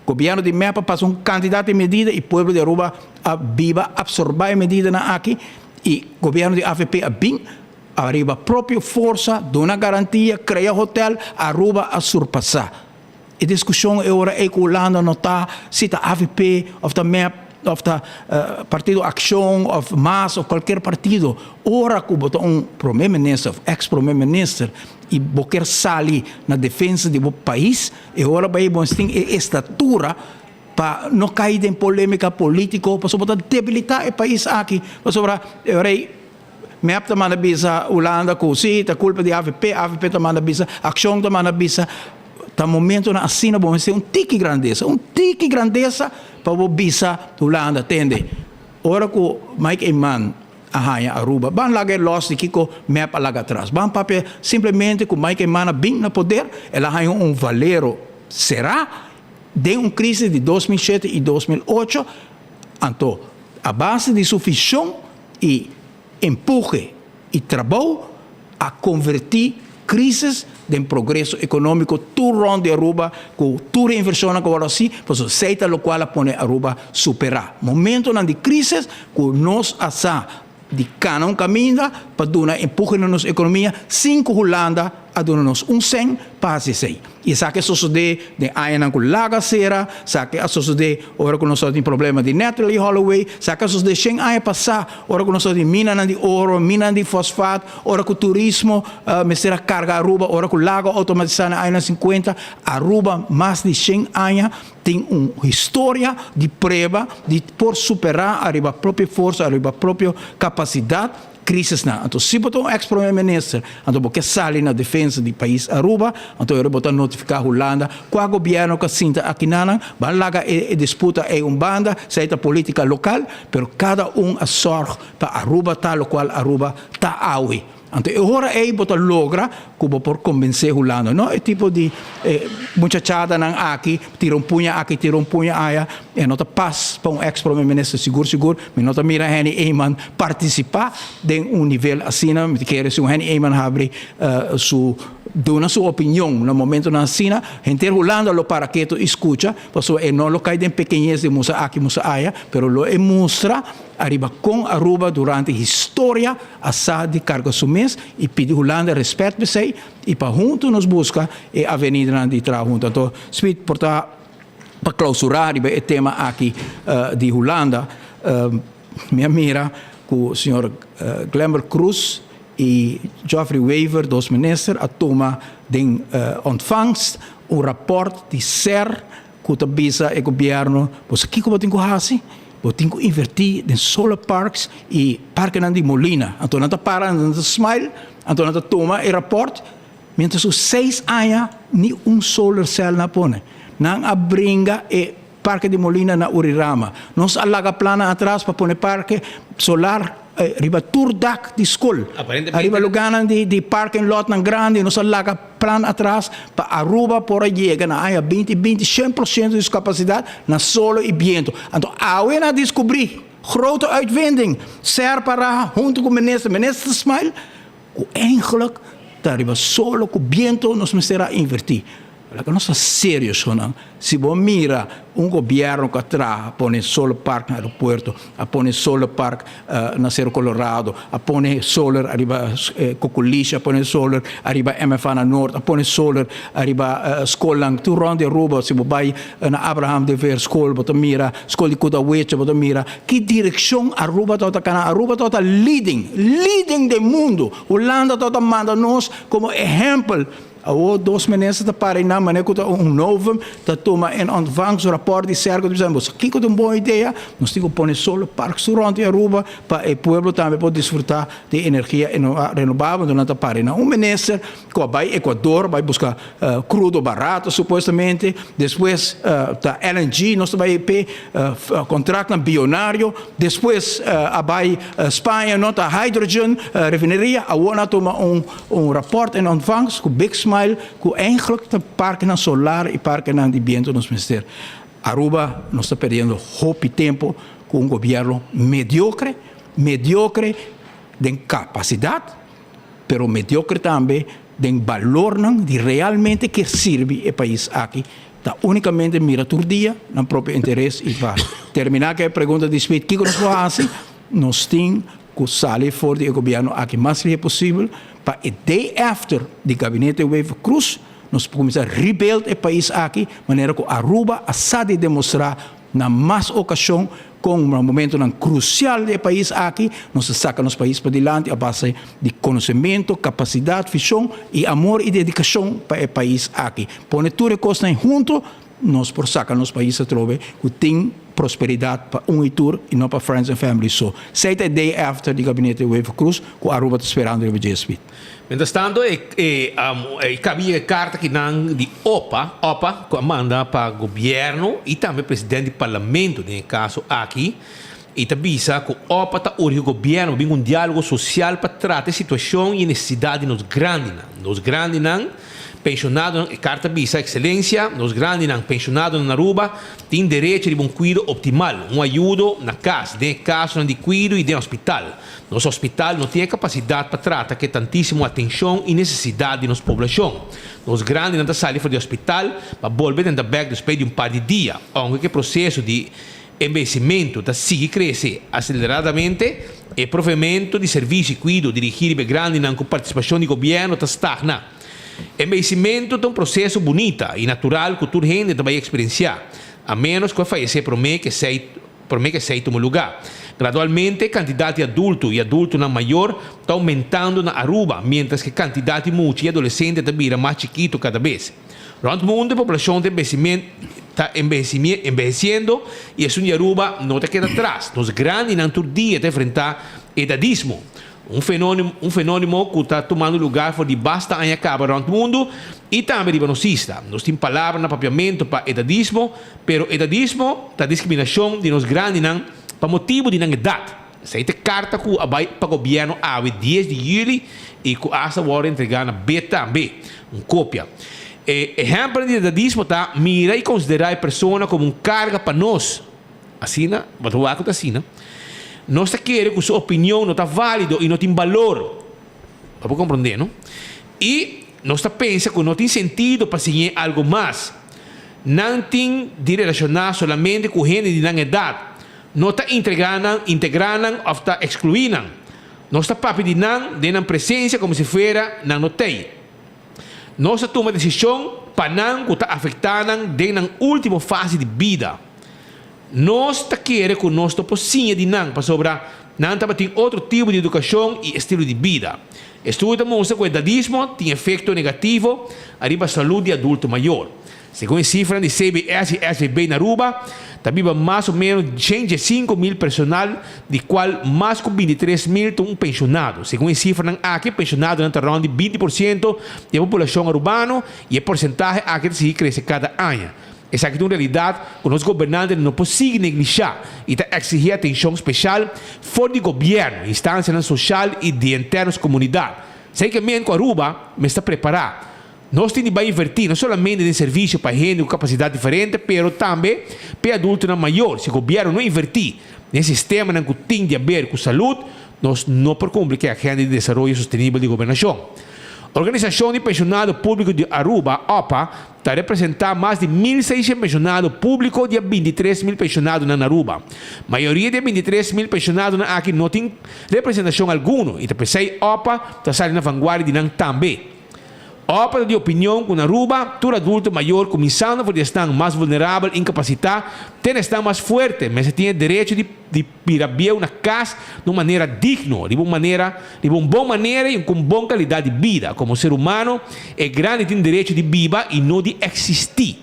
o governo de MEPA passa candidato de medida e o povo de Aruba a viva absorver a medida na aqui e o governo de AFP a bem arriba própria força, dona garantia, cria hotel, Aruba a surpassar. A discussão agora é que a Holanda não está, se a AFP ou a MEP of the Partido Action, of MAS, ou qualquer partido, ora que botou primeiro-ministro, ex-primeiro-ministro, e quer sair na defesa do país, e ora vai ter estatura para não cair em polêmica política, para debilitar o país aqui. Para MEP também avisa Holanda que sim, a culpa de AFP também avisa, Action também avisa. Tá momento na assina bom ser tique grandeza para o bisa Holanda entende. Ora que Mike Eman a Aruba, ban lagar loss de Kiko MEP laga atrás. Ban papel simplesmente que Mike Eman bem no poder, ela há valero será de crise de 2007 e 2008, então a base de suficiência e empurre e trabalho a convertir crises de progresso econômico tudo de Aruba com toda a inversão agora assim, por isso seita o qual pone Aruba superar. Momento de crise que nós asa de cana caminho para dar empurre na nossa economia, 5 Holanda a dar-nos 100 para 6. E sabe que sucede de Aina com Laga Cera, sabe que sucede ora que nós temos problema de Natalie Holloway, sabe que sucede sem Aina passar, ora que nós temos mina de ouro, mina de fosfato, ora que o turismo, mesera carga Aruba, ora que o lago automatizado na Aina 50, Aruba mais de 100 anos tem uma história de prova de por superar a própria força, a própria capacidade crisis na. Então, se botou ex-primeiro-ministro, então, porque sale na defesa do país Aruba, então, eu botar notificar a Holanda, qual governo que sinta aqui na vai lá a disputa é banda, seita política local, pero cada a sorge para Aruba, tal qual Aruba está aui. Então, agora é botar logra, como por convencer a Holanda, não? É tipo de muchachada nang aqui, tira punha aqui, tira punha aí, e nota paz para ex-primeiro-ministro seguro, mas nota mira Henny Eyman participar de nível assim, não? Quer se Henny Eyman abre dona sua opinião no momento na China, gente Holanda lo para que tu escucha, porque não lo cai de pequenez de musa aqui, musa aí, pero lo mostra arriba com Aruba durante a história asa de carga sumês e pede Holanda respeito para si e para junto nos busca e a avenida de trás junto. Então, speed para clausurar o tema aqui de Holanda, minha mira com o senhor Glemmer Cruz e Geoffrey Wever, dos ministros, a toma de ontvangst rapport de SER que avisa o governo, pois aqui como tem que fazer? Eu tenho que invertir em solar parks e parque de Molina. Então, não para, não smile, então não toma o rapport. Mientras os 6 anos, nem solar cell na pone. Não abringa e parque de Molina na Urirama. Nós alaga plana atrás para pôr parque solar riba turdak de school. Arriba luganan de parking lot ng grande, nós alaga plan atrás para Aruba por llega na área 100% de capacidade na solo e viento. Então, awe na descobrir grote uitvinding, ser para junto com o ministro Smile, o eigenlijk daar riba solo com viento nós será invertir. Nós é sério, se você mira um governo que atrás põe solar park no aeroporto, põe solar park na Cerro Colorado, põe solar arriba Coculicha, põe solar arriba MFA na Norte, põe solar arriba escola tu ronde Aruba, se vai na Abraham de Ver school, bota mira, school de Kudaweche, bota mira, que direção Aruba tota cana, Aruba tota leading do mundo, Holanda tota manda nós como exemplo. Há 2 meses da Paraná, mas é novo, que toma em ontvangst rapport de cerca de dizemos, que é uma boa ideia, nós temos que pôr solo parques durante a Aruba para o povo também poder desfrutar de energia renovável durante a Paraná. Ministro que vai Equador, vai buscar crudo barato, supostamente, depois da LNG, nós vai ter contrato bilionário, depois vai Espanha, nota hydrogen, refineria, a ONU toma rapport em ontvangst, com Big Smile, que eigenlijk de parken solar e parken de viento nos ministério. Aruba nós está perdendo hope tempo com um governo mediocre de capacidade, pero mediocre também de valor de realmente que serve o país aqui. Tá unicamente mira todo dia no próprio interesse e vai terminar que a pergunta de speed que nós fazemos, nós temos que sair fora do governo aqui mais rápido possível para o day after do gabinete Wave Cruz nós começar a rebuild o país aqui, de maneira que Aruba sabe demonstrar na mais ocasião com um momento crucial do país aqui, nós saca nosso país para diante a base de conhecimento, capacidade, visão e amor e dedicação para o país aqui. Põe tudo coisa junto, nós por sacar nosso país a trove que tem prosperidade para e tour e não para friends and family. So, say the day after the gabinete Wave Cruz, que Aruba está esperando o GSP. Mientras tanto, cabia carta que não de OPA, que manda para o governo e também presidente do parlamento, nesse caso aqui, e também que o OPA está urge o governo vir um diálogo social para tratar a situação e necessidade dos grandes. Nos grandes pensionados, carta bisa excelência, nos grandes pensionados na Aruba têm direito de um cuidado optimal, ajuda na casa, de caso de cuidado e de hospital. Nosso hospital não tem capacidade para tratar que tantíssima atenção e necessidade de nossa população. Nos grandes não saem do hospital para volver dentro da back depois de par de dias, onde o processo de envelhecimento está sigue crescer aceleradamente e provimento de serviço e cuidado dirigido a grandes com participação do governo está estagna. Envelhecimento é um processo bonito e natural que toda gente vai experienciar, a menos que falecer promete que sei tomar lugar. Gradualmente, a quantidade de adultos e adultos maior está aumentando na Aruba, mientras que a quantidade de multi e adolescentes está mais chiquito cada vez. Durante o mundo, a população de envelhecimento está envelhecendo e isso em Aruba não está quedando atrás. Os grandes não todo dia estão enfrentando edadismo. Um fenômeno que está tomando lugar por debaixo da acaba durante o mundo e também ribanosista. Nós temos palavras no papiamento para edadismo, pero edadismo está discriminação de nós grandes para motivo de idade. Essa é a carta que vai para o governo a 10 de julho e que essa vai entregar na B também, uma cópia. Exemplo de edadismo está mira e considerar a pessoa como uma carga para nós. Assim, vou falar assim, nós queremos que sua opinião não está válida e não tem valor. Vamos compreender, não? E nós pensamos que não tem sentido para seguir algo mais. Não tem de relacionar somente com gente de não idade. Não está integrando ou está excluindo. Não está pedindo de não presença como se fosse não tem. Nós tomamos decisão para não estar afetando na última fase de vida. Nós queremos que nós possamos de não para sobrar não tem outro tipo de educação e estilo de vida. Estudo mostra que o idadismo tem efeito negativo arriba a saúde de adulto maior. Segundo a cifra de CBS e SVB na Aruba, também mais ou menos 105 mil personal, de qual mais que 23 mil estão pensionados. Segundo a cifra aqui, pensionados estão around 20% da população urbana e a porcentagem aqui se cresce cada ano. Essa é uma realidade que os governantes não podem negligenciar e exigir atenção especial fora do governo, instância social e de internos comunidade. Sei que mesmo com a Aruba me está preparado. Nós temos que invertir não somente em serviço para gente com capacidade diferente, mas também para adultos maior. Se o governo não investir nesse sistema que tem de ver com saúde, nós não podemos cumprir a agenda de desenvolvimento sustentável de governação. A Organização de Pensionados Públicos de Aruba, OPA, está representar mais de 1.600 pensionados públicos de 23.000 pensionados na Aruba. A maioria de 23.000 pensionados aqui não tem representação alguma. E pensei, OPA está saindo na vanguarda de não também. OPA de opinião que na Aruba, todo adulto maior começando por estar mais vulnerável, incapacitado, tem que estar mais forte, mas tem direito de ir a uma casa de uma maneira digna, de uma boa maneira e com boa qualidade de vida. Como ser humano, é grande tem direito de viver e não de existir.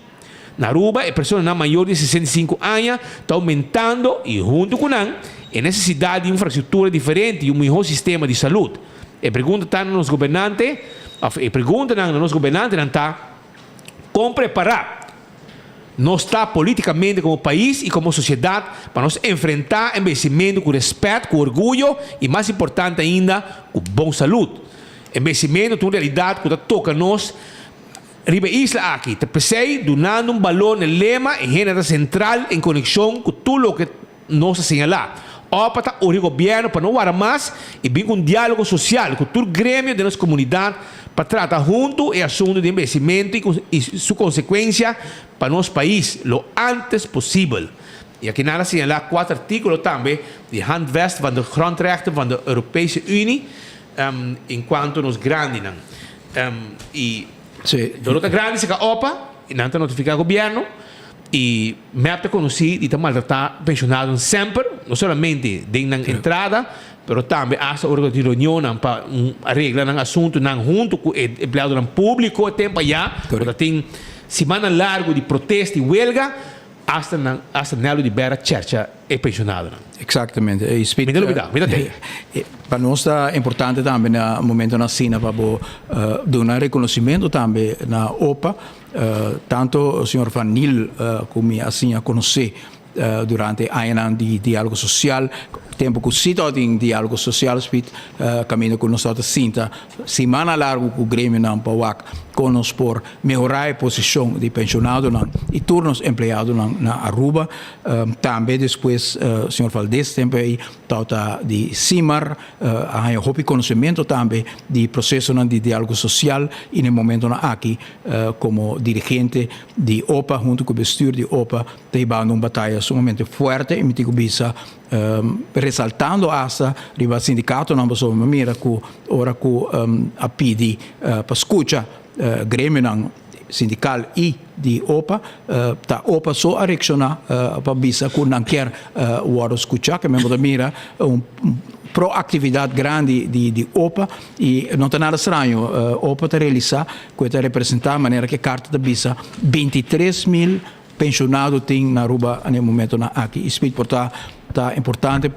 Na Aruba, a pessoa maior de 65 anos está aumentando e junto com ela, a necessidade de infraestrutura diferente e um melhor sistema de saúde. A pergunta está nos governantes, está como preparar nós está politicamente como país e como sociedade para nos enfrentar envelhecimento com respeito, com orgulho e mais importante ainda, com boa saúde. Envelhecimento é uma realidade que toca nós riba isla aqui. Te pensei donando um valor no lema em gênero central em conexão com tudo o que nós assinalamos. Opa, tá o governo para não guardar mais e vir com um diálogo social com todo o grêmio da nossa comunidade para tratar junto o assunto de investimento e sua consequência para nosso país lo antes possível. E aqui nada assinala 4 artículos também de handvest van de grondrechten van de Europese Unie enquanto nos grandes. E doordat de grandes se opa e não notificar o governo. E me ha conhecido e está maltratado pensionado sempre, não somente na entrada, mas também hasta a hora de reunião para arreglar um assunto junto com o empregado público, o tempo já, tem semana larga de protesto e huelga, hasta nelo de beira cerca e pensionado. Exatamente. Para nós é importante também no momento na China para dar reconhecimento também na OPA, tanto o senhor Van Niel como assim a conhecer durante anos de diálogo social, tempo que se está em diálogo social, caminho com nós sinta semana larga com o grêmio não para conosco por melhorar a posição de pensionado e turnos empregados na Aruba. Também depois o senhor Valdez também está de CIMAR, há um conhecimento também de processo de diálogo social e no momento aqui como dirigente de OPA junto com o bestuur de OPA está uma batalha sumamente forte e me digo bisa resaltando hasta o sindicato não só maneira que ora que a pedi para escutar grêmio sindical e de OPA tá OPA só a reaccionar para bisa que não quer o escutar que mesmo da mira proatividade grande de OPA e não tem nada estranho OPA está realizar que está representar a maneira que a carta da bisa 23.000 pensionados tem na Aruba no momento aqui. Isso é importante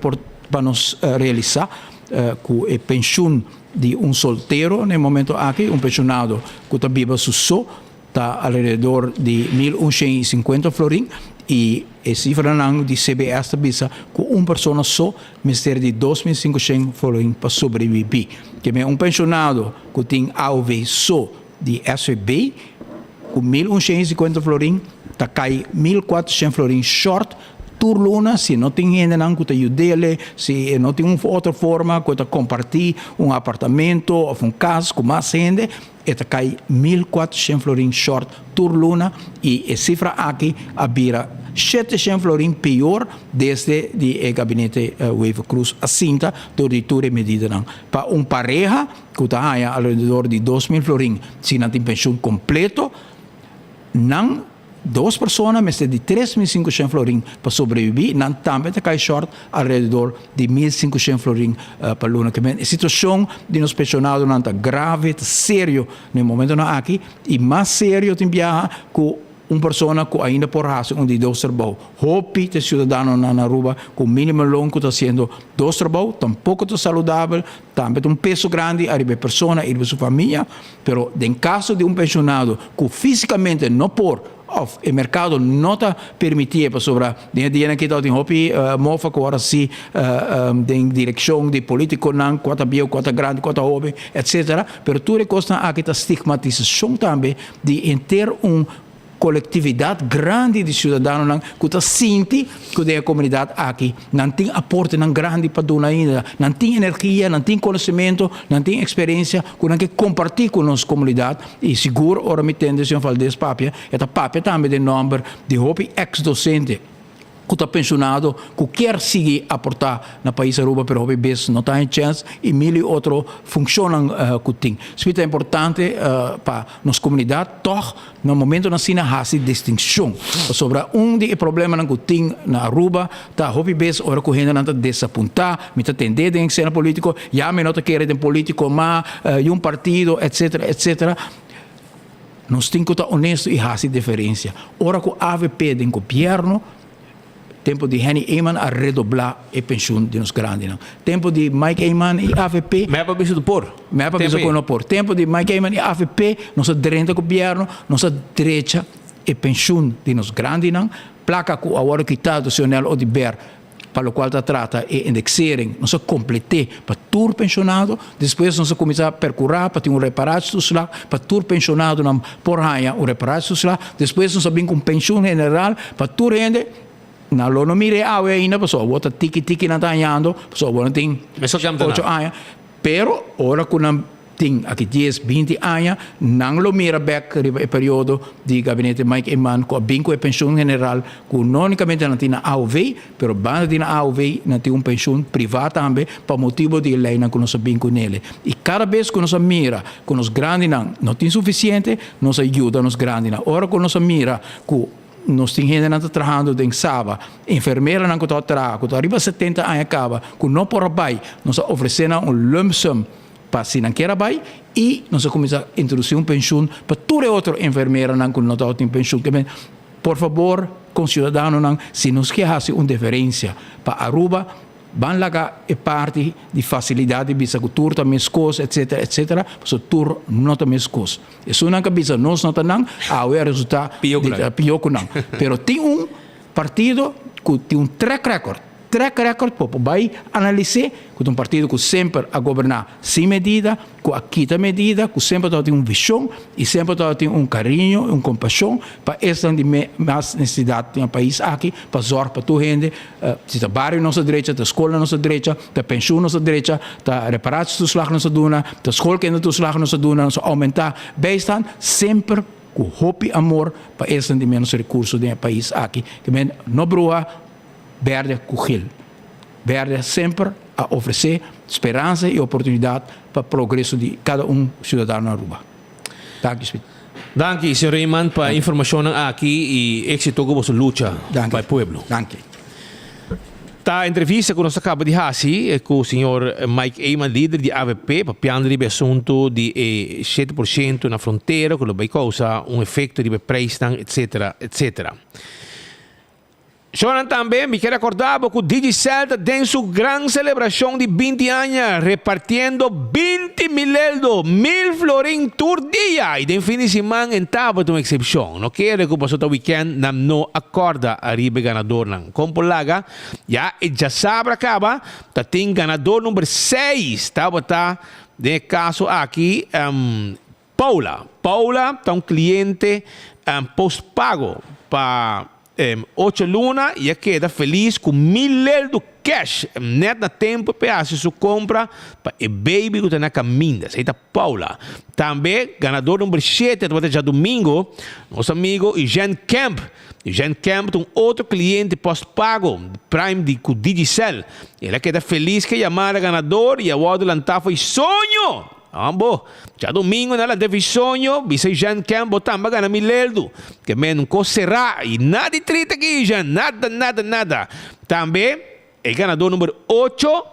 para nós realizar que a pensão de solteiro no momento aqui, pensionado que está vivo só, está alrededor de 1.150 florim e a cifra de CBS está bisa que uma pessoa só mistério de 2.500 florim para sobreviver. Que é pensionado que tem AOV só de SVB com 1.150 florim tá cai 1.400 florim short turluna se não tem ainda não que ajude se não tem outra forma que compartilhar apartamento ou casa com mais gente tá cai 1.400 florim short turluna e a cifra aqui abira 700 florim pior desde o gabinete Wave Cruz assinta toda a medida para pareja que está alrededor de 2.000 florim se não tem pensão completo não 2 pessoas, mas de 3.500 florim para sobreviver, não também cai short alrededor de 1.500 florim para o ano que vem. A situação de nos pensionados não está grave, está sério no momento aqui, e mais sério também que uma pessoa que ainda por razão de 2 trabalhos. Hope que o cidadão na Aruba com mínimo longo que está sendo 2 trabalhos, tampouco está saudável, também tem peso grande a pessoa e a sua família, mas em caso de pensionado que fisicamente não pode o mercado não está permitindo sobre dinheiro que está em hobby mofa que agora sim em direção de político não quanto bio quanto grande quanto hobby etc. Pero tudo costa aqui a estigmatização também de ter coletividade grande de cidadãos que está sinti que a comunidade aqui não tem aporte não grande para donar ainda, não tem energia, não tem conhecimento, não tem experiência que não quer compartilhar com nossa comunidade e seguro ora me tende se eu falo desse papia, esta papia também de número de hopi ex-docente que está pensionado, que quer seguir aportar na país Aruba, pero hoje bem não está em chance e mil outros funcionam que tem. Isso é importante para nossa comunidade, toch no momento na sina hasi distinção sobre dos problemas que tem na Aruba, tá hoje bem ora que a gente não está desapontar, me está tendendo em cena político, já me não está querendo político, mas um partido, etc, etc. Nós temos que estar honesto e hasi diferença. Ora que o AVP do governo tempo de Henny Eyman a redoblar a pensão de nos grandes. Tempo de Mike Eyman e AVP. Me ha visto por. Me ha visto por. Tempo de Mike Eyman e AVP, nossa direita governo, nossa direita a pensão de nos grandes. Placa que agora quitado o Nacional Odiber, para o qual está trata e indexering, nós completei para todo pensionado, depois nós começar a percurar para ter reparado social, para todo pensionado na porraia reparado social, depois nós vem com pensão general para todo gente. Na lo no mire ainda, pessoal, bota tiki na tanhando, pessoal, bota tem 8 anos, pero ora que não tem aqui 10, 20 anos, não lo mira back o período de gabinete Mike Eyman, com a binco e pensão general, que não unicamente não tem na AOV, pero banda tem na AOV, não tem pensão privada também, para motivo de lei que nós binco nele. E cada vez que nós mira, que nós grandes não tem suficiente, nós ajuda nos grandes. Ora que nós mira, que nós temos gente que está trabalhando em Saba, enfermeira não está trabalhando, que está arriba 70 anos acaba, que não pode trabalhar, nós oferecemos lump sum para se não quer trabalhar e nós começamos a introduzir pensão para toda outra enfermeira que não está em pensão. Por favor, com cidadãos, se nós queremos uma diferença para Aruba, van laga e parte di facilidade bisa ku tur ta meskos etc etc so tur no ta meskos e so nang bisa nos no tanang awe resulta pio kunang pero tem partido que tem track record para vai analisar que um partido que sempre a governar sem medida, que aquita medida, que sempre tem uma visão e sempre tem carinho, compaixão para essa de mais necessidade do país aqui, para zorgar para toda gente, se está bairro nossa direita, da escola nossa direita, da pensão nossa direita, da reparação dos slag nossa duna, da escola que dos slag nossa duna, nossa aumentar, bijstaan sempre com hope e amor para essa de menos recursos do país aqui, que não broa verde Kugil. Verde sempre a oferecer esperança e oportunidade para o progresso de cada cidadão na Aruba. Danke, Sr. Eyman, para a informação aqui e êxito com a sua luta para o povo. Danke. A entrevista que nós acabamos de fazer com o Sr. Mike Eyman, líder de AVP, para piano de assunto de 7% na fronteira, que vai causar efeito de preço, etc, etc. Choran também, me quero acordar que o Digicel tem sua grande celebração de 20 anos, repartindo 20 mil florim por dia. E de fim de semana, estava uma exceção. Não quero que o passado weekend não acorda a riba ganador. Como por lá, já sabe, acaba, tem ganador número 6. Estava, de caso aqui, Paula. Paula está cliente post-pago para 8 luna e queda feliz com $1,000 do cash net na tempo para sua compra para o baby que está na caminha. Essa é a Paula. Também ganador número 7 já domingo, nosso amigo Eugene Camp. Eugene Camp tem outro cliente pós-pago Prime de Digicel. Ele queda feliz que chamar ganador e agora lançar foi sonho. Ambo, já domingo nela teve sonho, bisa Jean Camp botar magana $1,000, que não cocerá e nada de trita aqui, Jean, nada. Também, o ganador número 8,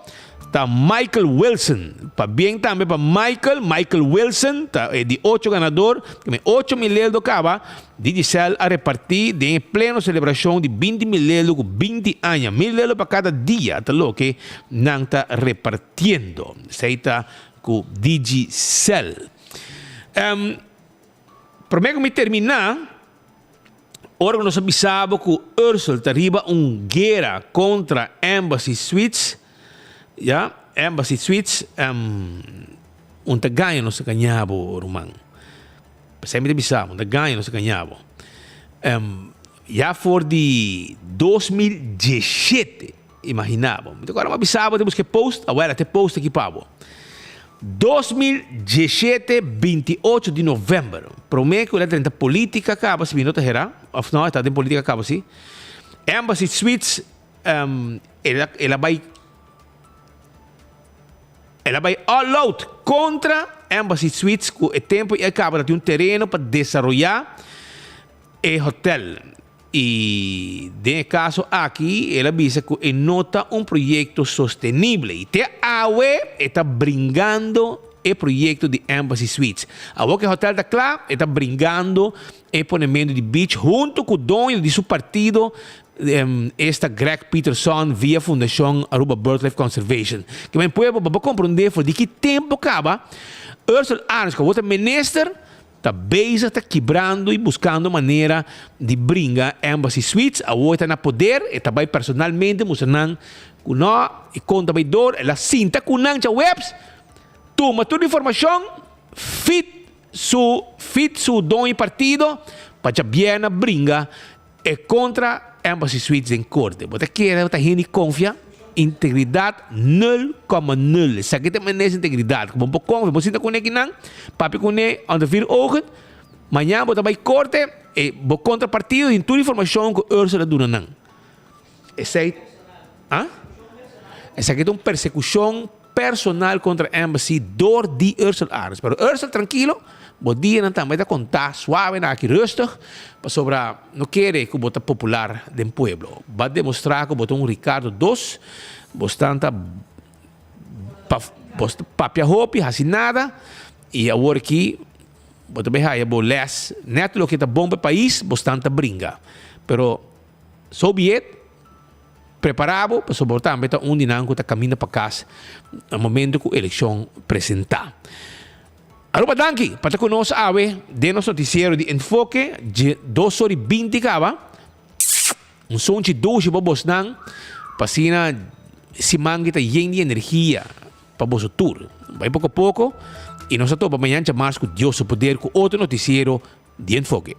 está Michael Wilson. Para bem também para Michael Wilson, tá, de 8 ganador, $8,000 do caba, Digicel a repartir em plena celebração de 20 $20,000 com 20 anos, $1,000 para cada dia, tá louco, que não está repartindo. Aceita com Digicel. Para me terminar, ora nós sabemos que o Ursula está arriba guerra contra Embassy Suites, Embassy Suites, ganha não se ganhava, Romão. Sempre sabemos, ganha não se ganhava. já for de 2017, imaginava. Então agora uma bisaba temos que post, agora até post aqui para 2017, 28 de novembro. Prometo que a política acaba, se minuto será, afinal está em política acaba assim. Embassy Suites, ela vai all out contra Embassy Suites, que o tempo e acaba de ter um terreno para desenvolver o hotel. E, nesse caso aqui, ela avisa que nota um projeto sustentável. E até a UE está brincando o projeto de Embassy Suites. A UE, que o hotel está claro, está brincando o ponemento de beach junto com o dono de seu partido, Greg Peterson, via Fundação Aruba BirdLife Conservation. Que me puedo compreender de que tempo acaba, Ursula Arns, que é o ministro, está bezig, está quebrando e buscando maneira de brincar Embassy Suites. A outra está no poder, e também personalmente, mostrando que não, e conta bem dor, ela sinta que não já webs, toma toda a informação, fit su dono e partido, para já bem brincar e contra Embassy Suites em corte. Você quer, você tem confiança, integridade 0,0. Se aqui tem menos integridade, como um pouco, você está com ele não, papi com ele, onde vir ogen, amanhã você vai corte e você contrapartido em toda a informação que Ursula dura não. Essa aqui é uma persecução personal contra a Embassy dor de Ursula Arns. Mas Ursula, tranquilo, bom dia, não também está contar suave, aqui rustig, para sobre não querer que você popular do pueblo. Vai demonstrar que você Ricardo II, bastante papia roupa, assim nada, e agora aqui, você vai ver, les, neto, que está bom para o país, bastante brinca. Pero, soviet, preparado para suportar um dinâmico que caminha para casa no momento que a eleição apresentar. Aruba danki, para conosco de nosso noticiero de enfoque de 2h20 acaba. Som de 12 para vos não, para se mangue tá cheio de energia para vos tour. Vai pouco a pouco e nós estamos amanhã mais com Deus o poder com outro noticiero de enfoque.